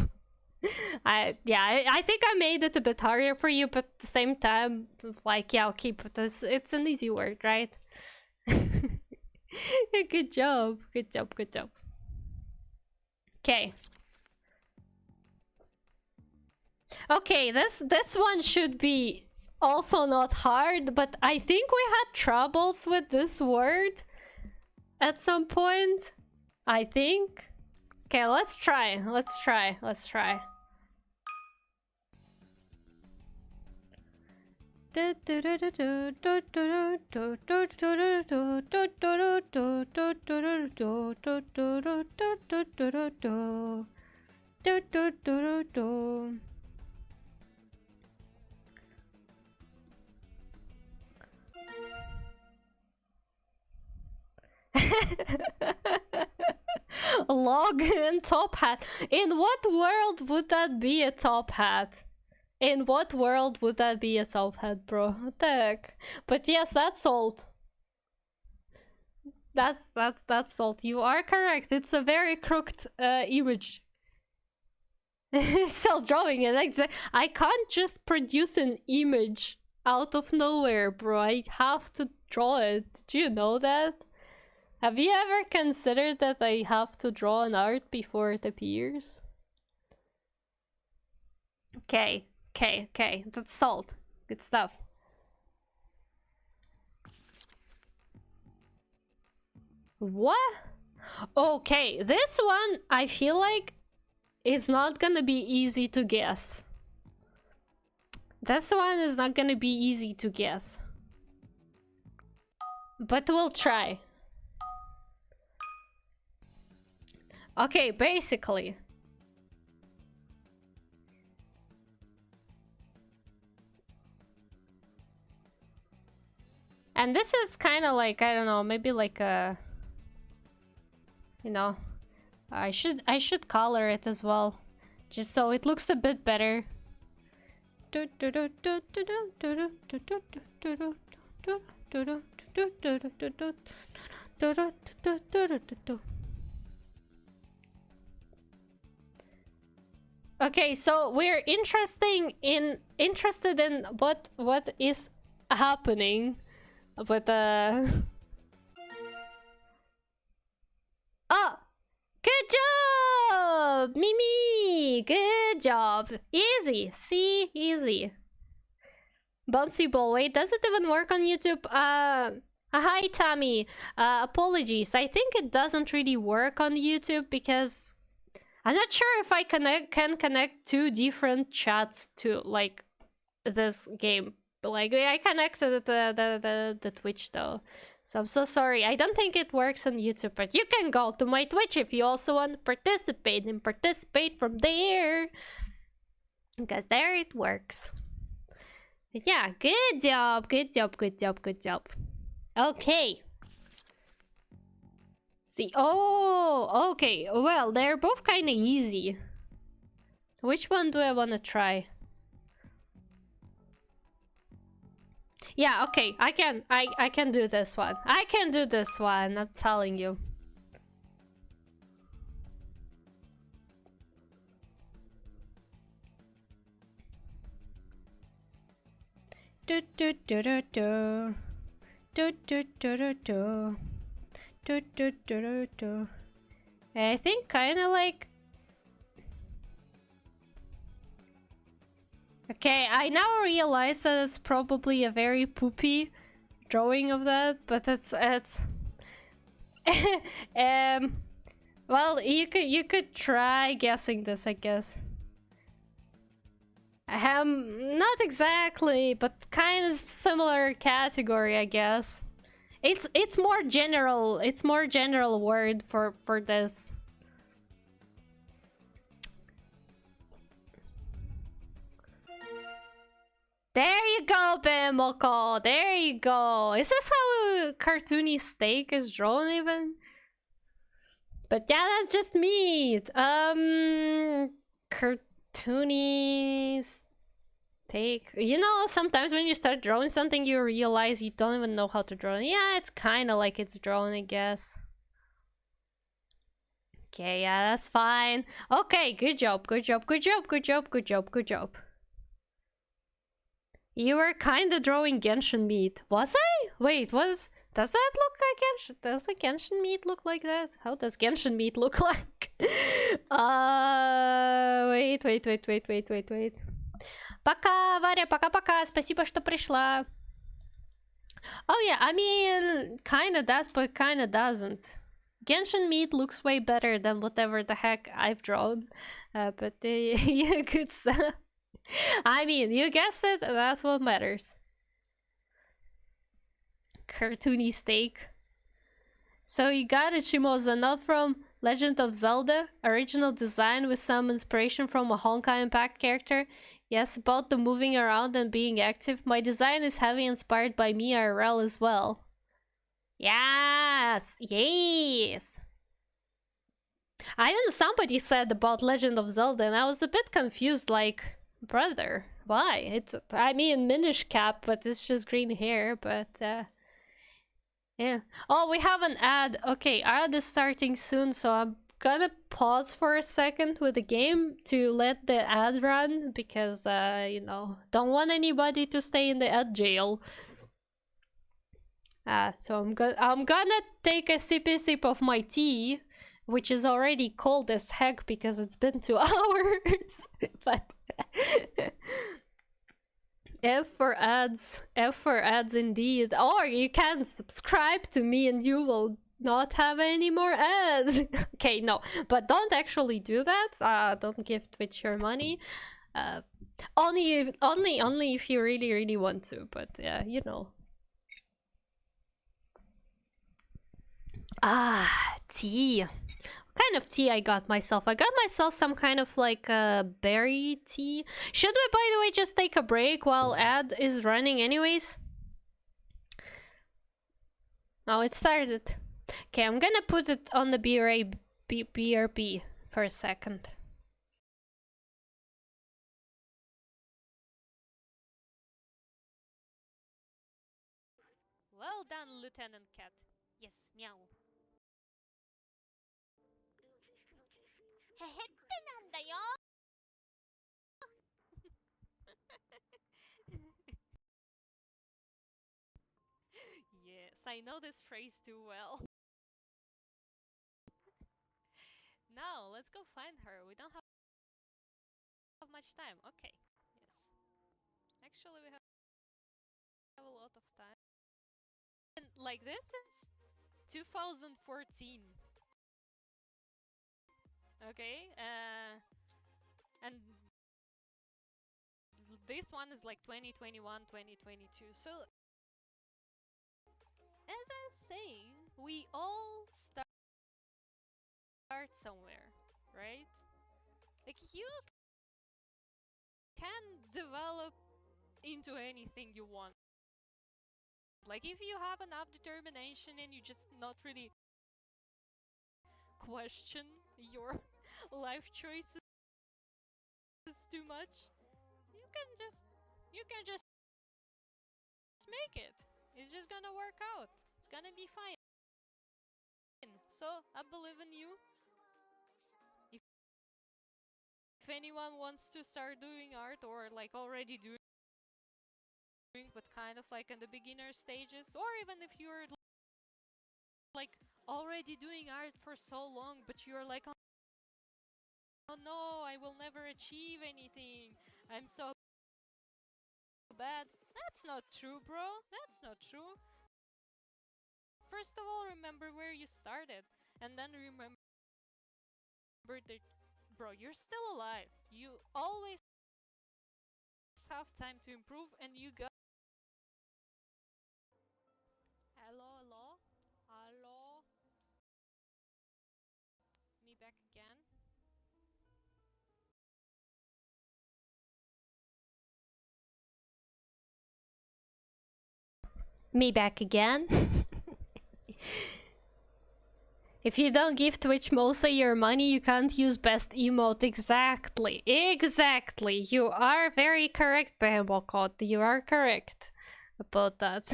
I think I made it a bit harder for you, but at the same time, like, yeah, I'll keep this. It's an easy word, right? Good job. Good job. Good job. Okay. Okay, this one should be also not hard, but I think we had troubles with this word at some point. I think. Okay, let's try. Let's try. Let's try. Log and top hat. In what world would that be a top hat? In what world would that be a top hat, bro? What the heck? But yes, that's salt. That's salt. You are correct. It's a very crooked image. Still drawing it. I can't just produce an image out of nowhere, bro. I have to draw it. Do you know that? Have you ever considered that I have to draw an art before it appears? Okay. That's salt. Good stuff. What? Okay, this one I feel like is not gonna be easy to guess. This one is not gonna be easy to guess. But we'll try. Okay, basically. And this is kind of like, I don't know, maybe like a, you know, I should color it as well, just so it looks a bit better. Okay, so we're interested in what is happening, but oh, good job, Mimi. Good job. Easy. See, easy. Bouncy ball. Wait, does it even work on YouTube? Hi, Tammy. Apologies. I think it doesn't really work on YouTube because I'm not sure if I can connect two different chats to like this game. Like I connected the Twitch though. So I'm so sorry. I don't think it works on YouTube, but you can go to my Twitch if you also want to participate and participate from there. Because there it works. Yeah, good job. Okay. See, oh, okay. Well, they're both kind of easy. Which one do I want to try? Yeah, okay. I can do this one. I can do this one. I'm telling you. Do do do do do. Do do do do do. Do do do do do. I think kind of like. Okay, I now realize that it's probably a very poopy drawing of that, but it's well, you could try guessing this, I guess. Not exactly, but kind of similar category, I guess. It's more general. It's more general word for this. There you go, Bimoko. There you go. Is this how a cartoony steak is drawn even? But yeah, that's just meat. Cartoony steak. You know, sometimes when you start drawing something, you realize you don't even know how to draw. Yeah, it's kind of like it's drawn, I guess. Okay, yeah, that's fine. Okay, good job, good job, good job, good job, good job, good job. You were kinda drawing Genshin meat. Was I? Wait, does that look like Genshin? Does the Genshin meat look like that? How does Genshin meat look like? Wait. Пока, Варя, пока-пока. Спасибо, что пришла. Oh yeah, I mean, kinda does, but kinda doesn't. Genshin meat looks way better than whatever the heck I've drawn. But yeah, good stuff. I mean, you guessed it, that's what matters. Cartoony steak. So you got it, Shimoza, not from Legend of Zelda, original design with some inspiration from a Honkai Impact character. Yes, about the moving around and being active. My design is heavily inspired by me IRL as well. Yes! Yes! I know somebody said about Legend of Zelda and I was a bit confused, like, brother, why? I mean, Minish Cap, but it's just green hair, but, yeah. Oh, we have an ad. Okay, ad is starting soon, so I'm gonna pause for a second with the game to let the ad run, because, you know, don't want anybody to stay in the ad jail. So I'm gonna take a sip of my tea, which is already cold as heck because it's been 2 hours. But F for ads indeed. Or you can subscribe to me and you will not have any more ads. Okay, no, but don't actually do that. Don't give Twitch your money. Only if you really want to. But yeah, you know. Tea. What kind of tea I got myself? I got myself some kind of like berry tea. Should we, by the way, just take a break while ad is running anyways? Oh, it started. Okay, I'm gonna put it on the BRB for a second. Well done, Lieutenant Cat. Yes, meow. へへってなんだよ Yes, I know this phrase too well. Now, let's go find her. We don't have much time. Okay. Yes. Actually, we have a lot of time. And like this is 2014. Okay. And this one is like 2021, 2022. So as I was saying, we all start somewhere, right? Like you can develop into anything you want. Like if you have enough determination and you just not really question your life choices too much, you can just make it. It's just gonna work out. It's gonna be fine. So I believe in you. If anyone wants to start doing art or like already doing, but kind of like in the beginner stages, or even if you're like already doing art for so long, but you're like, oh no, I will never achieve anything. I'm so bad. That's not true, bro. That's not true. First of all, remember where you started, and then remember that, bro, you're still alive. You always have time to improve, and you got. Hello, hello, hello. Me back again. Me back again. If you don't give Twitch Mosa your money, you can't use best emote. Exactly. Exactly. You are very correct, Behemokot. You are correct about that.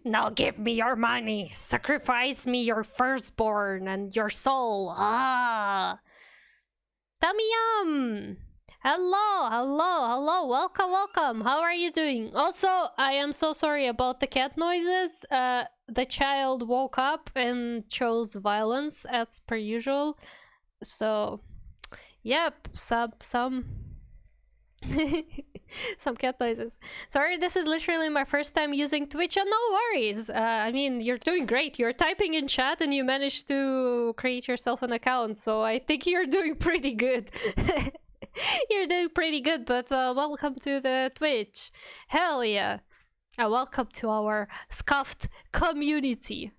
Now give me your money. Sacrifice me your firstborn and your soul. Ah. Tamiyam! Hello, hello, hello. Welcome, welcome. How are you doing? Also, I am so sorry about the cat noises. The child woke up and chose violence as per usual. So, yep, some some cat noises. Sorry, this is literally my first time using Twitch. Oh, no worries. I mean, you're doing great. You're typing in chat and you managed to create yourself an account. So I think you're doing pretty good. You're doing pretty good, but welcome to the Twitch. Hell yeah. Welcome to our scuffed community.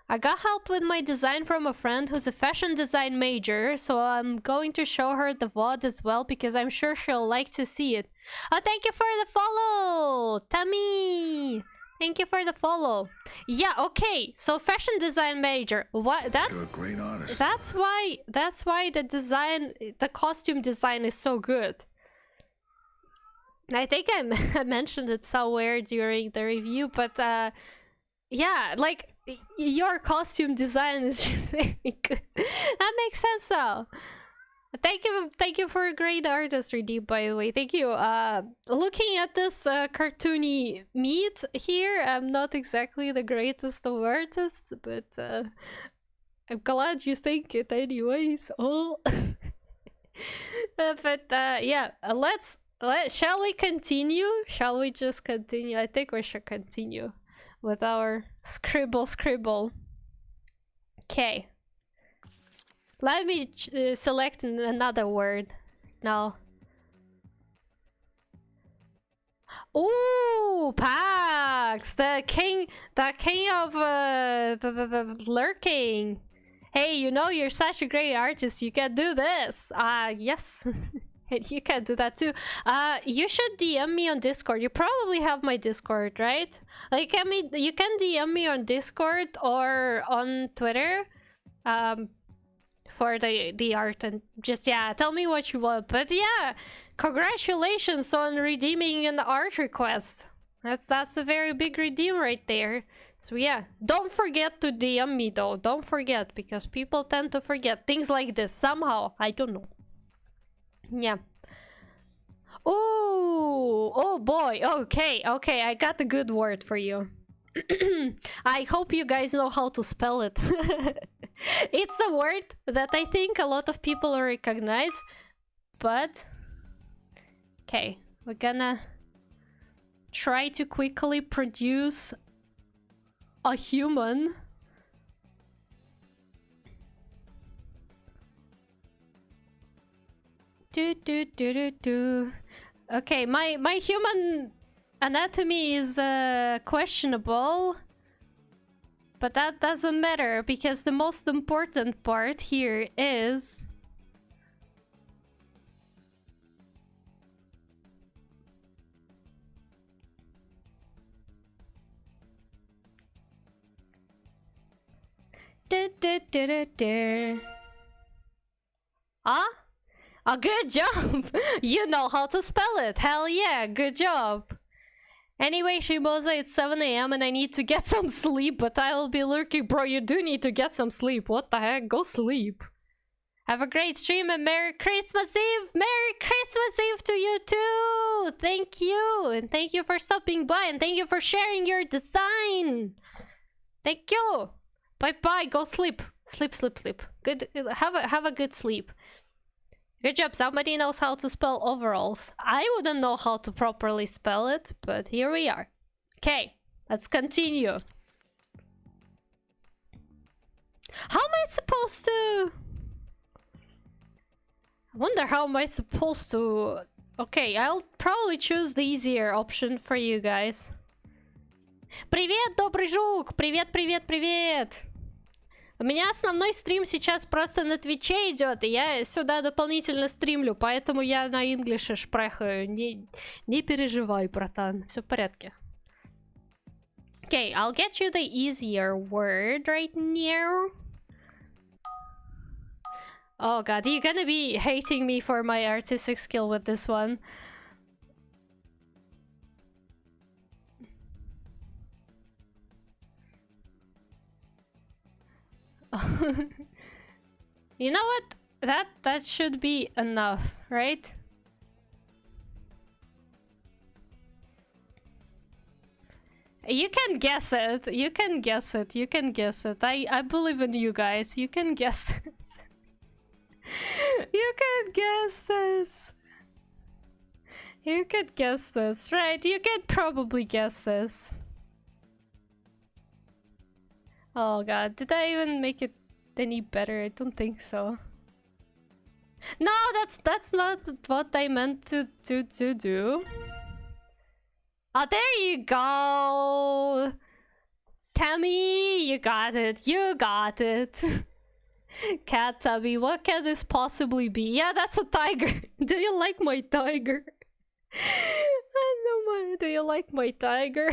I got help with my design from a friend who's a fashion design major, so I'm going to show her the VOD as well because I'm sure she'll like to see it. Oh, thank you for the follow, Tammy. Thank you for the follow. Yeah, okay. So fashion design major. What? You're a great artist. That's why the costume design is so good. I think I mentioned it somewhere during the review, but yeah, like your costume design is just very good. That makes sense though. Thank you for a great artistry, Deep, by the way. Thank you. Looking at this cartoony meat here, I'm not exactly the greatest of artists, but I'm glad you think it anyways. Oh. But yeah, shall we continue? Shall we just continue? I think we should continue with our scribble. Okay. Let me select another word now. Ooh, Pax, the king of the lurking. Hey, you know you're such a great artist. You can do this. Yes. You can do that too. You should DM me on Discord. You probably have my Discord, right? Like, I mean, you can DM me on Discord or on Twitter. For the art and just tell me what you want. But yeah, congratulations on redeeming an art request. That's a very big redeem right there. So yeah, don't forget to DM me though. Don't forget, because people tend to forget things like this somehow. I don't know. Yeah. Oh boy. Okay, I got a good word for you. I hope you guys know how to spell it. It's a word that I think a lot of people recognize, but okay, we're gonna try to quickly produce a human. Okay, my human anatomy is questionable, but that doesn't matter because the most important part here is Ah? A good job! You know how to spell it! Hell yeah, good job! Anyway, Shimoza, it's 7 a.m. and I need to get some sleep, but I will be lurking. Bro, you do need to get some sleep. What the heck? Go sleep. Have a great stream and Merry Christmas Eve! Merry Christmas Eve to you too! Thank you! And thank you for stopping by and thank you for sharing your design! Thank you! Bye-bye, go sleep. Sleep, sleep, sleep. Good, have a good sleep. Good job, somebody knows how to spell overalls. I wouldn't know how to properly spell it, but here we are. Okay, let's continue. How am I supposed to... I wonder how am I supposed to... Okay, I'll probably choose the easier option for you guys. Привет, добрый жук! Привет, привет, привет! У меня основной стрим сейчас просто на Твиче идет, и я сюда дополнительно стримлю, поэтому я на инглише шпрехаю. Не переживай, братан, все в порядке. Okay, I'll get you the easier word right now. Oh god, you're gonna be hating me for my artistic skill with this one. You know what? That should be enough, right? You can guess it. You can guess it. You can guess it. I believe in you guys. You can guess it. You can guess this. You can guess this, right? You can probably guess this. Oh god, did I even make it any better? I don't think so. No, that's not what I meant to do. Oh, there you go! Tammy, you got it. You got it. Cat Tabby, what can this possibly be? Yeah, that's a tiger. Do you like my tiger? Do you like my tiger?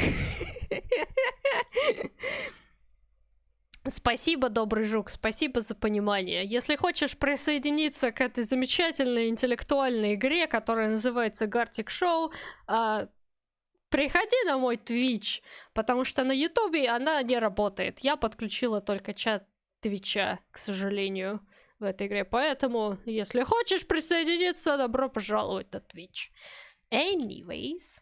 Спасибо, добрый жук, спасибо за понимание. Если хочешь присоединиться к этой замечательной интеллектуальной игре, которая называется Gartic Show, приходи на мой Twitch, потому что на Ютубе она не работает. Я подключила только чат Твича, к сожалению, в этой игре. Поэтому, если хочешь присоединиться, добро пожаловать на Twitch. Anyways.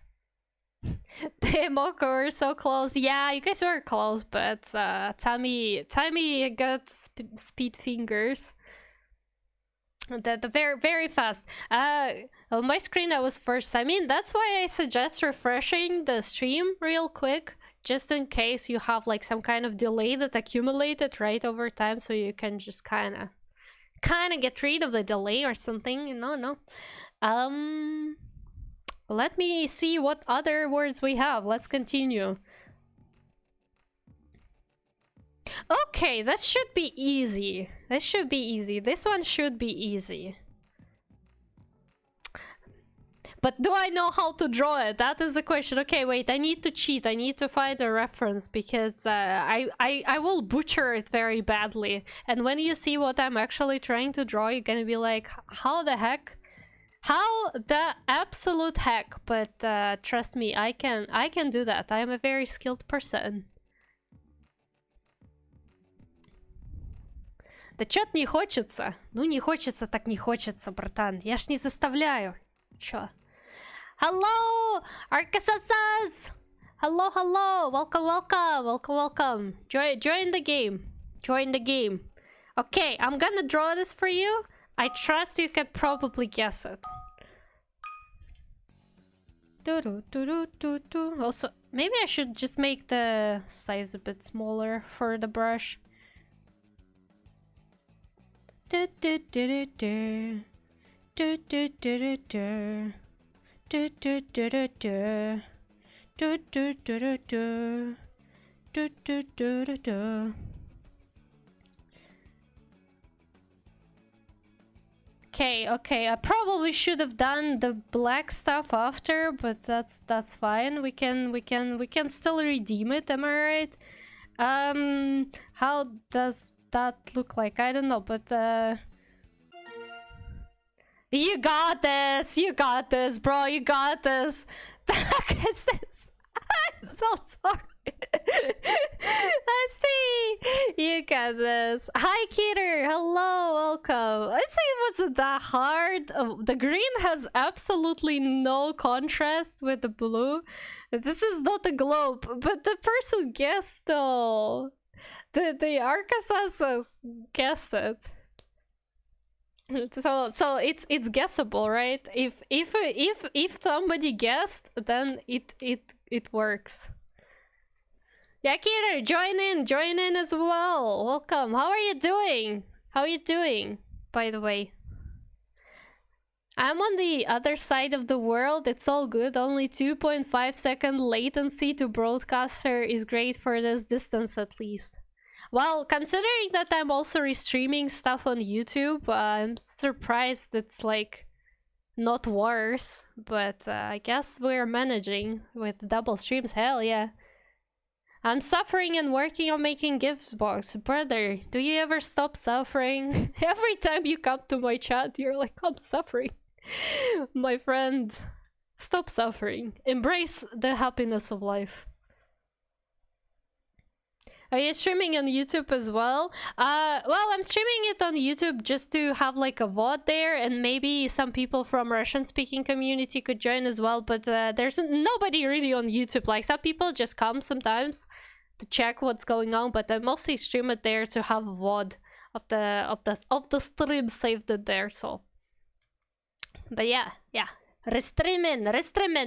Moko, we're so close. Yeah, you guys were close, but Tammy got speed fingers. The very fast. On my screen I was first. I mean, that's why I suggest refreshing the stream real quick. Just in case you have like some kind of delay that accumulated right over time, so you can just kind of get rid of the delay or something. No. Let me see what other words we have. Let's continue. Okay, that should be easy. This one should be easy. But do I know how to draw it? That is the question. Okay, wait, I need to cheat. I need to find a reference because I will butcher it very badly. And when you see what I'm actually trying to draw, you're gonna be like, how the heck? How the absolute heck? But trust me, I can do that. I am a very skilled person. Да чё-то не хочется. Ну не хочется, так не хочется, братан. Я ж не заставляю. Чё? Hello, Arcasasas! Hello! Welcome! Join the game. Okay, I'm gonna draw this for you. I trust you can probably guess it. Also, maybe I should just make the size a bit smaller for the brush. Okay, I probably should have done the black stuff after, but that's fine. We can still redeem it, am I right? How does that look like? I don't know, but you got this! You got this, bro! You got this! The heck is this? I'm so sorry. I see! You got this. Hi, Keter! Hello, welcome. I'd say it wasn't that hard. The green has absolutely no contrast with the blue. This is not a globe, but the person guessed though. The Arkansas guessed it. So it's guessable, right? If somebody guessed, then it works. Yeah, Kira, join in as well. Welcome. How are you doing? How are you doing, by the way? I'm on the other side of the world. It's all good. Only 2.5 second latency to broadcaster is great for this distance at least. Well, considering that I'm also restreaming stuff on YouTube, I'm surprised it's like not worse, but I guess we're managing with double streams. Hell yeah. I'm suffering and working on making gift box. Brother, do you ever stop suffering? Every time you come to my chat, you're like, I'm suffering. My friend, stop suffering. Embrace the happiness of life. Are you streaming on YouTube as well? Well, I'm streaming it on YouTube just to have like a VOD there, and maybe some people from Russian-speaking community could join as well. But there's nobody really on YouTube. Like some people just come sometimes to check what's going on, but I mostly stream it there to have a VOD of the stream saved it there. So, but yeah. Restreaming.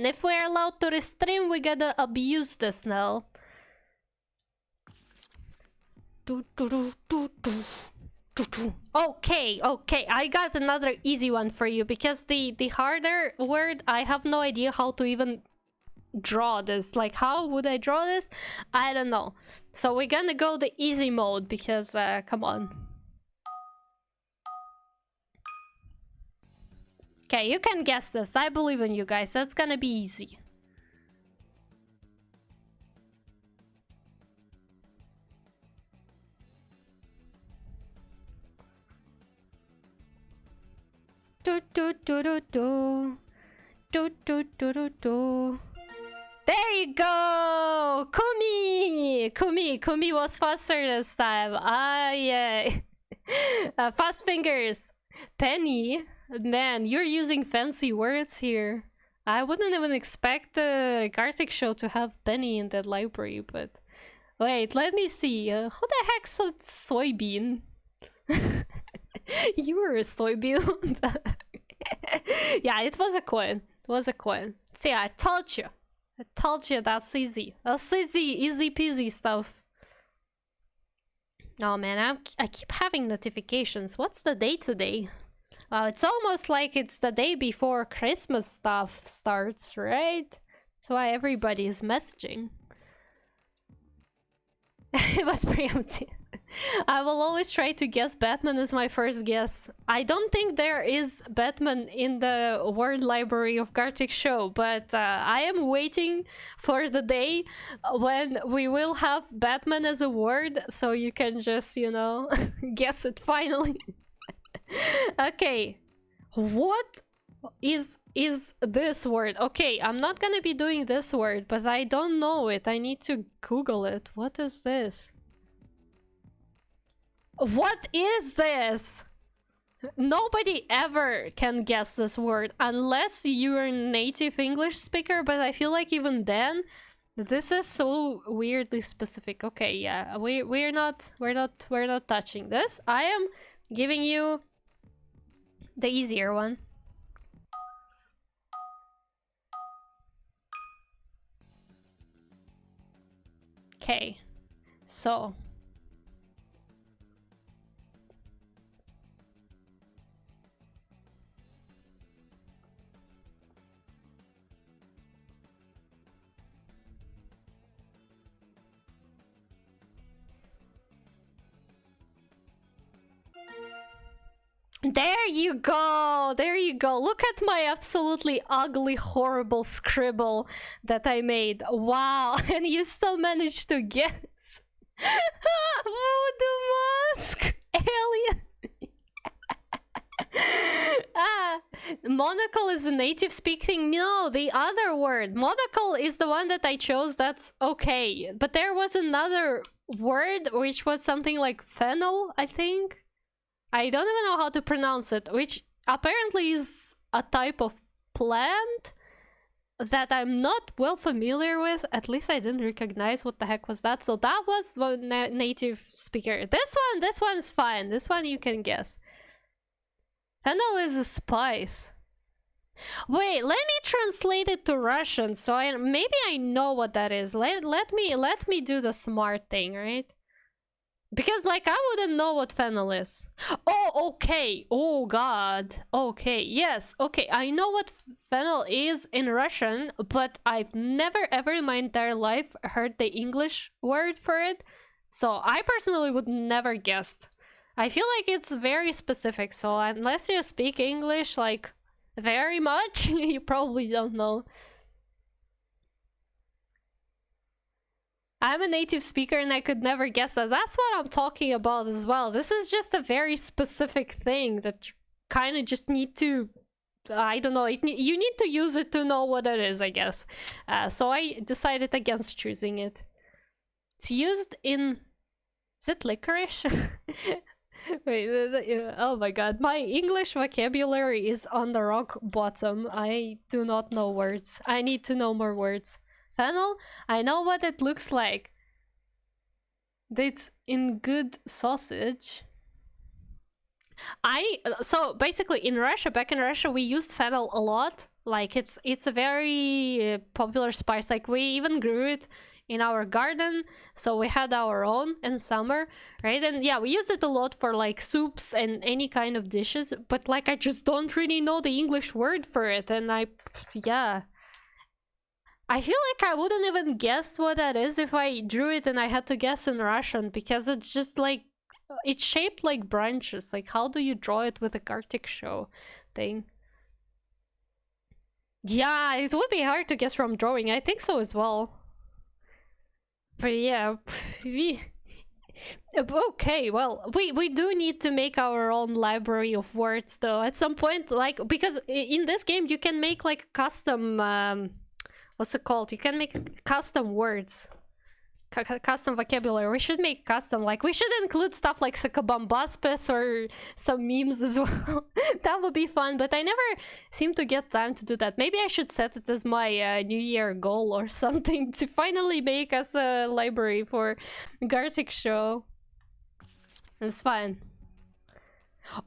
If we're allowed to restream, we gotta abuse this now. Okay, I got another easy one for you, because the harder word, I have no idea how to even draw this. Like, how would I draw this? I don't know. So we're gonna go the easy mode, because come on. Okay, you can guess this. I believe in you guys. That's gonna be easy. There you go! Kumi was faster this time. Ah, yeah. Fast fingers. Penny. Man, you're using fancy words here. I wouldn't even expect the Gartic show to have Penny in that library, but... Wait, let me see. Who the heck's a soybean? You were a soybean. Yeah, it was a coin. See, I told you that's easy. That's easy peasy stuff. Oh man, I keep having notifications. What's the date today? It's almost like it's the day before Christmas stuff starts, right? That's why everybody is messaging. It was preemptive. I will always try to guess Batman as my first guess. I don't think there is Batman in the word library of Gartic show, but I am waiting for the day when we will have Batman as a word, so you can just, you know, guess it finally. Okay, what is this word? Okay, I'm not gonna be doing this word, but I don't know it. I need to Google it. What is this? What is this? Nobody ever can guess this word unless you're a native English speaker, but I feel like even then, this is so weirdly specific. Okay, yeah, we're not touching this. I am giving you the easier one. Okay, so there you go! There you go! Look at my absolutely ugly, horrible scribble that I made. Wow! And you still managed to guess. Voodoo mask! Alien! Ah, monocle is a native speaking. No, the other word. Monocle is the one that I chose. That's okay. But there was another word which was something like fennel, I think. I don't even know how to pronounce it, which apparently is a type of plant that I'm not well familiar with. At least I didn't recognize what the heck was that. So that was one native speaker. This one's fine. This one you can guess. Fennel is a spice. Wait, let me translate it to Russian so maybe I know what that is. Let me do the smart thing, right? Because like I wouldn't know what fennel is. Oh, okay. Oh god. Okay. Yes. Okay. I know what fennel is in Russian, but I've never ever in my entire life heard the English word for it. So I personally would never guessed. I feel like it's very specific, so unless you speak English like very much, you probably don't know. I'm a native speaker and I could never guess that. That's what I'm talking about as well. This is just a very specific thing that you kind of just need to, I don't know, you need to use it to know what it is, I guess. So I decided against choosing it. It's used in, is it licorice? Wait, oh my god, my English vocabulary is on the rock bottom. I do not know words. I need to know more words. Fennel, I know what it looks like. It's in good sausage. So basically in Russia, back in Russia, we used fennel a lot. Like it's a very popular spice. Like we even grew it in our garden, so we had our own in summer, right? And yeah, we use it a lot for like soups and any kind of dishes, but like I just don't really know the English word for it. And yeah, I feel like I wouldn't even guess what that is if I drew it and I had to guess in Russian, because it's just like it's shaped like branches. Like how do you draw it with a Arctic show thing? Yeah, it would be hard to guess from drawing. I think so as well. But yeah, we okay. Well, we do need to make our own library of words though. At some point, like because in this game you can make like custom what's it called? You can make custom words. Custom vocabulary. We should make custom, like we should include stuff like Sakabambaspis or some memes as well. That would be fun, but I never seem to get time to do that. Maybe I should set it as my New Year goal or something to finally make us a library for Gartic show. It's fine.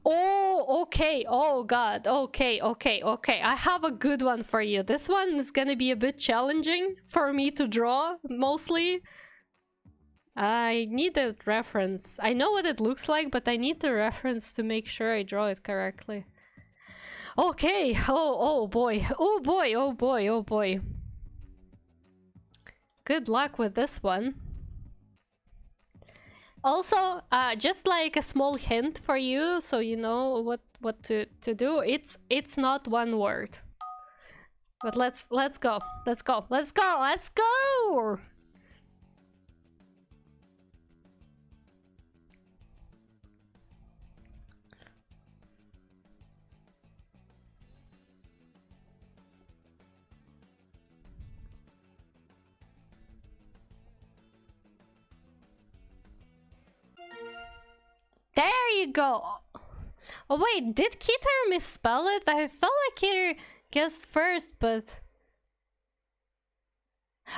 Oh, okay. Oh god. Okay, okay, okay. I have a good one for you. This one is gonna be a bit challenging for me to draw, mostly. I need a reference. I know what it looks like, but I need the reference to make sure I draw it correctly. Okay. Oh boy. Oh boy. Oh boy. Oh boy. Good luck with this one. Also, just like a small hint for you, so you know what to do. It's not one word. But let's go. Let's go. Let's go. Let's go. There you go. Oh wait, did Keter misspell it? I felt like Keter guessed first, but...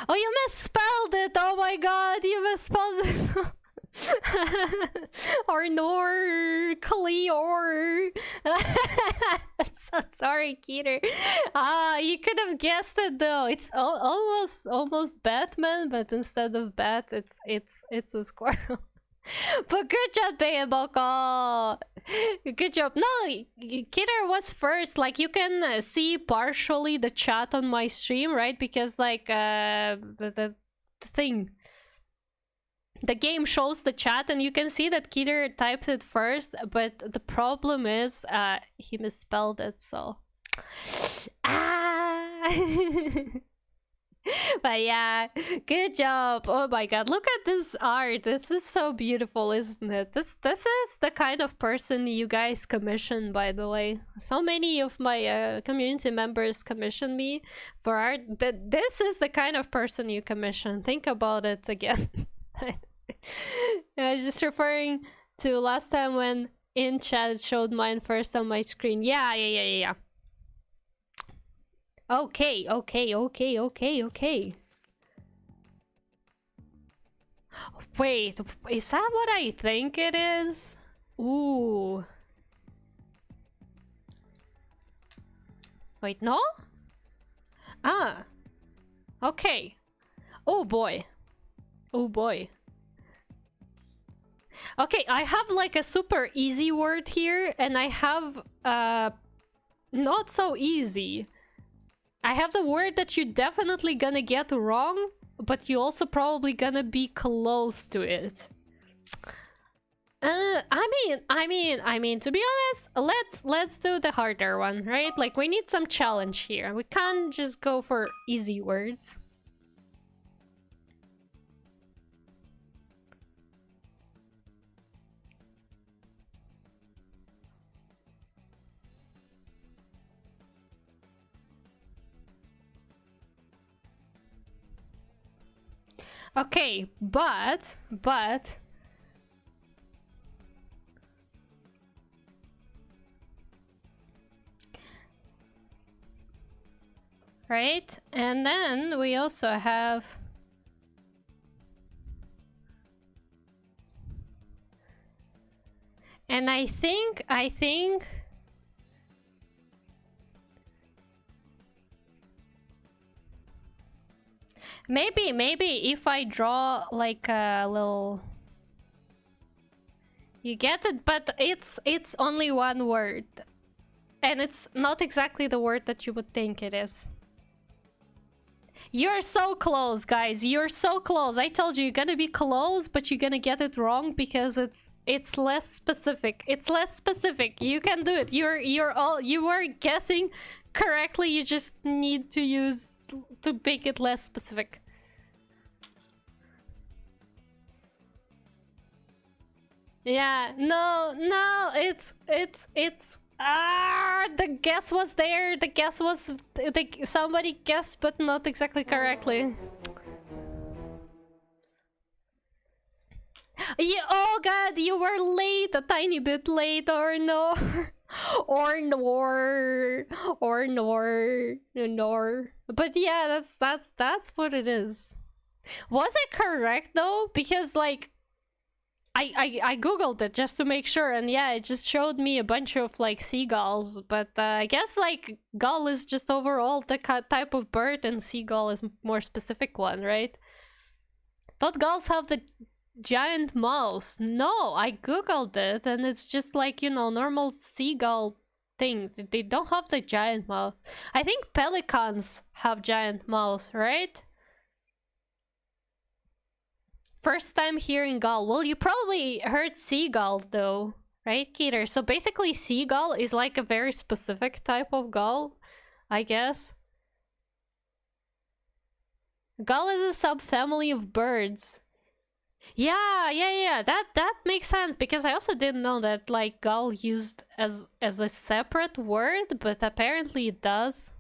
Oh, you misspelled it! Oh my god, you misspelled it! Or nor Cleor. So sorry, Keter. You could have guessed it though. It's almost Batman, but instead of bat, it's a squirrel. But good job, Bayaboko! Good job. No, Kidder was first. Like, you can see partially the chat on my stream, right? Because, like, the thing. The game shows the chat, and you can see that Kidder types it first, but the problem is, he misspelled it, so... Ah! But yeah, good job. Oh my god, look at this art. This is so beautiful, isn't it? This is the kind of person you guys commission, by the way. So many of my community members commission me for art. This is the kind of person you commission. Think about it again. I was just referring to last time when in chat it showed mine first on my screen. Yeah. Okay. Wait, is that what I think it is? Ooh. Wait, no? Ah. Okay. Oh boy. Oh boy. Okay, I have like a super easy word here, and I have not so easy. I have the word that you're definitely gonna get wrong, but you also probably gonna be close to it. I mean, to be honest, let's do the harder one, right? Like we need some challenge here. We can't just go for easy words. Okay, but right? And then we also have and I think maybe if I draw like a little, you get it, but it's only one word. And it's not exactly the word that you would think it is. You're so close, guys. You're so close. I told you, you're gonna be close, but you're gonna get it wrong because it's less specific. It's less specific. You can do it. You were guessing correctly. You just need to make it less specific. Yeah, no, it's the guess was there. The guess was somebody guessed, but not exactly correctly. Yeah, oh god, you were late, a tiny bit late, or no, or nor. But yeah, that's what it is. Was it correct though? Because like I googled it just to make sure, and yeah, it just showed me a bunch of like seagulls, but I guess like gull is just overall the type of bird, and seagull is more specific one, right? Thought gulls have the giant mouths. No, I googled it, and it's just like, you know, normal seagull things. They don't have the giant mouth. I think pelicans have giant mouths, right? First time hearing gull. Well, you probably heard seagulls though, right, Keter? So basically seagull is like a very specific type of gull, I guess. Gull is a subfamily of birds. Yeah. That makes sense because I also didn't know that like gull used as a separate word, but apparently it does.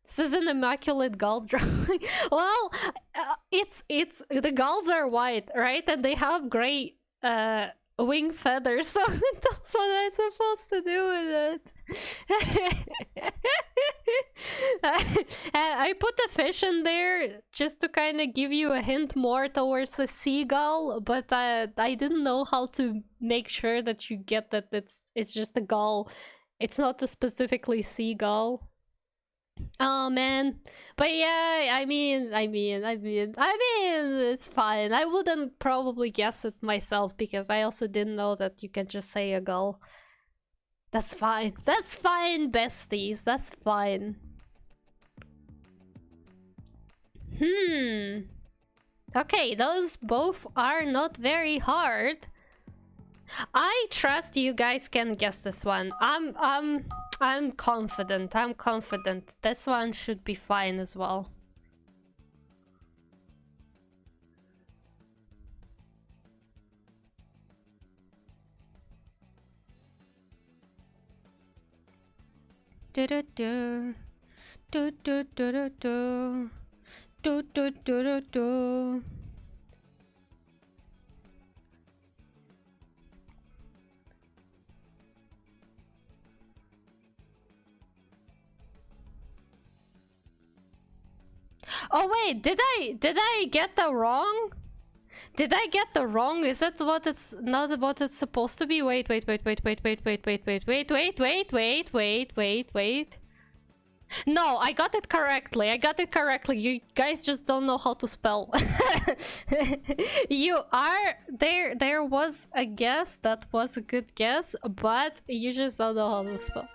This is an immaculate gull drawing. Well, it's the gulls are white, right? And they have gray wing feathers. So that's what I'm supposed to do with it. I put a fish in there just to kind of give you a hint more towards the seagull, but I didn't know how to make sure that you get that it's just a gull. It's not a specifically seagull. Oh man, but yeah, I mean, it's fine. I wouldn't probably guess it myself because I also didn't know that you can just say a gull. That's fine. That's fine, besties. That's fine. Okay, those both are not very hard. I trust you guys can guess this one. I'm confident. I'm confident. This one should be fine as well. Do do do. Do do do do do. Do do do do do. Oh wait, did I get that wrong? Did I get the wrong? Is that what it's not what it's supposed to be? Wait. No, I got it correctly. I got it correctly. You guys just don't know how to spell. You are there. There was a guess that was a good guess, but you just don't know how to spell.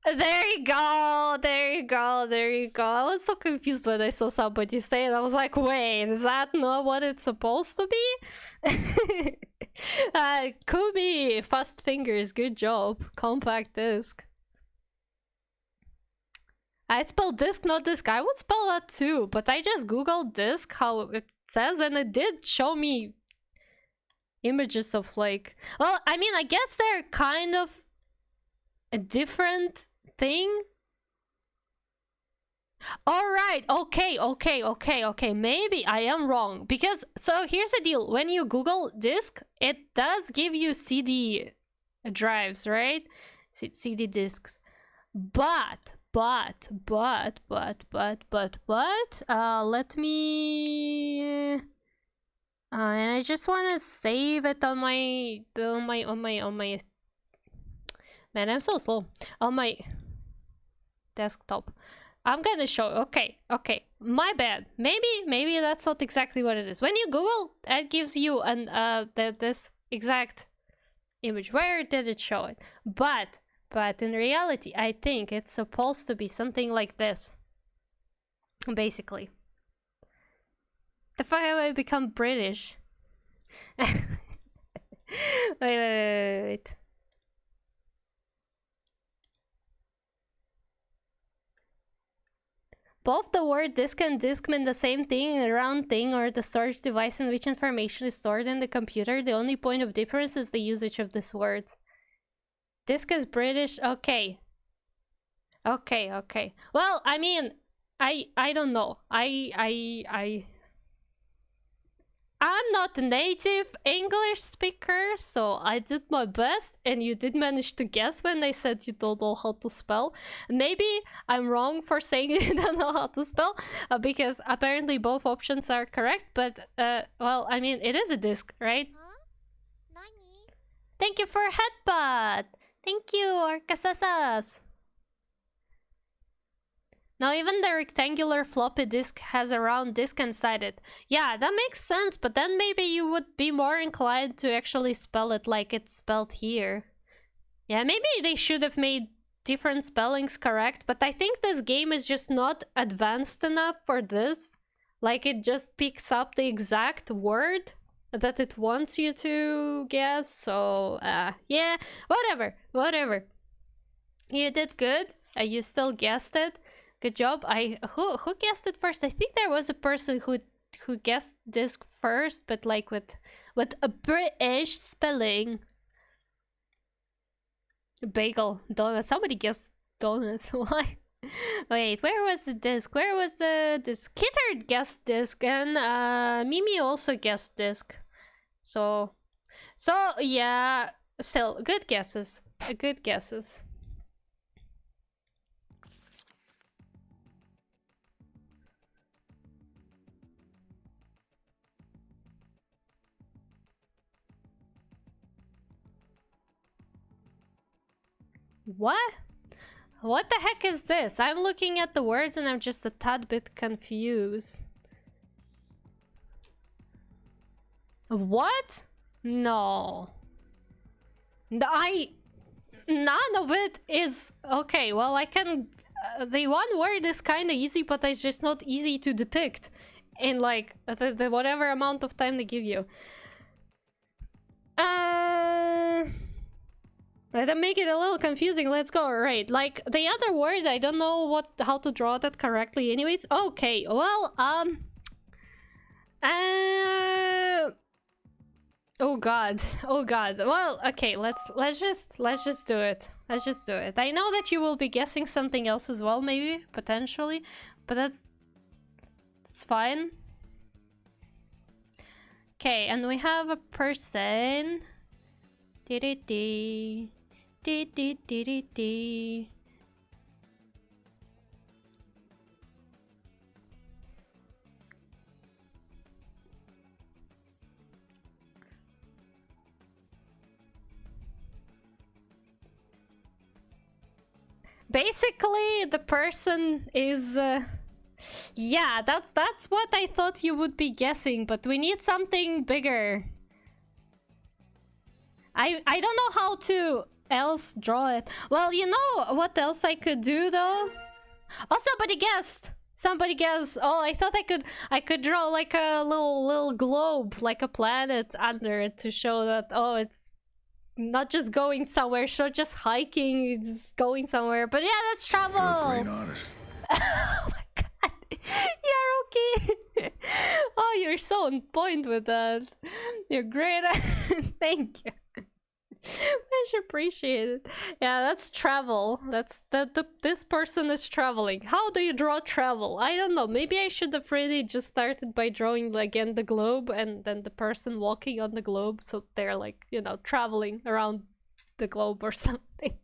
There you go, there you go, there you go. I was so confused when I saw somebody say it. I was like, wait, is that not what it's supposed to be? Kumi, fast fingers, good job. Compact disc. I spelled disc, not disc. I would spell that too, but I just googled disc, how it says, and it did show me images of like... Well, I mean, I guess they're kind of a different thing. Alright, okay. Maybe I am wrong. Because, so here's the deal. When you Google disc, it does give you CD drives, right? CD discs. But, let me... and I just want to save it on my... Man, I'm so slow. On my desktop. I'm gonna show. Okay. My bad. Maybe that's not exactly what it is. When you Google, it gives you this exact image. Where did it show it? But in reality, I think it's supposed to be something like this. Basically. The fuck have I become British? Wait. Both the word disk and disk mean the same thing, a round thing, or the storage device in which information is stored in the computer. The only point of difference is the usage of this word. Disk is British. Okay. Well, I mean, I don't know. I'm not a native English speaker, so I did my best, and you did manage to guess when I said you don't know how to spell. Maybe I'm wrong for saying you don't know how to spell, because apparently both options are correct, but, well, I mean, it is a disc, right? Huh? Thank you for headbutt! Thank you, Arcasasas! Now even the rectangular floppy disk has a round disk inside it. Yeah, that makes sense, but then maybe you would be more inclined to actually spell it like it's spelled here. Yeah, maybe they should have made different spellings correct, but I think this game is just not advanced enough for this. Like, it just picks up the exact word that it wants you to guess, so, yeah, whatever. You did good, you still guessed it. Good job. Who guessed it first? I think there was a person who guessed this first, but like with a British spelling. Bagel, donut. Somebody guessed donut. Why? Wait, where was the disc? Where was the disc? Kitter guessed disc, and Mimi also guessed disc. So yeah. Still, good guesses. Good guesses. What? What the heck is this? I'm looking at the words and I'm just a tad bit confused. What? No. None of it is... Okay, well, I can... the one word is kinda easy, but it's just not easy to depict in, like, the whatever amount of time they give you. Let them make it a little confusing. Let's go. Right, like the other word, I don't know how to draw that correctly. Anyways, okay. Well, Oh god. Oh god. Well, okay, let's just do it. Let's just do it. I know that you will be guessing something else as well, maybe, potentially, but that's fine. Okay, and we have a person. Dee dee dee dee dee dee. Basically, the person is. Yeah, that's what I thought you would be guessing, but we need something bigger. I don't know how to else draw it. Well, you know what else I could do though? Oh, somebody guessed. Somebody guessed. Oh, I thought I could draw like a little globe, like a planet under it to show that oh, it's not just going somewhere, it's not just hiking, it's going somewhere. But yeah, let's travel. You're a great artist. Oh my god. You're okay. Oh, you're so on point with that. You're great. Thank you. Much appreciated. Yeah, that's travel. That's this person is traveling. How do you draw travel? I don't know. Maybe I should have really just started by drawing again the globe and then the person walking on the globe, so they're like, you know, traveling around the globe or something.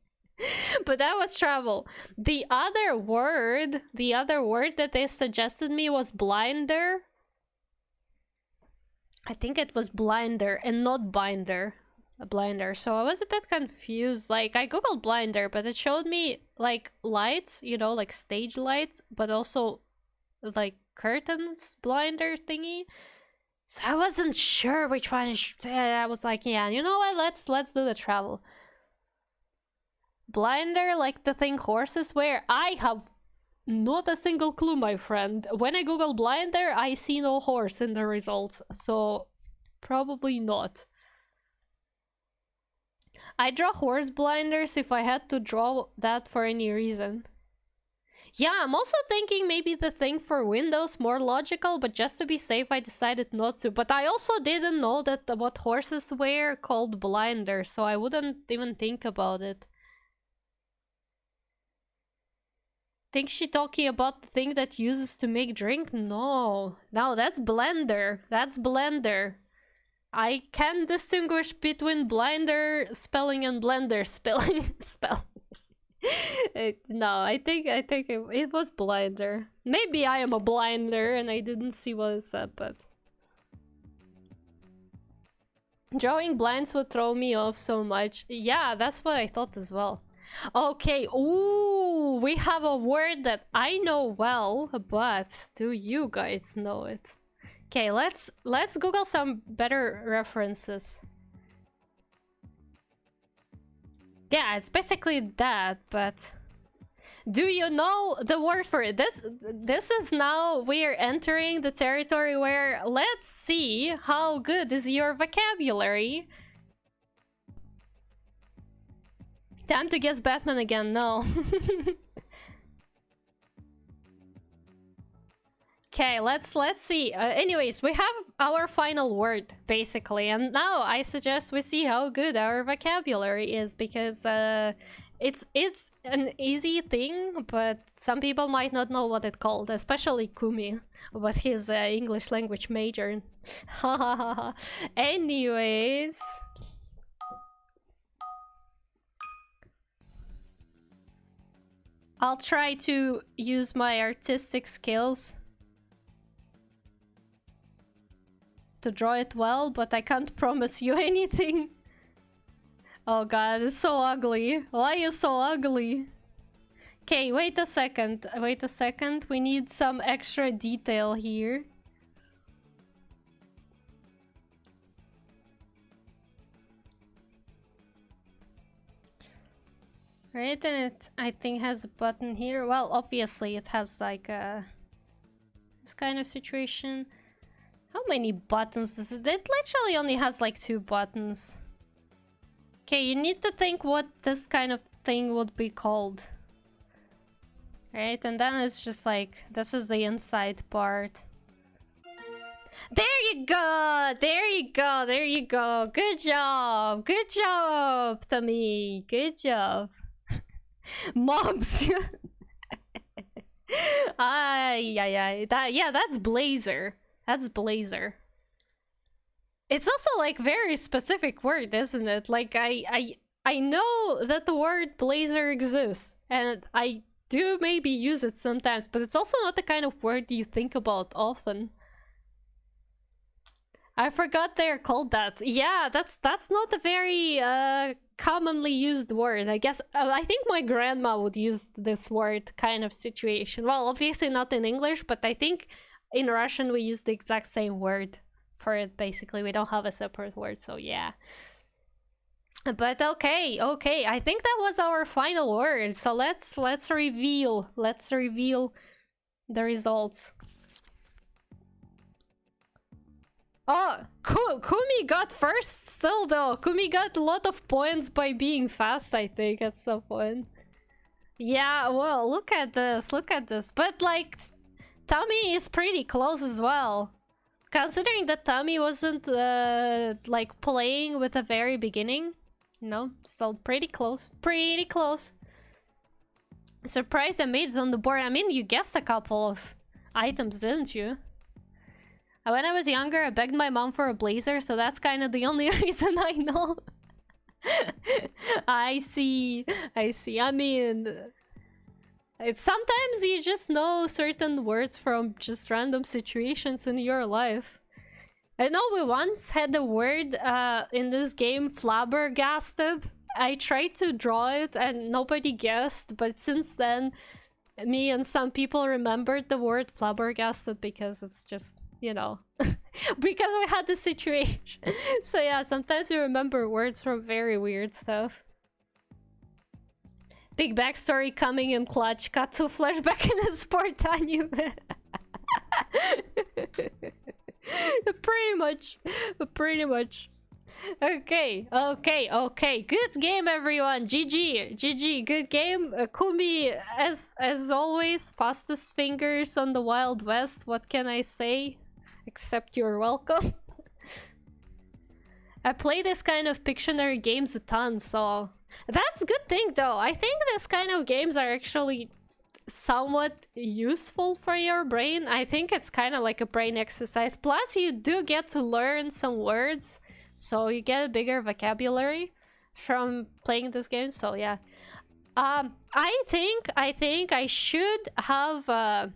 But that was travel. The other word that they suggested me was blinder. I think it was blinder and not binder. A blinder. So I was a bit confused. Like I googled blinder, but it showed me like lights, you know, like stage lights, but also like curtains blinder thingy. So I wasn't sure which one I was like, yeah, you know what? Let's do the travel. Blinder, like the thing horses wear. I have not a single clue, my friend. When I google blinder, I see no horse in the results, so probably not. I draw horse blinders if I had to draw that for any reason. Yeah, I'm also thinking maybe the thing for windows more logical, but just to be safe I decided not to. But I also didn't know that what horses wear called blinders, so I wouldn't even think about it. Think she talking about the thing that uses to make drink? No. No, that's blender. That's blender. I can distinguish between blinder spelling and blender spelling. No, I think it was blinder. Maybe I am a blinder and I didn't see what it said, but drawing blinds would throw me off so much. Yeah, that's what I thought as well. Okay, ooh, we have a word that I know well, but do you guys know it? Okay, let's Google some better references. Yeah, it's basically that, but do you know the word for it? This is now we're entering the territory where let's see how good is your vocabulary. Time to guess Batman again, no. Okay, let's see. Anyways, we have our final word basically, and now I suggest we see how good our vocabulary is because it's an easy thing, but some people might not know what it's called, especially Kumi, with his English language major. Anyways. I'll try to use my artistic skills to draw it well, but I can't promise you anything. Oh god, it's so ugly. Why are you so ugly? Okay, wait a second. Wait a second. We need some extra detail here. Right, and it I think has a button here. Well, obviously it has like a this kind of situation. How many buttons does it? It literally only has like 2 buttons. Okay, you need to think what this kind of thing would be called. Right, and then it's just like, this is the inside part. There you go! There you go! There you go! Good job! Good job, Tommy! Good job! Mobs! Ay, ay, ay. Yeah, that's Blazer. That's Blazer. It's also like very specific word, isn't it? Like I know that the word blazer exists, and I do maybe use it sometimes, but it's also not the kind of word you think about often. I forgot they're called that. Yeah, that's not a very commonly used word. I guess I think my grandma would use this word kind of situation. Well, obviously not in English, but I think in Russian we use the exact same word for it. Basically, we don't have a separate word, so yeah. But okay, okay. I think that was our final word. So let's reveal the results. Oh, Kumi got first still though. Kumi got a lot of points by being fast, I think, at some point. Yeah, well, look at this, look at this. But like, Tommy is pretty close as well. Considering that Tommy wasn't like playing with the very beginning. No, still pretty close, pretty close. Surprised the maid's on the board. I mean, you guessed a couple of items, didn't you? When I was younger, I begged my mom for a blazer, so that's kind of the only reason I know. I see, I see. I mean, it's sometimes you just know certain words from just random situations in your life. I know we once had the word in this game flabbergasted. I tried to draw it and nobody guessed, but since then, me and some people remembered the word flabbergasted because it's just, you know, because we had the situation. So yeah, sometimes you remember words from very weird stuff. Big backstory coming in clutch. Katsu flashback in a sport anime. Pretty much. Okay, okay, okay. Good game, everyone. GG, GG. Good game. Kumi, as always, fastest fingers on the Wild West. What can I say? Except you're welcome. I play this kind of Pictionary games a ton, so that's a good thing though. I think this kind of games are actually somewhat useful for your brain. I think it's kind of like a brain exercise. Plus, you do get to learn some words, so you get a bigger vocabulary from playing this game. So yeah, I think I should have a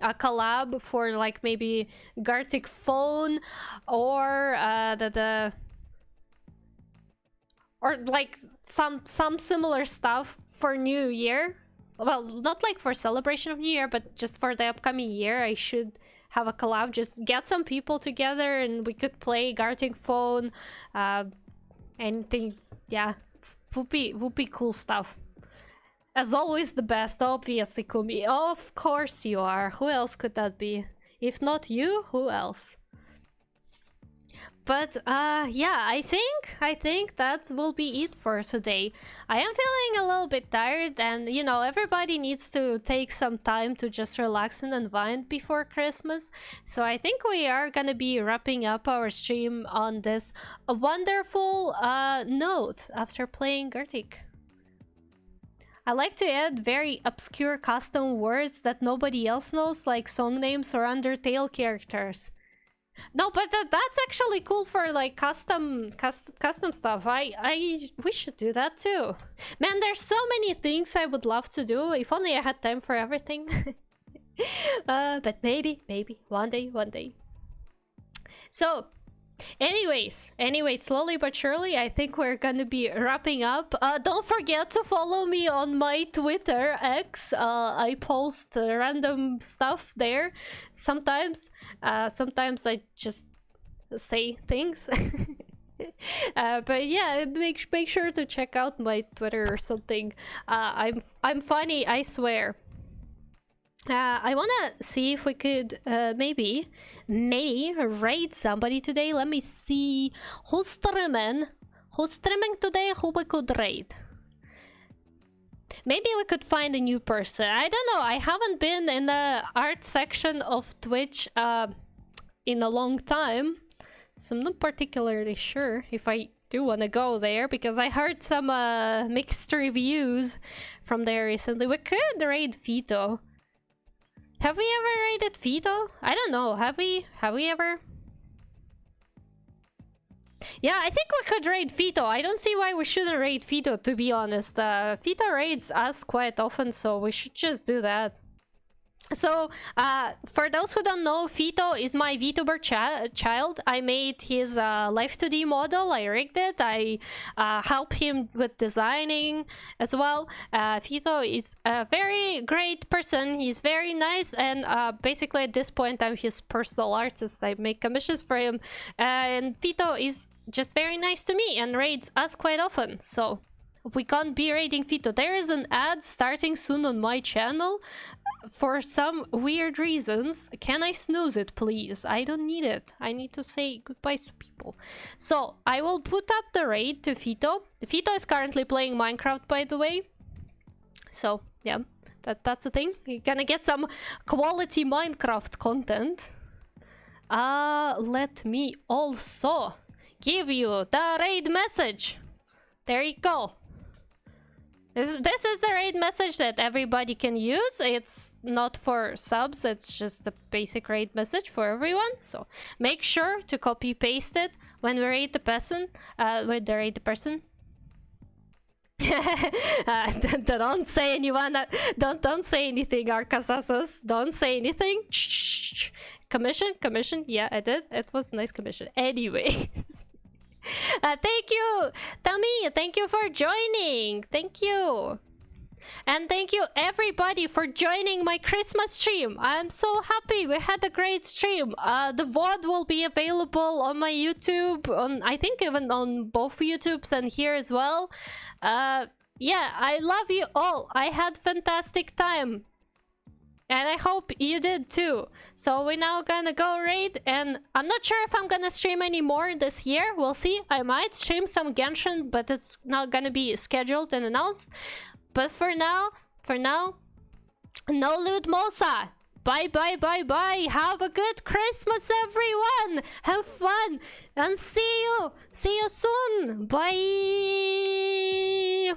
collab for like maybe Gartic phone or or like some similar stuff for New Year. Well, not like for celebration of New Year, but just for the upcoming year, I should have a collab. Just get some people together and we could play Gartic phone, anything. Yeah, would be cool stuff. As always, the best, obviously, Kumi. Of course you are. Who else could that be? If not you, who else? But yeah, I think that will be it for today. I am feeling a little bit tired, and you know, everybody needs to take some time to just relax and unwind before Christmas. So I think we are gonna be wrapping up our stream on this wonderful note after playing Gartic. I like to add very obscure custom words that nobody else knows, like song names or Undertale characters. No, but that's actually cool for like custom stuff. We should do that too. Man, there's so many things I would love to do. If only I had time for everything. But maybe one day. So, anyways, slowly but surely, I think we're gonna be wrapping up. Don't forget to follow me on my Twitter, X. I post random stuff there. Sometimes I just say things. But yeah, make sure to check out my Twitter or something. I'm funny, I swear. I wanna see if we could maybe raid somebody today. Let me see who's streaming. Who's streaming today? Who we could raid? Maybe we could find a new person. I don't know. I haven't been in the art section of Twitch in a long time. So I'm not particularly sure if I do want to go there, because I heard some mixed reviews from there recently. We could raid Vito. Have we ever raided Vito? I don't know. Have we? Have we ever? Yeah, I think we could raid Vito. I don't see why we shouldn't raid Vito, to be honest. Vito raids us quite often, so we should just do that. So, for those who don't know, Vito is my VTuber child. I made his Life 2D model. I rigged it. I helped him with designing as well. Vito is a very great person. He's very nice, and basically at this point I'm his personal artist. I make commissions for him, and Vito is just very nice to me and raids us quite often. So we can't be raiding Vito. There is an ad starting soon on my channel for some weird reasons. Can I snooze it, please? I don't need it. I need to say goodbyes to people. So I will put up the raid to Vito. Vito is currently playing Minecraft, by the way. So yeah, that's the thing. You're gonna get some quality Minecraft content. Let me also give you the raid message. There you go. This is the raid message that everybody can use. It's not for subs, it's just a basic raid message for everyone. So make sure to copy paste it when we raid the person. When they raid the person. Don't say anyone. Don't say anything, Arkasasus. Don't say anything. Shh. Commission. Yeah, I did. It was a nice commission. Anyway. Thank you, Tami. Thank you for joining. Thank you. And thank you everybody for joining my Christmas stream. I'm so happy. We had a great stream. The VOD will be available on my YouTube, on I think even on both YouTubes and here as well. Yeah, I love you all. I had fantastic time. And I hope you did too. So we're now gonna go raid, and I'm not sure if I'm gonna stream any more this year. We'll see. I might stream some Genshin, but it's not gonna be scheduled and announced. But for now, no loot Mosa. Bye. Have a good Christmas, everyone. Have fun, and see you soon. Bye.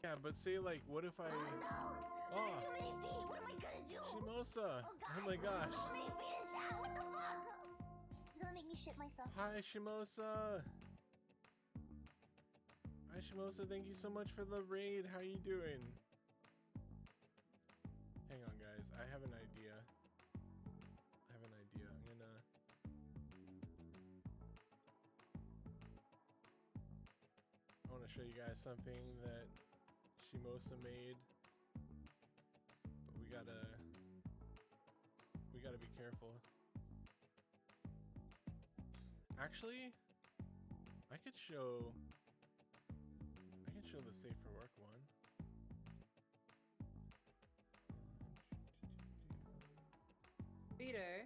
Yeah, but say like, what if I? Oh, no! Too many feet. What am I gonna do? Shimosa! Oh my gosh! So many feet in chat. What the fuck? It's gonna make me shit myself. Hi, Shimosa. Hi, Shimosa. Thank you so much for the raid. How you doing? Hang on, guys. I have an idea. I'm gonna. I want to show you guys something that Shimosa made, but we gotta be careful. Actually, I can show the safe for work one. Peter.